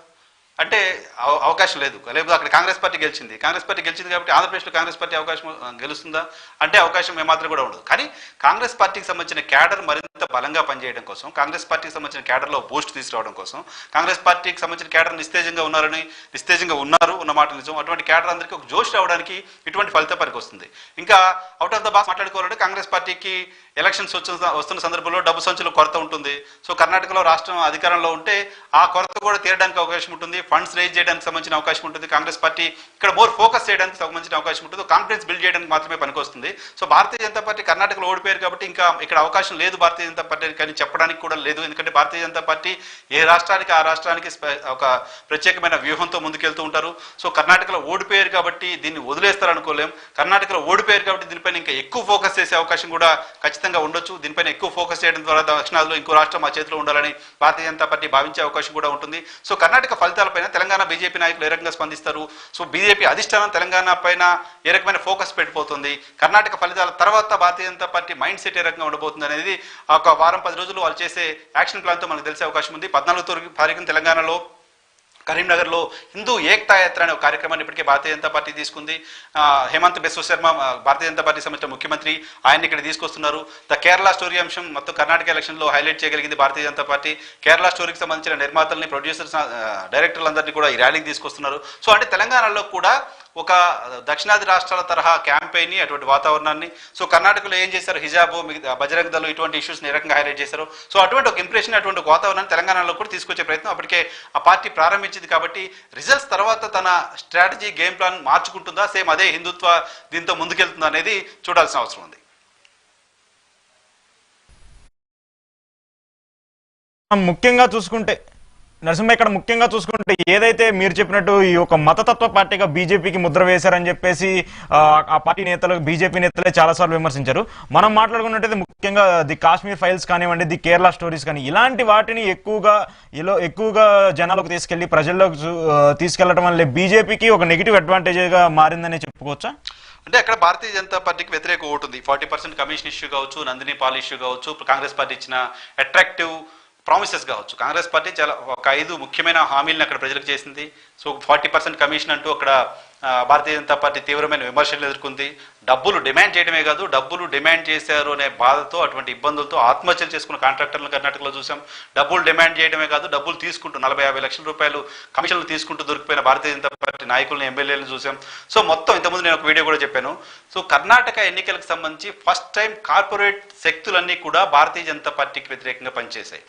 అంటే అవకాశం లేదు. లేకపోతే అక్కడ కాంగ్రెస్ పార్టీ గెలిచింది కాబట్టి ఆంధ్రప్రదేశ్లో కాంగ్రెస్ పార్టీ అవకాశం గెలుస్తుందా అంటే అవకాశం ఏమాత్రం కూడా ఉండదు. కానీ కాంగ్రెస్ పార్టీకి సంబంధించిన క్యాడర్ మరింత బలంగా పనిచేయడం కోసం, కాంగ్రెస్ పార్టీకి సంబంధించిన క్యాడర్లో బూస్ట్ తీసుకురావడం కోసం, కాంగ్రెస్ పార్టీకి సంబంధించిన క్యాడర్ నిస్తేజంగా ఉన్నారు ఉన్న మాట నిజం. అటువంటి క్యాడర్ అందరికీ ఒక జోష్ రావడానికి ఇటువంటి ఫలితం పనికి వస్తుంది. ఇంకా అవుట్ ఆఫ్ ద బాక్స్ మాట్లాడుకోవాలంటే కాంగ్రెస్ పార్టీకి ఎలక్షన్స్ వస్తున్న సందర్భంలో డబ్బు సంచులు కొరత ఉంటుంది. సో కర్ణాటకలో రాష్ట్రం అధికారంలో ఉంటే ఆ కొరత కూడా తీరడానికి అవకాశం ఉంటుంది, ఫండ్స్ రేజ్ చేయడానికి సంబంధించిన అవకాశం ఉంటుంది. కాంగ్రెస్ పార్టీ ఇక్కడ మోర్ ఫోకస్ చేయడానికి సంబంధించిన అవకాశం ఉంటుంది, కాన్ఫిడెన్స్ బిల్డ్ చేయడానికి మాత్రమే పనికొస్తుంది. సో భారతీయ జనతా పార్టీ కర్ణాటకలో ఓడిపోయారు కాబట్టి ఇంకా ఇక్కడ అవకాశం లేదు భారతీయ జనతా పార్టీ కానీ చెప్పడానికి కూడా లేదు. ఎందుకంటే భారతీయ జనతా పార్టీ ఏ రాష్ట్రానికి ఆ రాష్ట్రానికి ఒక ప్రత్యేకమైన వ్యూహంతో ముందుకెళ్తూ ఉంటారు. సో కర్ణాటకలో ఓడిపోయారు కాబట్టి దీన్ని వదిలేస్తారు అనుకోలేం. కర్ణాటకలో ఓడిపోయారు కాబట్టి దీనిపైన ఇంకా ఎక్కువ ఫోకస్ చేసే అవకాశం కూడా ఖచ్చితంగా ఉండొచ్చు. దీనిపైన ఎక్కువ ఫోకస్ చేయడం ద్వారా దక్షిణాదిలో ఇంకో రాష్ట్రం మా చేతిలో ఉండాలని భారతీయ జనతా పార్టీ భావించే అవకాశం కూడా ఉంటుంది. సో కర్ణాటక ఫలితాలపైన తెలంగాణ బీజేపీ నాయకులు ఏ రకంగా స్పందిస్తారు, సో బీజేపీ అధిష్టానం తెలంగాణ పైన ఏ రకమైన ఫోకస్ పెట్టిపోతుంది, కర్ణాటక ఫలితాల తర్వాత భారతీయ జనతా పార్టీ మైండ్ సెట్ ఏ రకంగా ఉండబోతుంది అనేది ఒక వారం 10 రోజులు వాళ్ళు చేసే యాక్షన్ ప్లాన్తో మనకు తెలిసే అవకాశం ఉంది. 14వ తారీఖున తెలంగాణలో కరీంనగర్లో హిందూ ఏక్తా యాత్ర అనే ఒక కార్యక్రమాన్ని ఇప్పటికే భారతీయ జనతా పార్టీ తీసుకుంది. హేమంత్ బిశ్వ శర్మ భారతీయ జనతా పార్టీ సంబంధించిన ముఖ్యమంత్రి, ఆయన ఇక్కడ తీసుకొస్తున్నారు. ద కేరళ స్టోరీ అంశం మొత్తం కర్ణాటక ఎలక్షన్లో హైలైట్ చేయగలిగింది భారతీయ జనతా పార్టీ. కేరళ స్టోరీకి సంబంధించిన నిర్మాతల్ని, ప్రొడ్యూసర్స్, డైరెక్టర్లందరినీ కూడా ఈ ర్యాలీకి తీసుకొస్తున్నారు. సో అంటే తెలంగాణలో కూడా ఒక దక్షిణాది రాష్ట్రాల తరహా క్యాంపెయిన్ని, అటువంటి వాతావరణాన్ని, సో కర్ణాటకలో ఏం చేశారు, హిజాబు, బజరంగ్ దళం, ఇటువంటి ఇష్యూస్ని ఏ రకంగా హైలైట్ చేశారు. సో అటువంటి ఒక ఇంప్రెషన్, అటువంటి ఒక వాతావరణాన్ని తెలంగాణలో కూడా తీసుకొచ్చే ప్రయత్నం అప్పటికే ఆ పార్టీ ప్రారంభించింది. కాబట్టి రిజల్ట్స్ తర్వాత తన స్ట్రాటజీ, గేమ్ ప్లాన్ మార్చుకుంటుందా, సేమ్ అదే హిందుత్వ దీంతో ముందుకెళ్తుందా అనేది చూడాల్సిన అవసరం ఉంది. ముఖ్యంగా చూసుకుంటే నరసింహ, ఇక్కడ ముఖ్యంగా చూసుకుంటే ఏదైతే మీరు చెప్పినట్టు ఈ ఒక మతతత్వ పార్టీగా బీజేపీకి ముద్ర వేశారని చెప్పేసి ఆ పార్టీ నేతలు, బీజేపీ నేతలే చాలాసార్లు విమర్శించారు. మనం మాట్లాడుకున్నట్టయితే ముఖ్యంగా ది కాశ్మీర్ ఫైల్స్ కానివ్వండి, ది కేరళ స్టోరీస్ కానీ, ఇలాంటి వాటిని ఎక్కువగా జనాలకు తీసుకెళ్లి ప్రజల్లోకి తీసుకెళ్లడం వల్ల బీజేపీకి ఒక నెగిటివ్ అడ్వాంటేజ్గా మారిందని చెప్పుకోవచ్చా? అంటే అక్కడ భారతీయ జనతా పార్టీకి వ్యతిరేక ఓటు ఉంది. 40% కమిషన్ ఇష్యూ కావచ్చు, నందిని పాల్ ఇష్యూ కావచ్చు, కాంగ్రెస్ పార్టీ ఇచ్చిన అట్రాక్టివ్ ప్రామిసెస్ కావచ్చు. కాంగ్రెస్ పార్టీ చాలా ఒక 5 ముఖ్యమైన హామీలను అక్కడ ప్రజలకు చేసింది. సో 40% కమిషన్ అంటూ అక్కడ భారతీయ జనతా పార్టీ తీవ్రమైన విమర్శలు ఎదుర్కొంది. డబ్బులు డిమాండ్ చేయడమే కాదు, డబ్బులు డిమాండ్ చేశారు అనే బాధతో, అటువంటి ఇబ్బందులతో ఆత్మహత్యలు చేసుకున్న కాంట్రాక్టర్లను కర్ణాటకలో చూసాం. డబ్బులు డిమాండ్ చేయడమే కాదు, డబ్బులు తీసుకుంటూ 40-50 లక్షల రూపాయలు కమిషన్లు తీసుకుంటూ దొరికిపోయిన భారతీయ జనతా పార్టీ నాయకులను, ఎమ్మెల్యేలను చూసాం. సో మొత్తం ఇంతకుముందు నేను ఒక వీడియో కూడా చెప్పాను. సో కర్ణాటక ఎన్నికలకు సంబంధించి ఫస్ట్ టైం కార్పొరేట్ శక్తులన్నీ కూడా భారతీయ జనతా పార్టీకి వ్యతిరేకంగా పనిచేశాయి.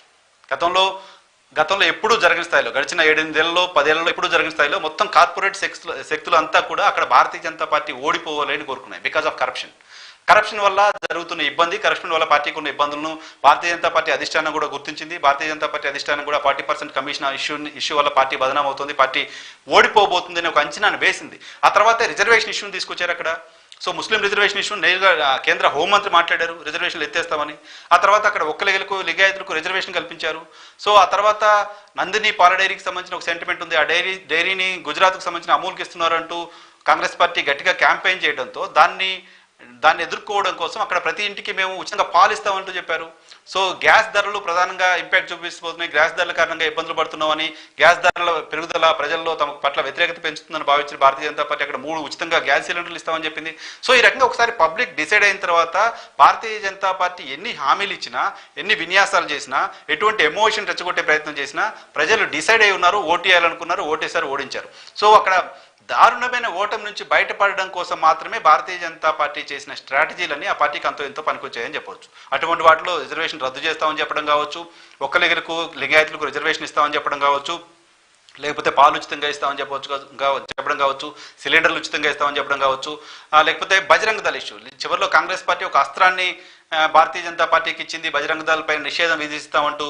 గతంలో ఎప్పుడూ జరగని స్థాయిలో, గడిచిన 7-8 ఏళ్లలో 10 ఏళ్లలో ఎప్పుడూ జరగని స్థాయిలో మొత్తం కార్పొరేట్ శక్తులు అంతా కూడా అక్కడ భారతీయ జనతా పార్టీ ఓడిపోవాలని కోరుకున్నాయి. బికాస్ ఆఫ్ కరప్షన్ వల్ల జరుగుతున్న ఇబ్బంది, కరప్షన్ వల్ల పార్టీకి ఉన్న ఇబ్బందులను భారతీయ జనతా పార్టీ అధిష్టానం కూడా గుర్తించింది. భారతీయ జనతా పార్టీ అధిష్టానం కూడా 40% కమిషన్ ఇష్యూ వల్ల పార్టీ బదనాం అవుతుంది, పార్టీ ఓడిపోబోతుంది అని ఒక అంచనాను వేసింది. ఆ తర్వాత రిజర్వేషన్ ఇష్యూని తీసుకొచ్చారు అక్కడ. సో ముస్లిం రిజర్వేషన్ ఇష్యూ నేరుగా కేంద్ర హోంమంత్రి మాట్లాడారు, రిజర్వేషన్లు ఎత్తేస్తామని. ఆ తర్వాత అక్కడ ఒక్కలిగలకు, లింగాయతులకు రిజర్వేషన్ కల్పించారు. సో ఆ తర్వాత నందిని పాల డైరీకి సంబంధించిన ఒక సెంటిమెంట్ ఉంది. ఆ డైరీని గుజరాత్కు సంబంధించిన అమూల్కి ఇస్తున్నారు అంటూ కాంగ్రెస్ పార్టీ గట్టిగా క్యాంపెయిన్ చేయడంతో దాన్ని ఎదుర్కోవడం కోసం అక్కడ ప్రతి ఇంటికి మేము ఉచితంగా పాలు ఇస్తామంటూ చెప్పారు. సో గ్యాస్ ధరలు ప్రధానంగా ఇంపాక్ట్ చూపిస్తుపోతున్నాయి. గ్యాస్ ధరల కారణంగా ఇబ్బందులు పడుతున్నామని, గ్యాస్ ధరల పెరుగుదల ప్రజల్లో తమ పట్ల వ్యతిరేకత పెంచుతుందని భావించిన భారతీయ జనతా పార్టీ అక్కడ 3 ఉచితంగా గ్యాస్ సిలిండర్లు ఇస్తామని చెప్పింది. సో ఈ రకంగా ఒకసారి పబ్లిక్ డిసైడ్ అయిన తర్వాత భారతీయ జనతా పార్టీ ఎన్ని హామీలు ఇచ్చినా, ఎన్ని విన్యాసాలు చేసినా, ఎటువంటి ఎమోషన్ రెచ్చగొట్టే ప్రయత్నం చేసినా ప్రజలు డిసైడ్ అయి ఉన్నారు, ఓటేయాలనుకున్నారు, ఓటేశారు, ఓడించారు. సో అక్కడ దారుణమైన ఓటమి నుంచి బయటపడడం కోసం మాత్రమే భారతీయ జనతా పార్టీ చేసిన స్ట్రాటజీలన్నీ ఆ పార్టీకి అంతో ఎంతో పనికొచ్చాయని చెప్పవచ్చు. అటువంటి వాటిలో రిజర్వేషన్ రద్దు చేస్తామని చెప్పడం కావచ్చు, ఒక్కలిగలకు, లింగాయతులకు రిజర్వేషన్ ఇస్తామని చెప్పడం కావచ్చు, లేకపోతే పాలు ఉచితంగా ఇస్తామని చెప్పడం కావచ్చు, సిలిండర్లు ఉచితంగా ఇస్తామని చెప్పడం కావచ్చు, లేకపోతే బజరంగ్ దళ ఇష్యూ. చివరిలో కాంగ్రెస్ పార్టీ ఒక అస్త్రాన్ని భారతీయ జనతా పార్టీకి ఇచ్చింది, బజరంగ్ దళ పైన నిషేధం విధిస్తామంటూ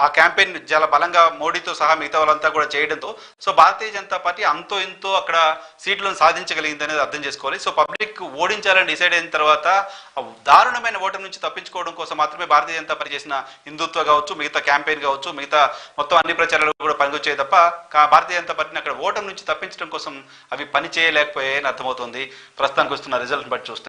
ఆ క్యాంపెయిన్ చాలా బలంగా మోడీతో సహా మిగతా వాళ్ళంతా కూడా చేయడంతో సో భారతీయ జనతా పార్టీ అంతో ఇంతో అక్కడ సీట్లను సాధించగలిగింది అనేది అర్థం చేసుకోవాలి. సో పబ్లిక్ ఓడించాలని డిసైడ్ అయిన తర్వాత దారుణమైన ఓటమి నుంచి తప్పించుకోవడం కోసం మాత్రమే భారతీయ జనతా పార్టీ చేసిన హిందుత్వ కావచ్చు, మిగతా క్యాంపెయిన్ కావచ్చు, మిగతా మొత్తం అన్ని ప్రచారాలు కూడా పనికొచ్చాయి తప్ప భారతీయ జనతా పార్టీని అక్కడ ఓటమి నుంచి తప్పించడం కోసం అవి పని చేయలేకపోయాయని అర్థమవుతుంది ప్రస్తుతానికి వస్తున్న రిజల్ట్ బట్టి చూస్తే.